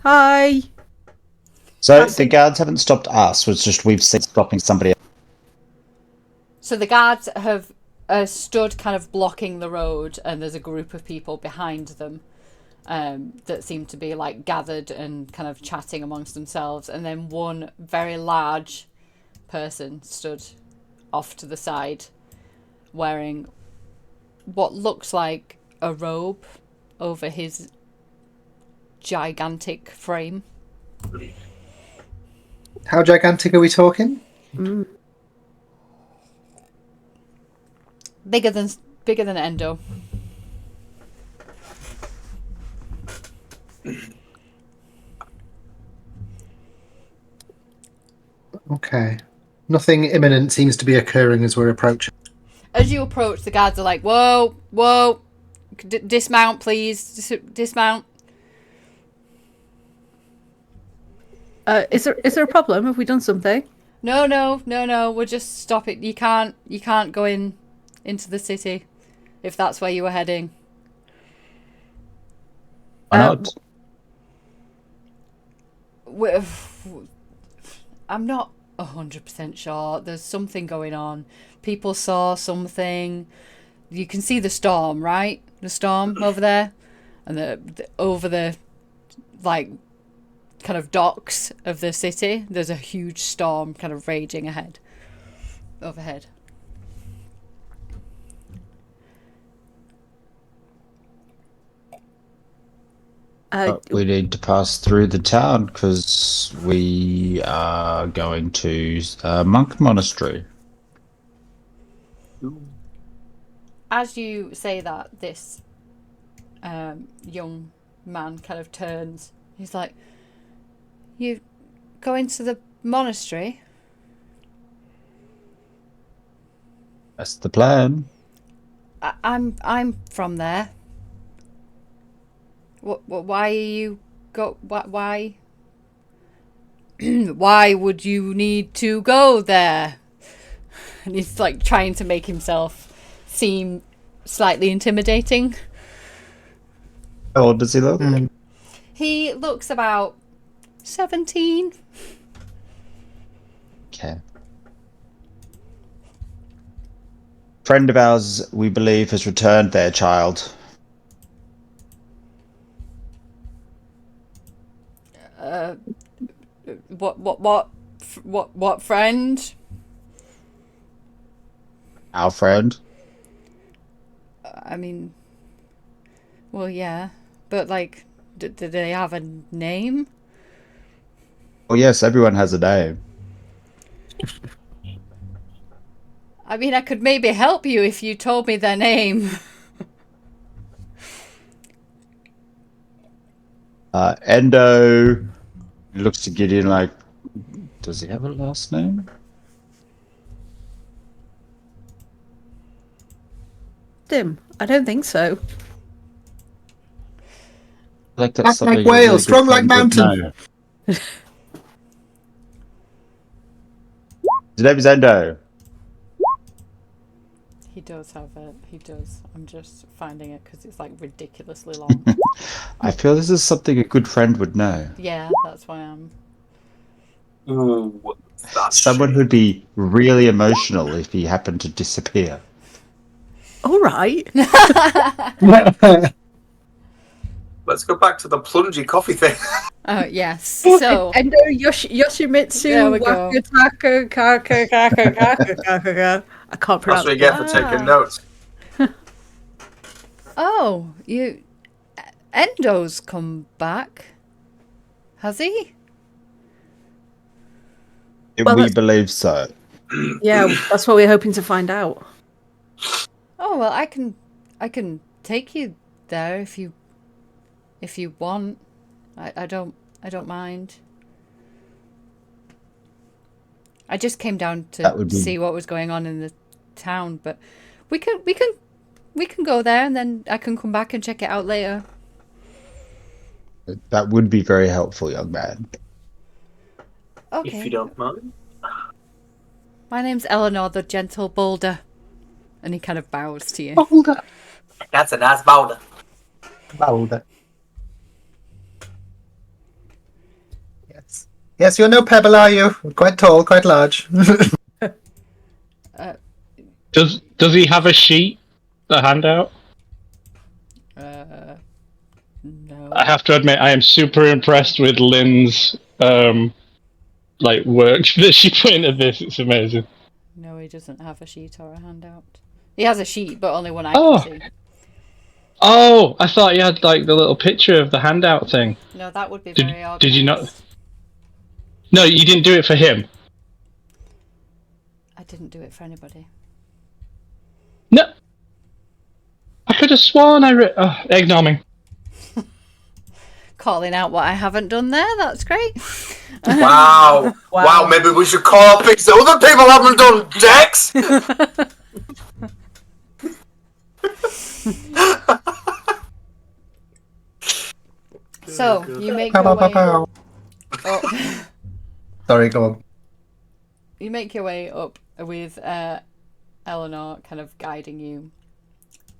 Hi. So the guards haven't stopped us. Was just we've seen stopping somebody else. So the guards have stood kind of blocking the road, and there's a group of people behind them that seem to be like gathered and kind of chatting amongst themselves. And then one very large person stood off to the side wearing what looks like a robe over his gigantic frame. How gigantic are we talking? Bigger than Endo. Okay. Nothing imminent seems to be occurring as we're approaching. As you approach, the guards are like, "Whoa, whoa, dismount, please, dismount." Is there a problem? Have we done something? No. We'll just stop it. You can't go into the city if that's where you were heading. Why not? I'm not 100% sure. There's something going on. People saw something. You can see the storm, right? The storm over there, and over the like kind of docks of the city. There's a huge storm kind of raging overhead. We need to pass through the town because we are going to a monk monastery. As you say that, this young man kind of turns. He's like, "You going to the monastery?" That's the plan. I'm from there. Why are you why why would you need to go there? And he's like trying to make himself seem slightly intimidating. How old does he look? He looks about 17. Okay. Friend of ours, we believe, has returned their child. What friend? Our friend. I mean, well, yeah, but like, do they have a name? Oh yes, everyone has a name. I mean, I could maybe help you if you told me their name. Endo looks to Gideon like, does he have a last name? Dim. I don't think so. Like Fast something like a whale, really good strong like friend would mountain. know. His name is Endo. He does have it. He does. I'm just finding it because it's like ridiculously long. I feel this is something a good friend would know. Yeah, that's why I'm. Ooh, that's Someone shame. who'd be really emotional if he happened to disappear. All right. Let's go back to the plungy coffee thing. Oh yes. So Endo Yoshimitsu there we go. Wakutaka Kaka Kaka Kaka Kaka. I can't That's pronounce what you it. get for taking notes. Oh, Endo's come back. Has he? Well, We that's- believe so. Yeah, that's what we're hoping to find out. Oh well, I can take you there if you want. I don't mind. I just came down That to would be- see what was going on in the town, but we can go there and then I can come back and check it out later. That would be very helpful, young man. Okay. If you don't mind. My name's Eleanor the Gentle Boulder. And he kind of bows to you. Boulder. That's a nice boulder. Boulder. Yes. Yes, you're no pebble, are you? Quite tall, quite large. Does he have a sheet? A handout? No. I have to admit, I am super impressed with Lynn's work that she put into this. It's amazing. No, he doesn't have a sheet or a handout. He has a sheet, but only one I Oh. can see. Oh, I thought you had the little picture of the handout thing. No, that would be very organised. Did you not? No, you didn't do it for him. I didn't do it for anybody. No. I could have sworn ignore me. Calling out what I haven't done there, that's great. Wow. Wow, maybe we should call out things that other people haven't done, Dex! So, you make Pow, your pow, way pow, pow. up. Sorry, go on. You make your way up with Eleanor kind of guiding you.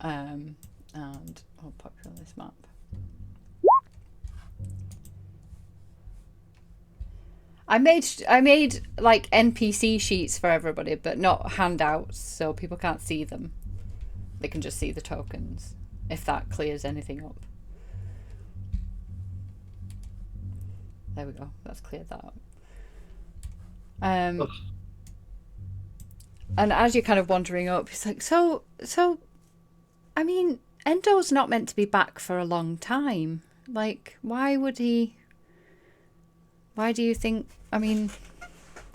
And I'll pop you on this map. I made like NPC sheets for everybody, but not handouts, so people can't see them. They can just see the tokens, if that clears anything up. There we go. That's cleared that up. And as you're kind of wandering up, he's like, so, I mean, Endo's not meant to be back for a long time. Like, why would he? Why do you think? I mean,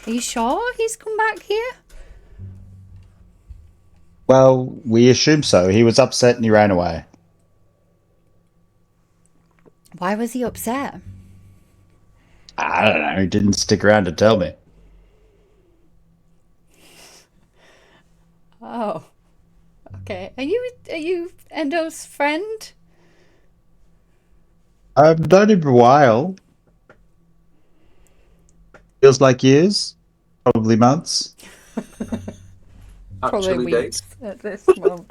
are you sure he's come back here? Well, we assume so. He was upset and he ran away. Why was he upset? I don't know. He didn't stick around to tell me. Oh, okay. Are you Endo's friend? I've known him for a while. Feels like years, probably months. Probably Actually, weeks days. at this moment.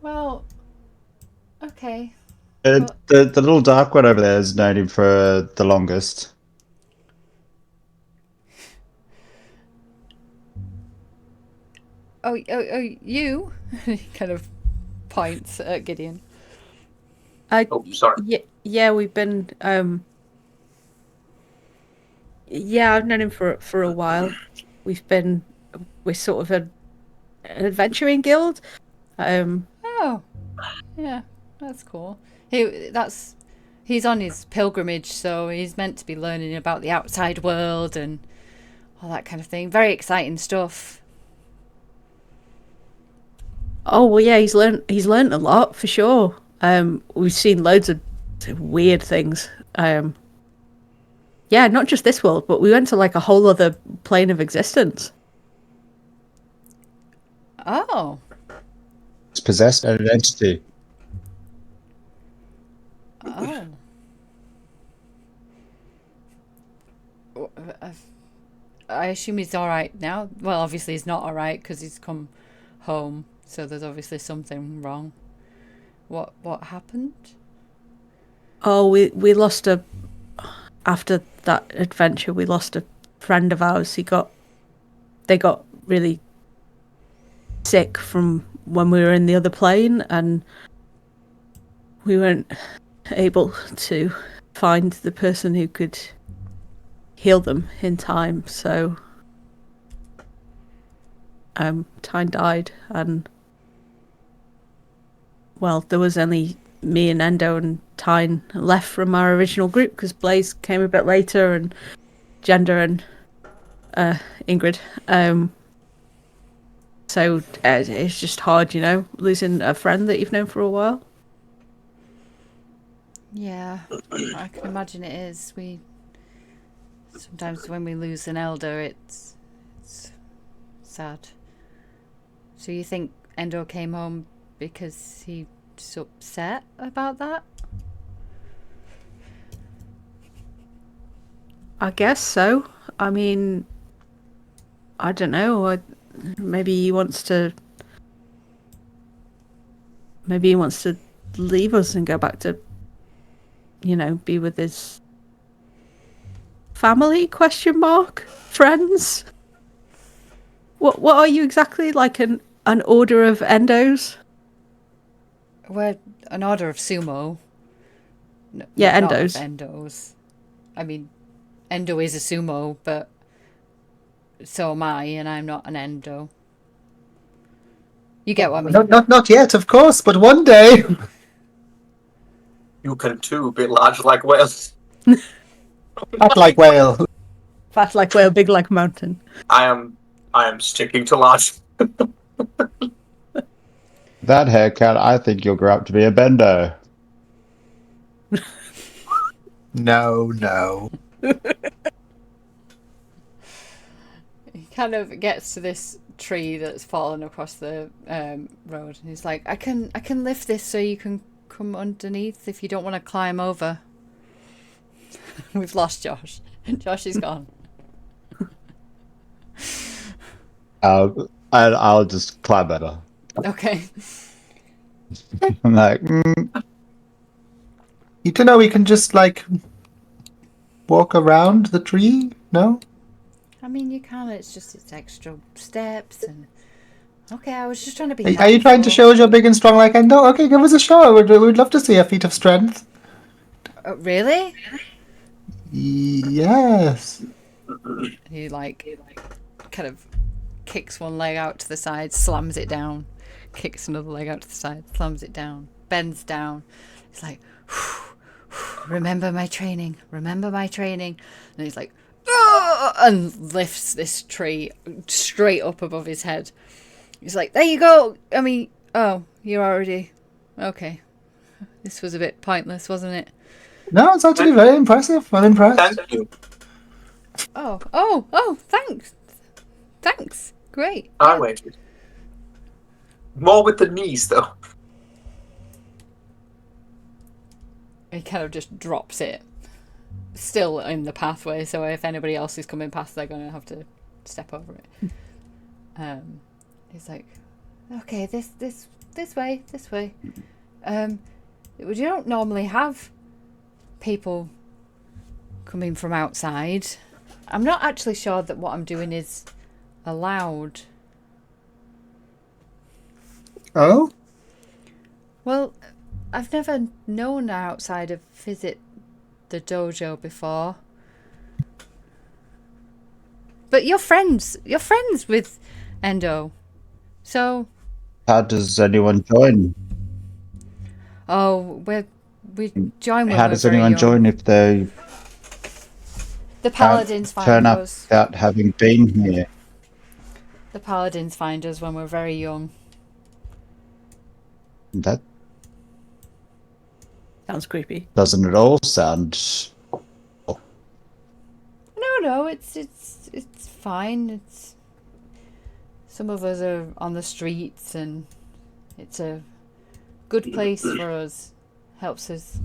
Well, okay. The little dark one over there has known him for the longest. Oh, you? He kind of points at Gideon. Oh, sorry. Yeah, we've been. Yeah, I've known him for a while. We're sort of an adventuring guild. Oh, yeah, that's cool. He's on his pilgrimage, so he's meant to be learning about the outside world and all that kind of thing. Very exciting stuff. Oh well, yeah, he's learned a lot for sure. We've seen loads of weird things. Yeah, not just this world, but we went to like a whole other plane of existence. Oh, It's possessed an entity. oh. I assume he's all right now. Well, obviously he's not all right because he's come home, so there's obviously something wrong. What happened? Oh, we lost after that adventure. We lost a friend of ours. They got really sick from when we were in the other plane, and we weren't able to find the person who could heal them in time. So, Tyne died, and well, there was only me and Endo and Tyne left from our original group because Blaze came a bit later, and Gender and Ingrid. So it's just hard, losing a friend that you've known for a while. Yeah, I can imagine it is. Sometimes when we lose an elder, it's sad. So you think Endo came home because he's upset about that? I guess so. I mean, I don't know. Maybe he wants to. Maybe he wants to leave us and go back to, be with his family? Question mark. Friends. What are you exactly? Like an order of endos? We're an order of sumo. No, Yeah, not endos. Of endos. I mean, Endo is a sumo, but so am I, and I'm not an endo. You get what I mean? Not yet, of course, but one day. You can too be large like whales. Fat like whale. Fast like whale, big like mountain. I am sticking to large. That haircut, I think you'll grow up to be a bendo. No. He kind of gets to this tree that's fallen across the road, and he's like, I can lift this so you can come underneath if you don't want to climb over. We've lost Josh. Josh is gone. I'll just climb better. Okay. I'm like, You don't know, we can just, walk around the tree? No? I mean, you can. It's extra steps and. Okay, I was just trying to be. Are you trying to show us you're big and strong like Endo? Okay, give us a show. We'd love to see a feat of strength. Really? Yes. He kind of kicks one leg out to the side, slams it down, kicks another leg out to the side, slams it down, bends down. He's like, remember my training, and he's like, and lifts this tree straight up above his head. He's like, there you go. I mean, oh, you're already okay. This was a bit pointless, wasn't it? No, it's actually very impressive. I'm impressed. Thank you. Oh, thanks. Great. I Yeah. waited. More with the knees, though. He kind of just drops it. Still in the pathway, so if anybody else is coming past, they're going to have to step over it. He's like, okay, this way. You don't normally have people coming from outside. I'm not actually sure that what I'm doing is allowed. Oh? Well, I've never known an outsider visit the dojo before. But you're friends with Endo. So How does anyone join? we join when How we're does very anyone young. join if they The paladins turn find up us. without having been here? The paladins find us when we're very young. That Sounds creepy. doesn't at all sound. No, it's fine. It's some of us are on the streets, and it's a good place for us. Helps us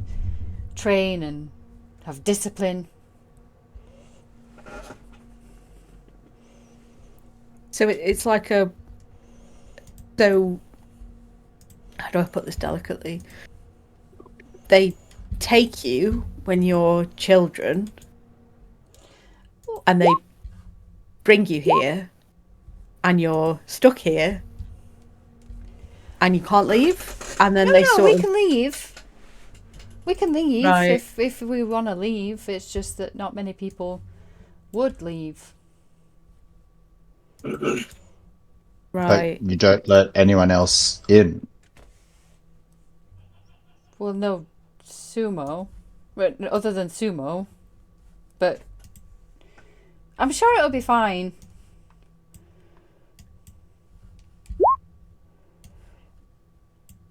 train and have discipline. So it's like a. So do I put this delicately? They take you when you're children, and they bring you here, and you're stuck here, and you can't leave. And then they No, sort we of can leave. We can leave Right. if we want to leave. It's just that not many people would leave. But right. you don't let anyone else in. Well, no sumo, but other than sumo, but I'm sure it'll be fine.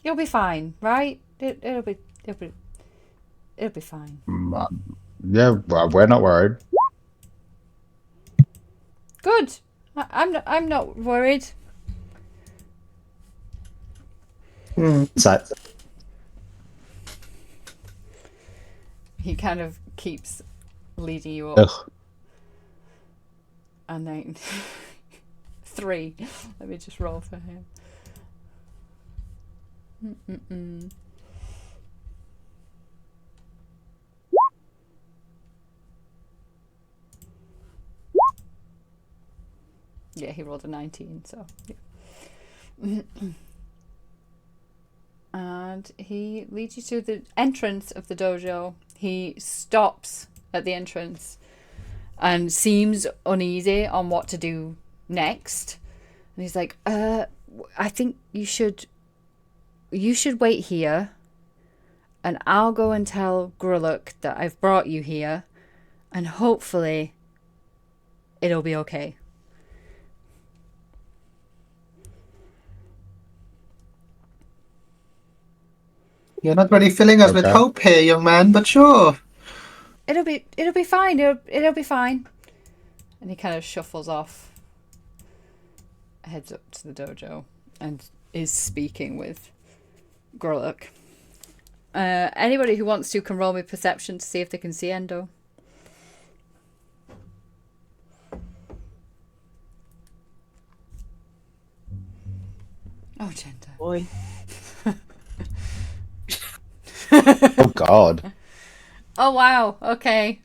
You'll be fine, right? It'll be fine. Yeah, well, we're not worried. Good. I'm not worried. So He kind of keeps leading you up, Ugh. and then 3. Let me just roll for him. Yeah, he rolled a 19, so yeah. And he leads you to the entrance of the dojo. He stops at the entrance and seems uneasy on what to do next. And he's like, I think you should wait here, and I'll go and tell Grullock that I've brought you here, and hopefully it'll be okay. You're not really filling us with Okay. hope here, young man, but sure. It'll be fine. It'll be fine. And he kind of shuffles off, heads up to the dojo, and is speaking with Grullock. Anybody who wants to can roll me perception to see if they can see Endo. Oh, Genta. boy. Oh God. Oh, wow. Okay.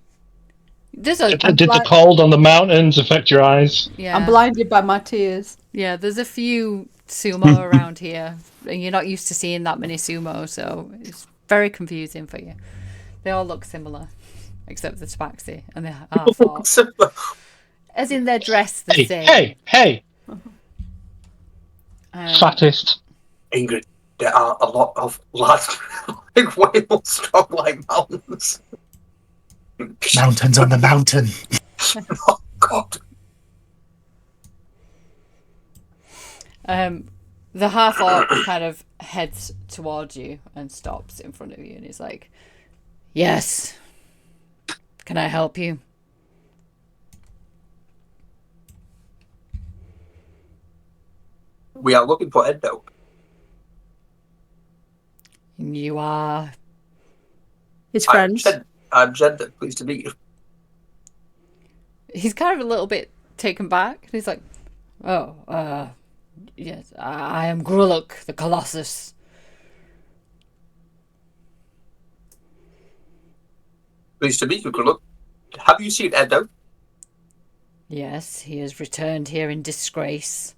There's a Did the cold on the mountains affect your eyes? yeah. I'm blinded by my tears. Yeah, there's a few sumo around here, and you're not used to seeing that many sumo, so it's very confusing for you. They all look similar, except the tabaxi, and they half orc. As in, they're dressed the same. Hey! Fattest. Ingrid, there are a lot of large, like whale strong like mountains. Mountains on the mountain. Oh God. The half orc kind of heads towards you and stops in front of you, and he's like, "Yes, can I help you?" We are looking for Endo. You are. His friends. I'm Gender. Pleased to meet you. He's kind of a little bit taken back. And he's like, "Oh, yes, I am Grullock, the Colossus." Pleased to meet you, Grullock. Have you seen Endo? Yes, he has returned here in disgrace.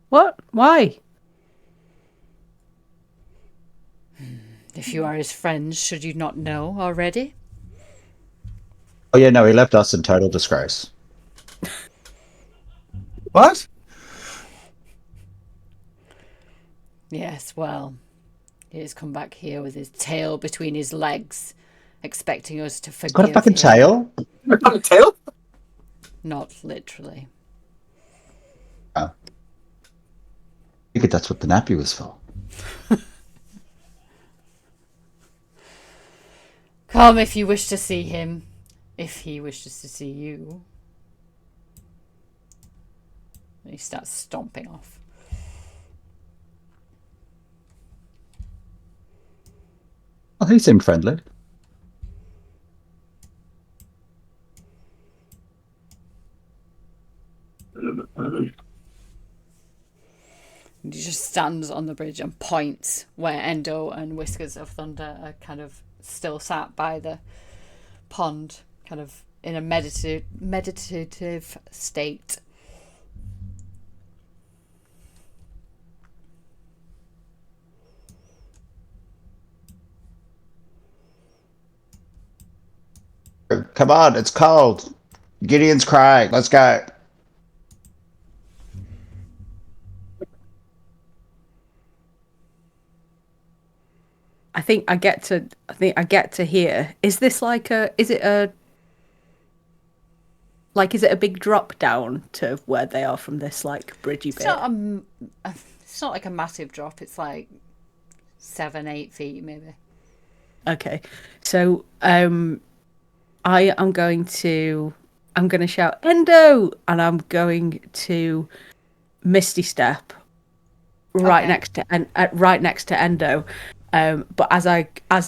What? Why? If you are his friends, should you not know already? Oh yeah, no, he left us in total disgrace. What? Yes, well, he has come back here with his tail between his legs, expecting us to forgive Got a fucking him. tail? Got a tail? Not literally. Oh. I figured that's what the nappy was for. Come if you wish to see him, if he wishes to see you. And he starts stomping off. Oh, he seemed friendly. He just stands on the bridge and points where Endo and Whiskers of Thunder are kind of still sat by the pond, kind of in a meditative state. Come on, it's cold. Gideon's crying. Let's go. I think I get to hear. Is this like is it a big drop down to where they are from this like bridgy bit? It's not like a massive drop. It's like 7-8 feet maybe. Okay, so I am going to shout Endo, and I'm going to Misty Step right next to Endo. But as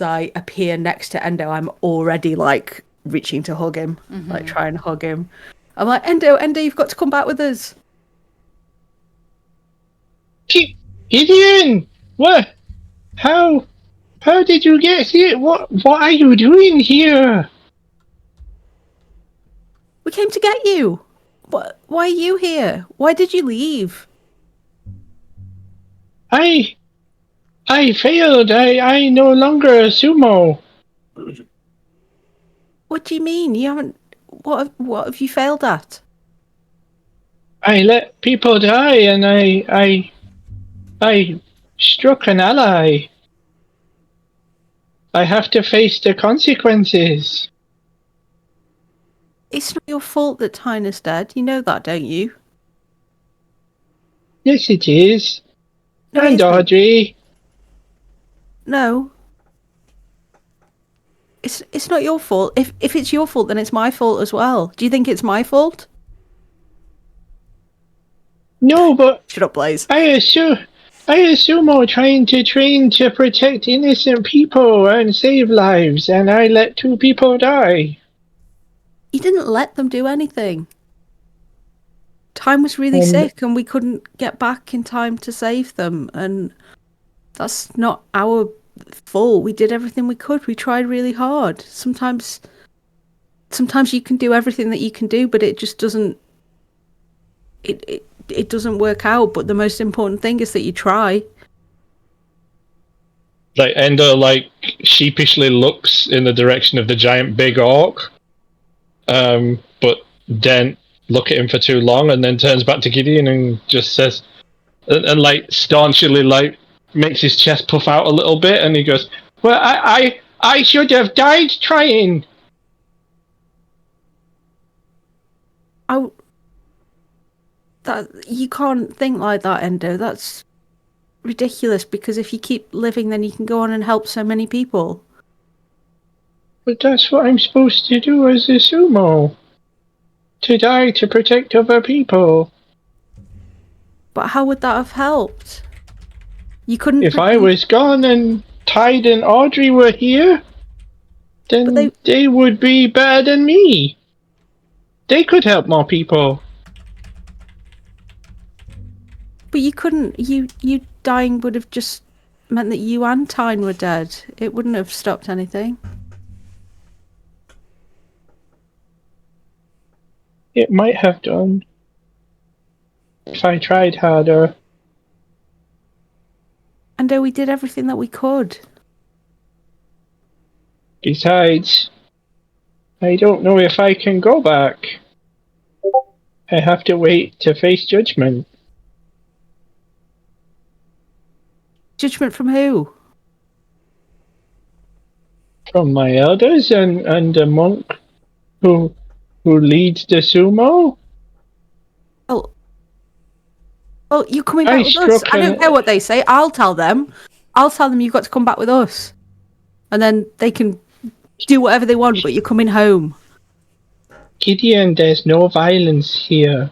I appear next to Endo, I'm already like reaching to hug him, like try and hug him. I'm like, Endo, you've got to come back with us. Gideon, what? How did you get here? What are you doing here? We came to get you. What? Why are you here? Why did you leave? I failed. I no longer a sumo. What do you mean? You haven't. What have you failed at? I let people die, and I struck an ally. I have to face the consequences. It's not your fault that Tyner's dead. You know that, don't you? Yes, it is. No, it And isn't. Audrey. No. It's not your fault. If it's your fault, then it's my fault as well. Do you think it's my fault? No, but Shut up, Blaze. I assume I'm trying to train to protect innocent people and save lives, and I let 2 people die. You didn't let them do anything. Time was really sick, and we couldn't get back in time to save them, and that's not our fault. We did everything we could. We tried really hard. Sometimes you can do everything that you can do, but it just doesn't. It doesn't work out. But the most important thing is that you try. Like Endo, like sheepishly looks in the direction of the giant big orc, but don't look at him for too long, and then turns back to Gideon and just says, and like staunchly like makes his chest puff out a little bit, and he goes, "Well, I should have died trying." That you can't think like that, Endo. That's ridiculous. Because if you keep living, then you can go on and help so many people. But that's what I'm supposed to do as a sumo. To die to protect other people. But how would that have helped? You couldn't. If I was gone and Tide and Audrey were here, then they would be better than me. They could help more people. But you couldn't. You dying would have just meant that you and Tyne were dead. It wouldn't have stopped anything. It might have done. If I tried harder. And we did everything that we could. Besides, I don't know if I can go back. I have to wait to face judgment. Judgment from who? From my elders and a monk who leads the sumo. Well, you're coming back with us. I don't care what they say. I'll tell them. You've got to come back with us. And then they can do whatever they want, but you're coming home. Gideon, there's no violence here.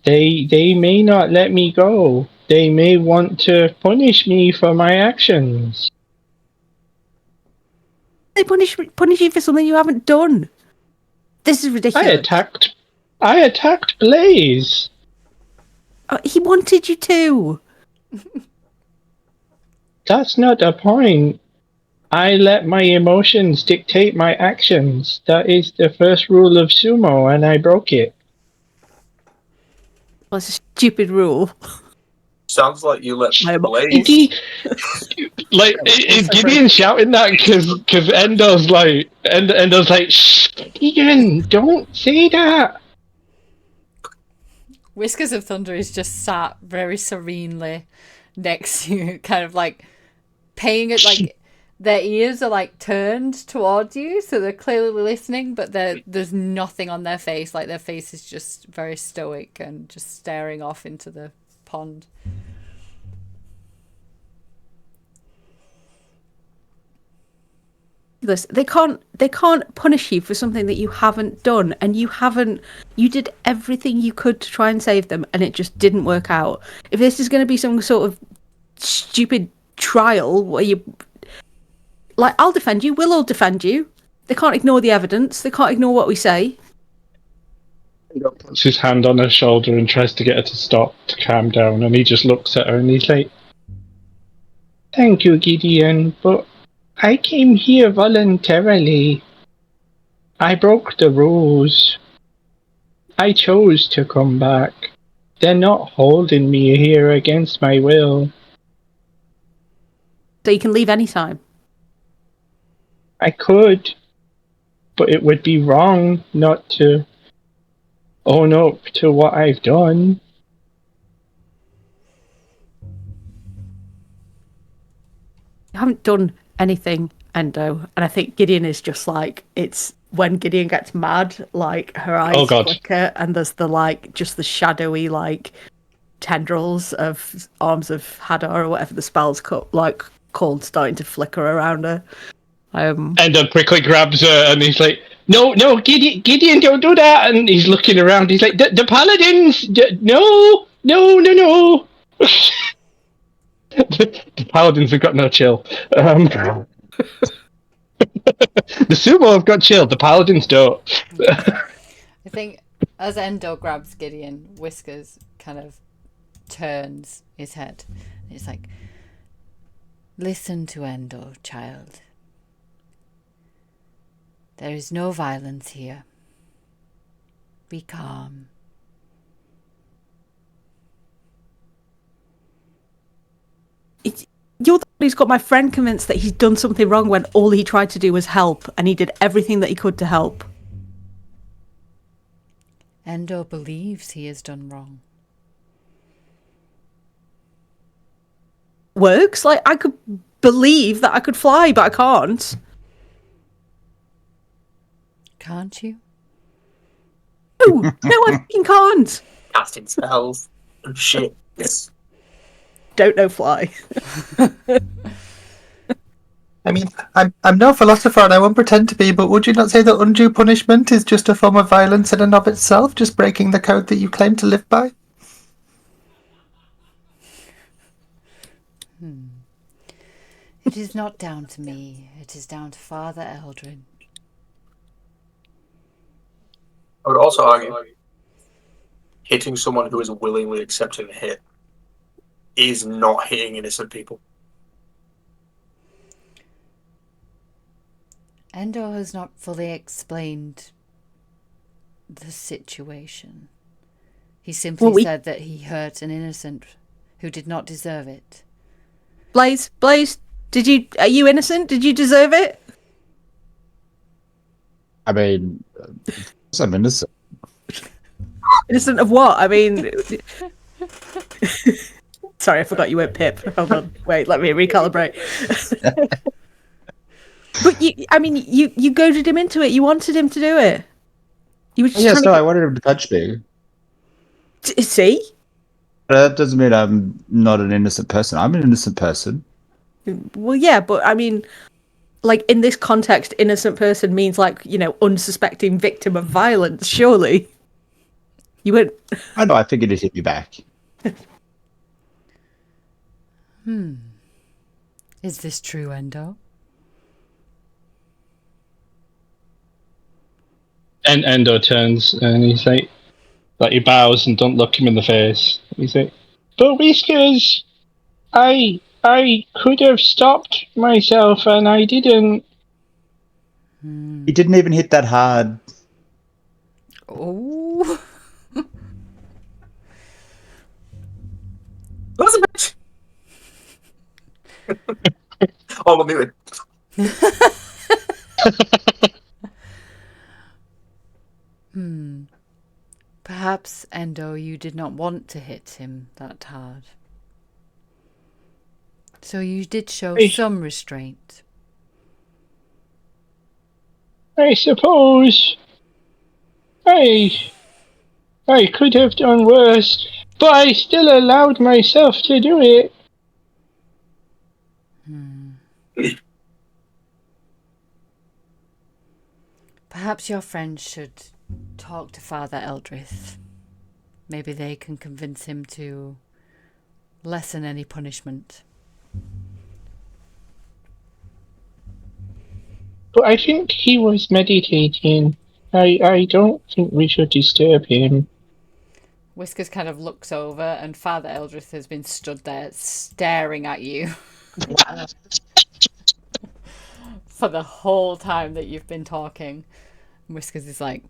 They may not let me go. They may want to punish me for my actions. They punish you for something you haven't done. This is ridiculous. I attacked Blaze. He wanted you to. That's not the point. I let my emotions dictate my actions. That is the first rule of sumo, and I broke it. Well, it's a stupid rule. Sounds like you let My emo- Blaze. Like, is Gideon shouting that because Endo's like, shh, Gideon, don't say that. Whiskers of Thunder is just sat very serenely next to you, kind of like paying it, like their ears are like turned towards you, so they're clearly listening, but there's nothing on their face. Like their face is just very stoic and just staring off into the pond. They can't punish you for something that you haven't done, and you did everything you could to try and save them, and it just didn't work out. If this is going to be some sort of stupid trial where you, like, I'll defend you, we'll all defend you. They can't ignore the evidence, they can't ignore what we say. Endo puts his hand on her shoulder and tries to get her to stop, to calm down, and he just looks at her and he's like, "Thank you, Gideon, but I came here voluntarily. I broke the rules. I chose to come back. They're not holding me here against my will. So you can leave anytime. I could, but it would be wrong not to own up to what I've done." You haven't done anything, Endo, and I think Gideon is just like, it's when Gideon gets mad, like her eyes Oh, God. flicker, and there's the like just the shadowy like tendrils of arms of Hadar or whatever the spell's called starting to flicker around her. Endo quickly grabs her and he's like, "No, Gideon, don't do that!" And he's looking around. He's like, "The paladins, no." The paladins have got no chill. The sumo have got chill. The paladins don't. I think as Endo grabs Gideon, Whiskers kind of turns his head. It's like, listen to Endo, child. There is no violence here. Be calm. You're the one who's got my friend convinced that he's done something wrong when all he tried to do was help, and he did everything that he could to help. Endo believes he has done wrong. Works? Like, I could believe that I could fly, but I can't. Can't you? No, I fucking can't. Casting spells and shit. Yes. Don't know fly. I mean, I'm no philosopher and I won't pretend to be, but would you not say that undue punishment is just a form of violence in and of itself, just breaking the code that you claim to live by? It is not down to me. It is down to Father Eldrin. I would also argue hitting someone who is willingly accepting a hit is not hitting innocent people. Endo has not fully explained the situation. He simply said that he hurt an innocent who did not deserve it. Blaze, are you innocent? Did you deserve it? I mean, I'm innocent. Innocent of what? I mean... Sorry, I forgot you weren't Pip. Hold on. Wait, let me recalibrate. But you goaded him into it. You wanted him to do it. You were just Yes, trying no, I wanted him to punch me. See? But that doesn't mean I'm not an innocent person. I'm an innocent person. Well, yeah, but I mean, like, in this context, innocent person means, like, you know, unsuspecting victim of violence, surely. You went... I know, I figured he'd hit me back. Is this true, Endo? And Endo turns and he's like, Like he bows and don't look him in the face. He's like, "But Whiskers, I could have stopped myself and I didn't." He didn't even hit that hard. Oh. That's a bitch. Oh, I'm muted. Perhaps, Endo, you did not want to hit him that hard. So you did show some restraint. I suppose I could have done worse, but I still allowed myself to do it. Perhaps your friends should talk to Father Eldrith. Maybe they can convince him to lessen any punishment. But I think he was meditating. I don't think we should disturb him. Whiskers kind of looks over, and Father Eldrith has been stood there staring at you for the whole time that you've been talking. And Whiskers is like,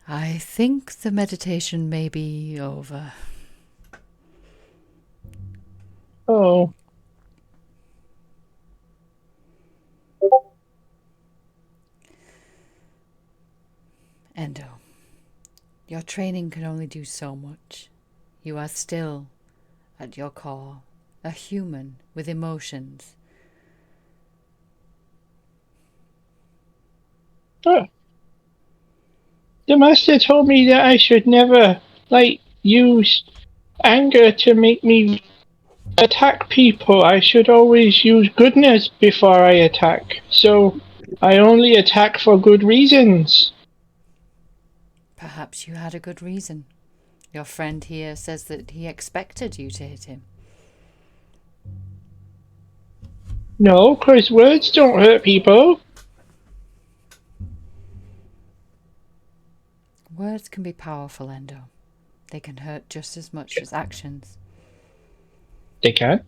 I think the meditation may be over. Oh. Endo, your training can only do so much. You are still, at your core, a human with emotions. Oh. The master told me that I should never, use anger to make me attack people. I should always use goodness before I attack. So I only attack for good reasons. Perhaps you had a good reason. Your friend here says that he expected you to hit him. No, 'cause words don't hurt people. Words can be powerful, Endo. They can hurt just as much as actions. They can.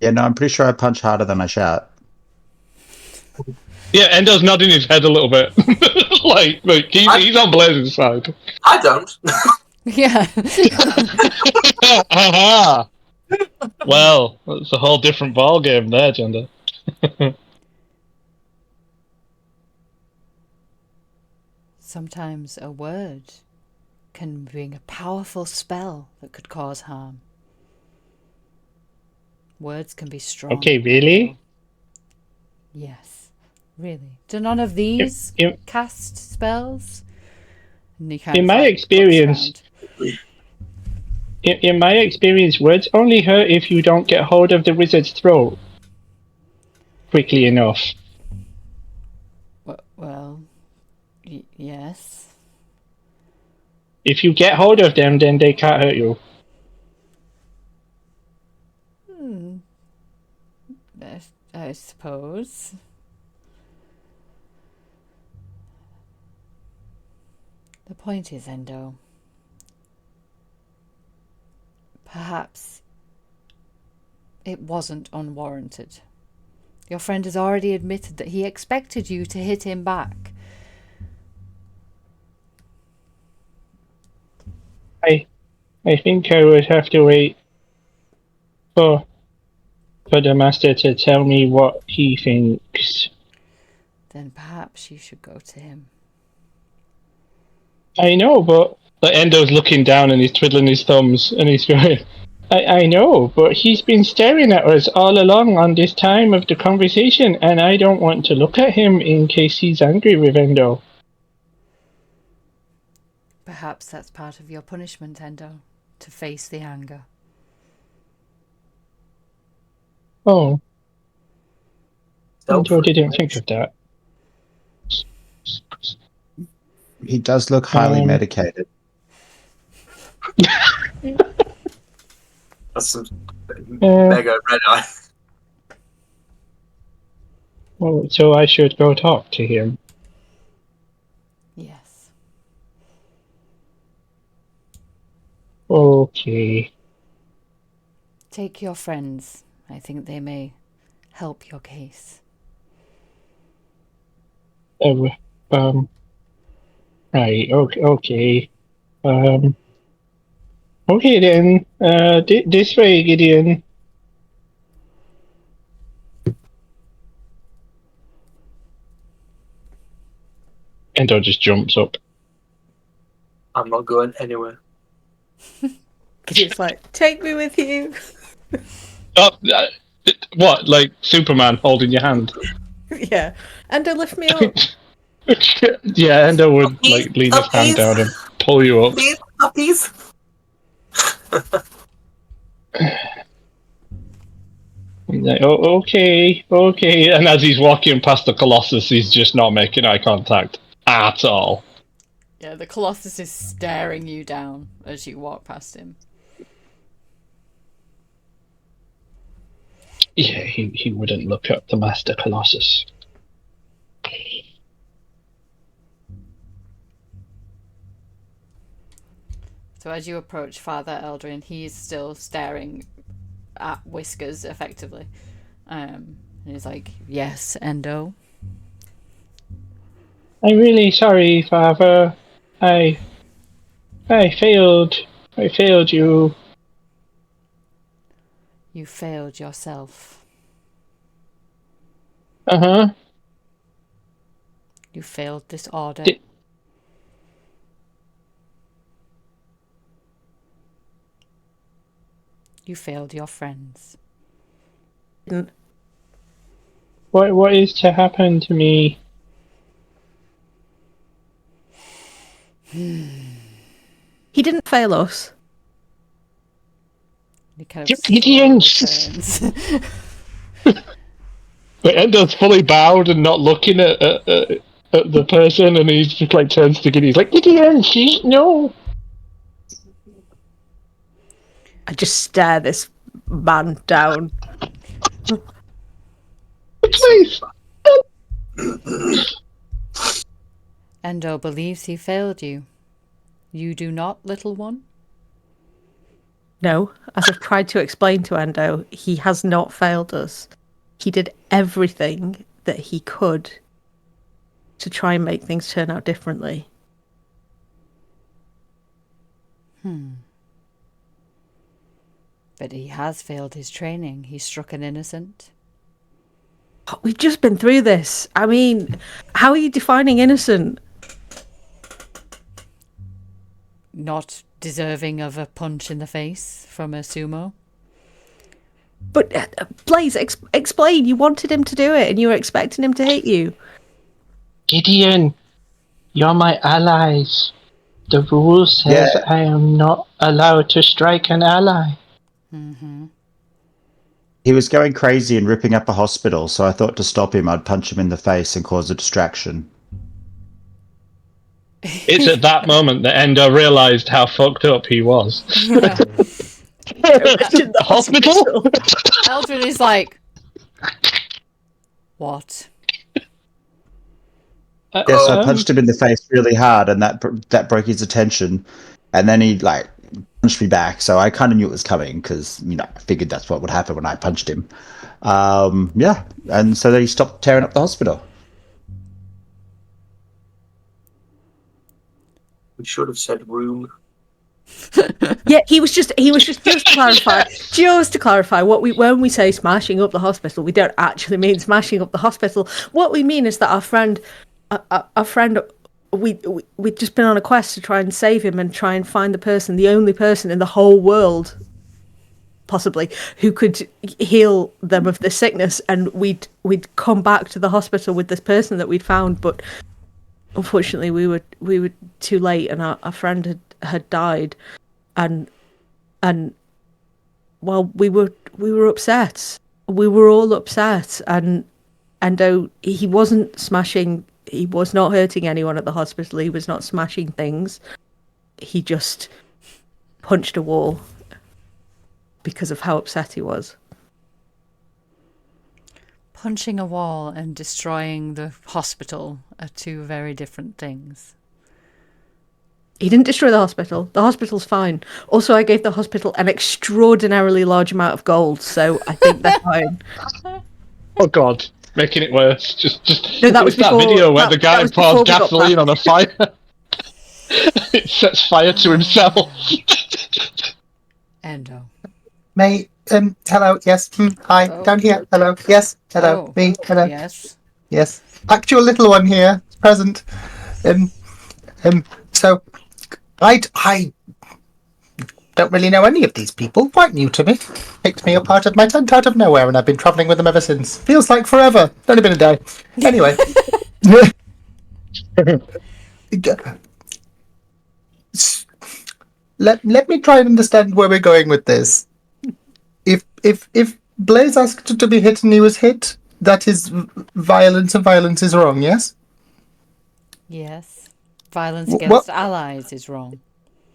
Yeah, no, I'm pretty sure I punch harder than I shout. Yeah, Endo's nodding his head a little bit. He's on Blaze's side. I don't. Yeah. Well, that's a whole different ball game there, Gender. Sometimes a word can bring a powerful spell that could cause harm. Words can be strong. Okay, really? Yes, really. Do none of these cast spells? In my experience, words only hurt if you don't get hold of the wizard's throat quickly enough. Well, yes. If you get hold of them, then they can't hurt you. I suppose. The point is, Endo, perhaps it wasn't unwarranted. Your friend has already admitted that he expected you to hit him back. I think I would have to wait for the master to tell me what he thinks. Then perhaps you should go to him. I know, but Endo's looking down and he's twiddling his thumbs and he's going, I know, but he's been staring at us all along on this time of the conversation, and I don't want to look at him in case he's angry with Endo. Perhaps that's part of your punishment, Endo, to face the anger. Oh. Endo didn't think of that. He does look highly medicated. That's some mega red eye. Well, so I should go talk to him. Yes. Okay. Take your friends. I think they may help your case. Right. Okay. Um. Okay then. This way, Gideon. Endo just jumps up. I'm not going anywhere. Gideon's like, take me with you. Oh, what? Like Superman holding your hand? Yeah. Endo, lift me up. Yeah, Endo would like lean his hand down and pull you up. Please, puppies. Like, oh, okay. And as he's walking past the Colossus, he's just not making eye contact at all. Yeah, the Colossus is staring you down as you walk past him. Yeah, he wouldn't look at the Master Colossus. So as you approach Father Eldrin, he is still staring at Whiskers, effectively. And he's like, yes, Endo. I'm really sorry, Father. I failed. I failed you. You failed yourself. Uh-huh. You failed this order. You failed your friends. What is to happen to me? He didn't fail us. He kind of Gideon! turns. But Endo's fully bowed and not looking at the person, and he's just like turns to Gideon. He's like, Gideon, no. I just stare this man down. Please. Endo believes he failed you. You do not, little one? No, as I've tried to explain to Endo, he has not failed us. He did everything that he could to try and make things turn out differently. But he has failed his training. He struck an innocent. We've just been through this. I mean, how are you defining innocent? Not deserving of a punch in the face from a sumo. But Blaze, explain. You wanted him to do it, and you were expecting him to hit you. Gideon, you're my allies. The rule says I am not allowed to strike an ally. Mm-hmm. He was going crazy and ripping up a hospital, so I thought to stop him, I'd punch him in the face and cause a distraction. It's at that moment that Endo realised how fucked up he was. Imagine the hospital. Eldrin is like, what? Yes, I punched him in the face really hard, and that broke his attention. And then he like punched me back, so I kind of knew it was coming because I figured that's what would happen when I punched him. Yeah, and so then he stopped tearing up the hospital. We should have said room. Yeah, he was just to clarify when we say smashing up the hospital, we don't actually mean smashing up the hospital. What we mean is that our friend we'd just been on a quest to try and save him and try and find the only person in the whole world possibly who could heal them of this sickness, and we'd come back to the hospital with this person that we'd found, but unfortunately we were too late, and our friend had died, and well, we were upset. We were all upset, and he wasn't smashing. He was not hurting anyone at the hospital. He was not smashing things. He just punched a wall because of how upset he was. Punching a wall and destroying the hospital are two very different things. He didn't destroy the hospital. The hospital's fine. Also, I gave the hospital an extraordinarily large amount of gold, so I think they're fine. Oh God, making it worse. Just No, that was it's that before- video where that- the that guy was pours before we got gasoline on a fire. It sets fire to himself. Endo. May, hello, yes, hi, Oh. down here, hello, yes, hello, Oh. me, hello, Yes. yes. Actual little one here, present. So, I don't really know any of these people, quite new to me. Picked me up out of my tent out of nowhere, and I've been travelling with them ever since. Feels like forever, it's only been a day. Anyway. Let me try and understand where we're going with this. If Blaze asked to be hit and he was hit, that is violence, and violence is wrong, yes? Yes. Violence What? against allies is wrong.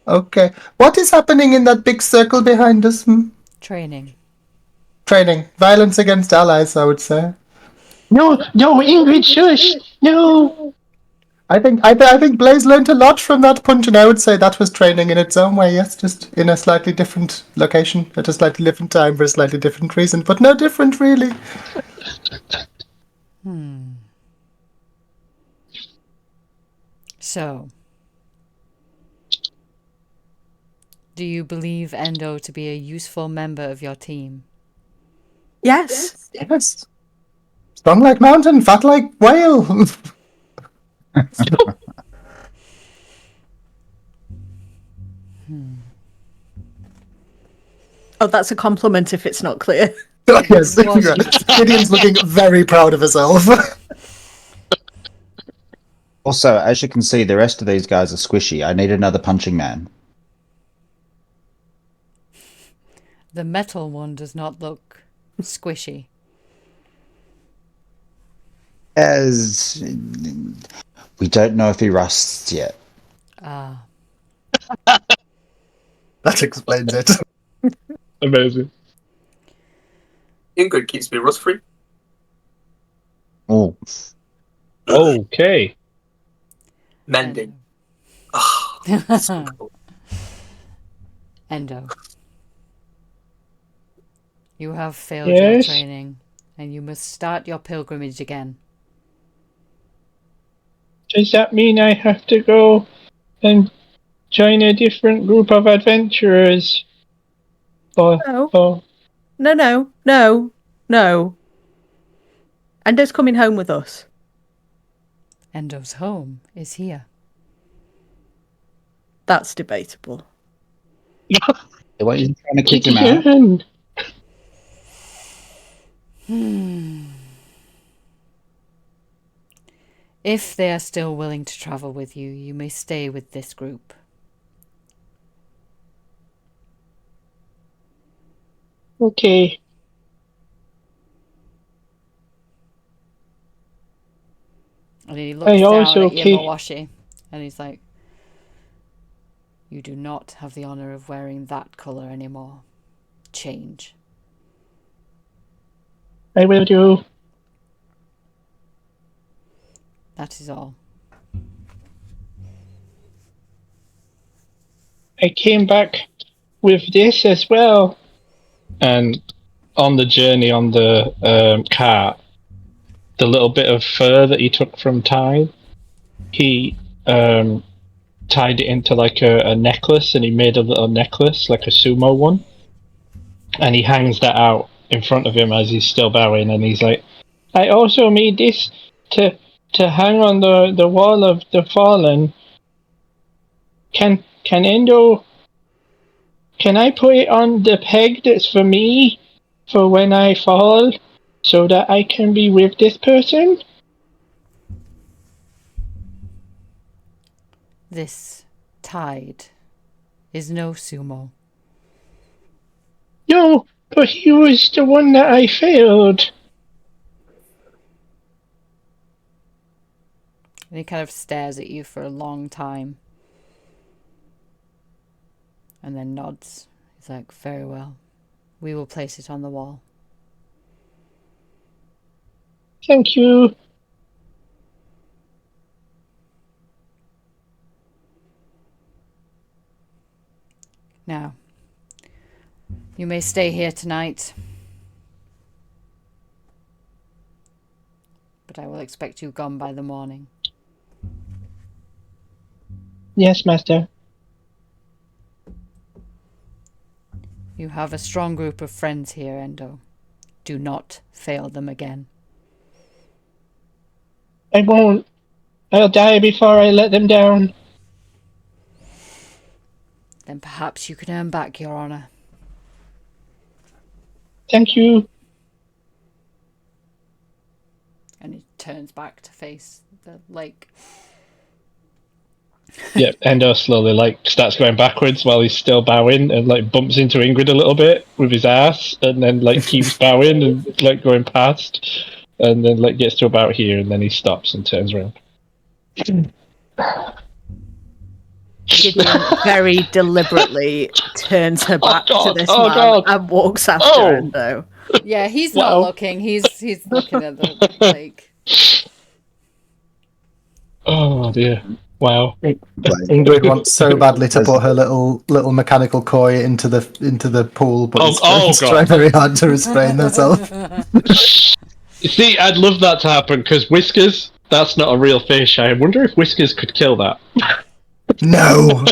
Okay. What is happening in that big circle behind us? Training. Training. Violence against allies, I would say. No, Ingrid, shush! No. I think Blaze learned a lot from that punch, and I would say that was training in its own way, yes, just in a slightly different location, at a slightly different time, for a slightly different reason, but no different, really. So, do you believe Endo to be a useful member of your team? Yes. Yes. Strong like mountain, fat like whale. Oh, that's a compliment if it's not clear. Yes, Was- Gideon's looking very proud of herself. Also, as you can see, the rest of these guys are squishy. I need another punching man. The metal one does not look squishy. As we don't know if he rusts yet. Ah. That explains it. Amazing. Ingrid keeps me rust free. Oh, Okay. Mending. Endo. You have failed your Yes? training, and you must start your pilgrimage again. Does that mean I have to go and join a different group of adventurers? Or, No. or No. Endo's coming home with us. Endo's home is here. That's debatable. why are you trying to kick him out? Gideon. If they are still willing to travel with you, you may stay with this group. Okay. And he looks down also at keep- Yamawashi, and he's like, you do not have the honor of wearing that color anymore. Change. I will do. That is all. I came back with this as well. And on the journey on the cart, the little bit of fur that he took from Tide, he tied it into like a necklace, and he made a little necklace, like a sumo one. And he hangs that out in front of him as he's still bowing, and he's like, I also made this to hang on the wall of the fallen. Can Endo, can I put it on the peg that's for me for when I fall so that I can be with this person? This Tide is no sumo. No, but he was the one that I failed. And he kind of stares at you for a long time. And then nods. He's like, very well. We will place it on the wall. Thank you. Now, you may stay here tonight, but I will expect you gone by the morning. Yes, Master. You have a strong group of friends here, Endo. Do not fail them again. I won't. I'll die before I let them down. Then perhaps you can earn back your honor. Thank you. And he turns back to face the lake. Yeah, Endo slowly starts going backwards while he's still bowing and bumps into Ingrid a little bit with his ass and then keeps bowing and going past and then gets to about here and then he stops and turns around. Gideon very deliberately turns her back to this man God. and walks after Endo. Yeah, he's not looking. He's looking at the lake. Oh dear. Wow. Ingrid wants so badly to put her little mechanical koi into the pool, but is trying very hard to restrain herself. See, I'd love that to happen because Whiskers, that's not a real fish. I wonder if Whiskers could kill that. No.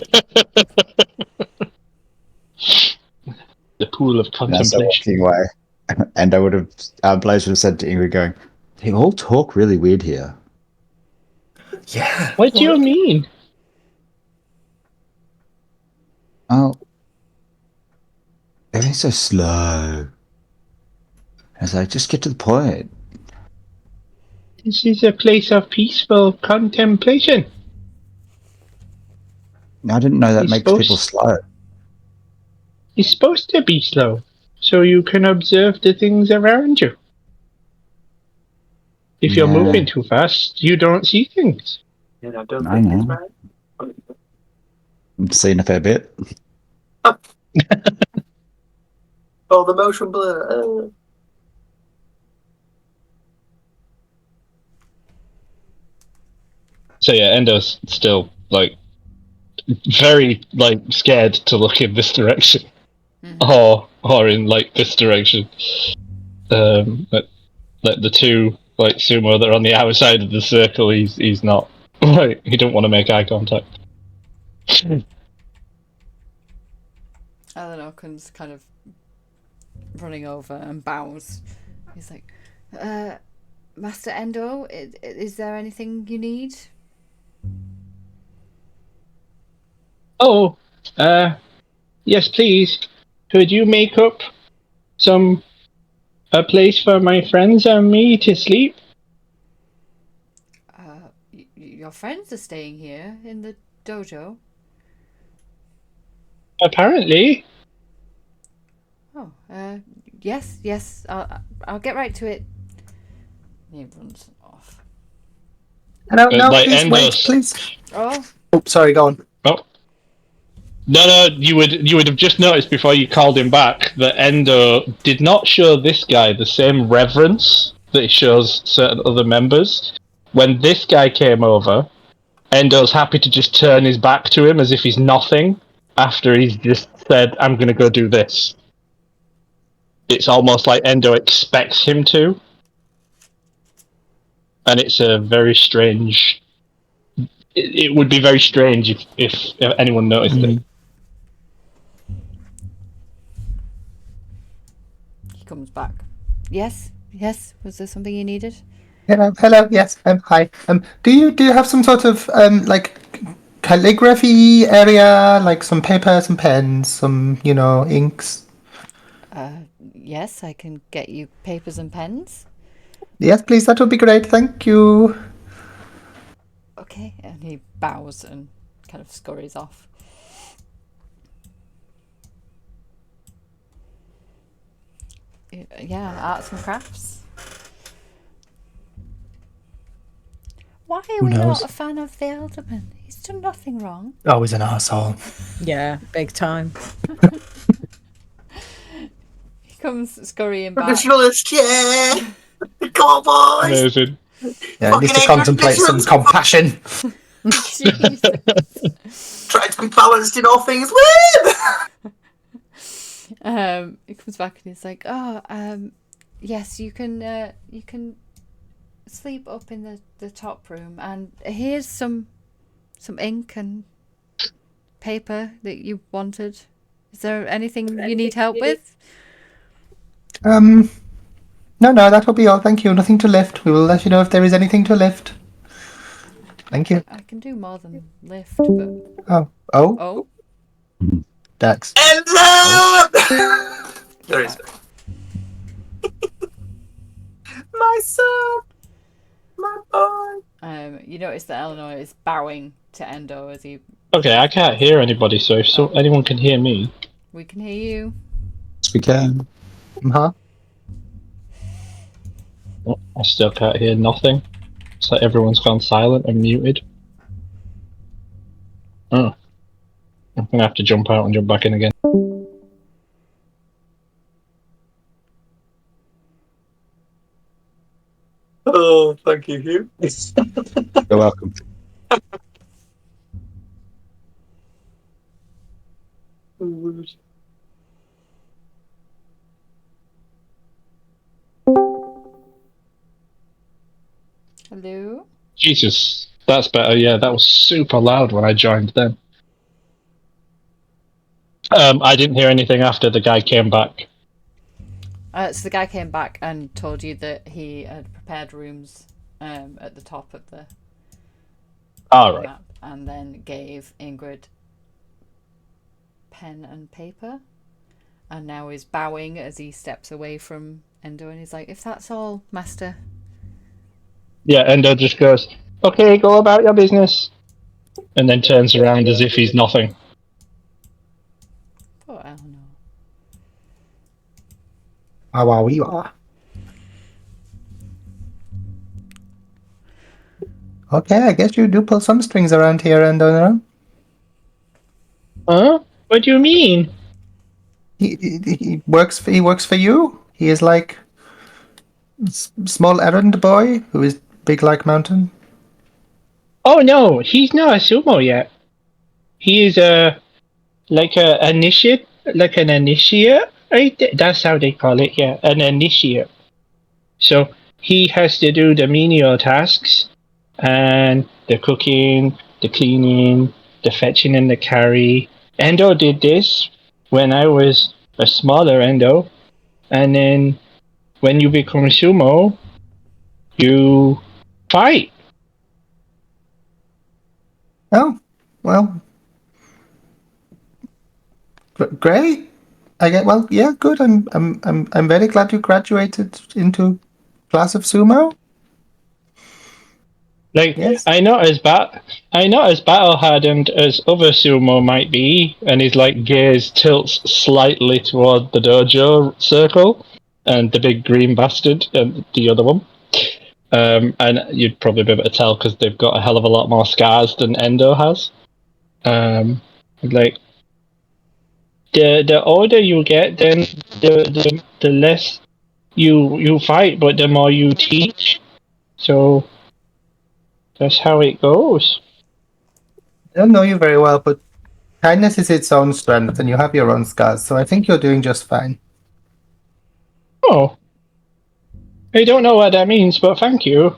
The pool of contemplation. Walking away, and I would have, Blaze would have said to Ingrid, going, "They all talk really weird here." Yeah. What do you mean? Oh, they're so slow. I was like, just get to the point. This is a place of peaceful contemplation. I didn't know that makes people slow. It's supposed to be slow, so you can observe the things around you. If you're moving too fast, you don't see things. I don't think it's right. I'm seeing a fair bit. Oh, the motion blur. So yeah, Endo's still very scared to look in this direction, or in this direction. But the two sumo that are on the outside of the circle, he's not he don't want to make eye contact. Eleanor comes kind of running over and bows. He's like, Master Endo, is there anything you need? Oh, yes, please. Could you make up a place for my friends and me to sleep? Your friends are staying here in the dojo. Apparently. Oh, yes. I'll get right to it. He runs off. No, please wait, please. Oh, sorry, go on. Oh. No, you would have just noticed before you called him back that Endo did not show this guy the same reverence that he shows certain other members. When this guy came over, Endo's happy to just turn his back to him as if he's nothing after he's just said, "I'm going to go do this." It's almost like Endo expects him to. And it's a very strange... It would be very strange if anyone noticed it. he comes back. Yes. Was there something you needed? Hello. Yes. Hi. Do you have some sort of calligraphy area, like some paper, some pens, some inks? Yes, I can get you papers and pens. Yes, please. That would be great. Thank you. Okay, and he bows and kind of scurries off. Yeah, arts and crafts. Why are we not a fan of the Elderman? He's done nothing wrong. Oh, he's an arsehole. Yeah, big time. He comes scurrying back. Traditionalist, yeah! Come on, boys! Amazing. Yeah, he needs to contemplate some compassion. Jesus. Try to be balanced in all things. Win! He comes back and he's like, "Oh, yes, you can sleep up in the top room, and here's some ink and paper that you wanted. Is there anything you need help with?" No, that'll be all. Thank you. Nothing to lift. We will let you know if there is anything to lift. Thank you. I can do more than lift, but Oh, Dax. Endo! There is. My son! My boy! you notice that Eleanor is bowing to Endo as he. Okay, I can't hear anybody, so if anyone can hear me. We can hear you. Yes, we can. Huh? Oh, I still can't hear nothing. It's like everyone's gone silent and muted. Oh. I'm gonna have to jump out and jump back in again. Oh, thank you, Hugh. You're welcome. Hello. Jesus, that's better. Yeah, that was super loud when I joined then. I didn't hear anything after the guy came back. So the guy came back and told you that he had prepared rooms at the top of the All right. map, and then gave Ingrid pen and paper, and now is bowing as he steps away from Endo, and he's like, "If that's all, Master." Yeah, Endo just goes, "Okay, go about your business," and then turns around as if he's nothing. Poor Eleanor. Okay, I guess you do pull some strings around here, Endo. Huh? What do you mean? He works for you. He is like small errand boy who is big like mountain. Oh no, he's not a sumo yet. He is like an initiate, right? That's how they call it. Yeah, an initiate. So he has to do the menial tasks and the cooking, the cleaning, the fetching and the carry. Endo did this when I was a smaller Endo, and then when you become a sumo, you fight. Oh, well, great. I get well. Yeah, good. I'm very glad you graduated into class of sumo. Like Yes. I not as battle hardened as other sumo might be, and his like gaze tilts slightly toward the dojo circle and the big green bastard and the other one. And you'd probably be able to tell because they've got a hell of a lot more scars than Endo has. Like the older you get, then the less you fight, but the more you teach. So that's how it goes. I don't know you very well, but kindness is its own strength, and you have your own scars. So I think you're doing just fine. Oh. I don't know what that means, but thank you.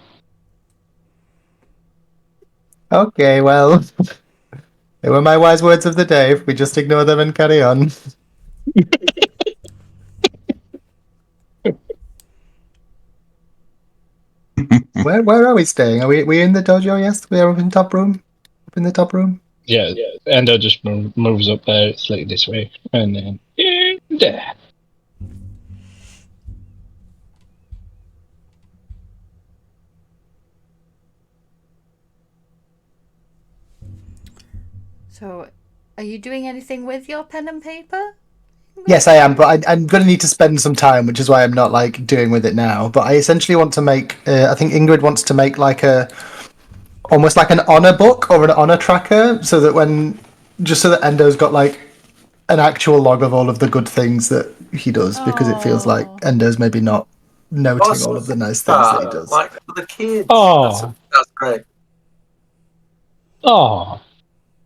Okay, well, they were my wise words of the day. If we just ignore them and carry on. Where are we staying? Are we in the dojo? Yes, we are up in top room. Up in the top room. Yeah, Endo just moves up there. It's like this way, and then there. So, are you doing anything with your pen and paper? Yes, I am, but I'm going to need to spend some time, which is why I'm not like doing with it now. But I essentially want to make. I think Ingrid wants to make like almost like an honor book or an honor tracker, so that so that Endo's got like an actual log of all of the good things that he does, because it feels like Endo's maybe not noting all of the nice things that he does. Like for the kids. Oh. That's great. Oh,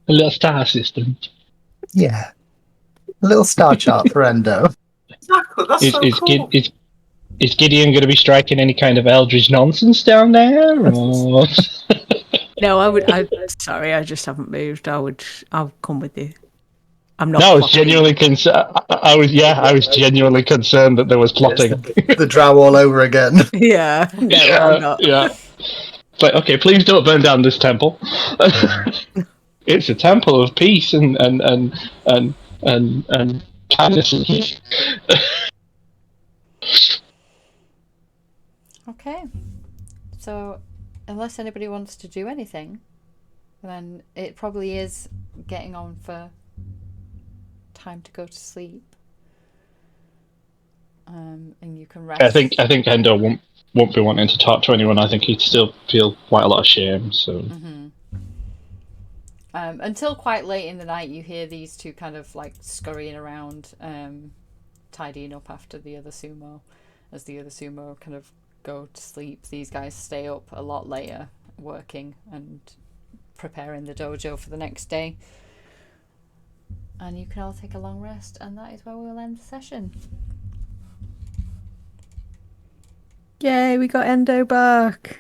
a little star system. Yeah. A little star chart for Endo. Exactly. That's Is so is, cool. is Gideon going to be striking any kind of eldritch nonsense down there? Or... No, I sorry, I just haven't moved. I'll come with you. I'm not No, I was plotting. genuinely concerned. I was genuinely concerned that there was plotting. The drow all over again. Yeah, no, I'm not. Yeah. But okay, please don't burn down this temple. It's a temple of peace and kindness. Okay. So, unless anybody wants to do anything, then it probably is getting on for time to go to sleep. And you can rest. I think Endo won't be wanting to talk to anyone. I think he'd still feel quite a lot of shame. So Until quite late in the night, you hear these two kind of like scurrying around, tidying up after the other sumo. As the other sumo kind of go to sleep, these guys stay up a lot later, working and preparing the dojo for the next day. And you can all take a long rest, and that is where we'll end the session. Yay, we got Endo back.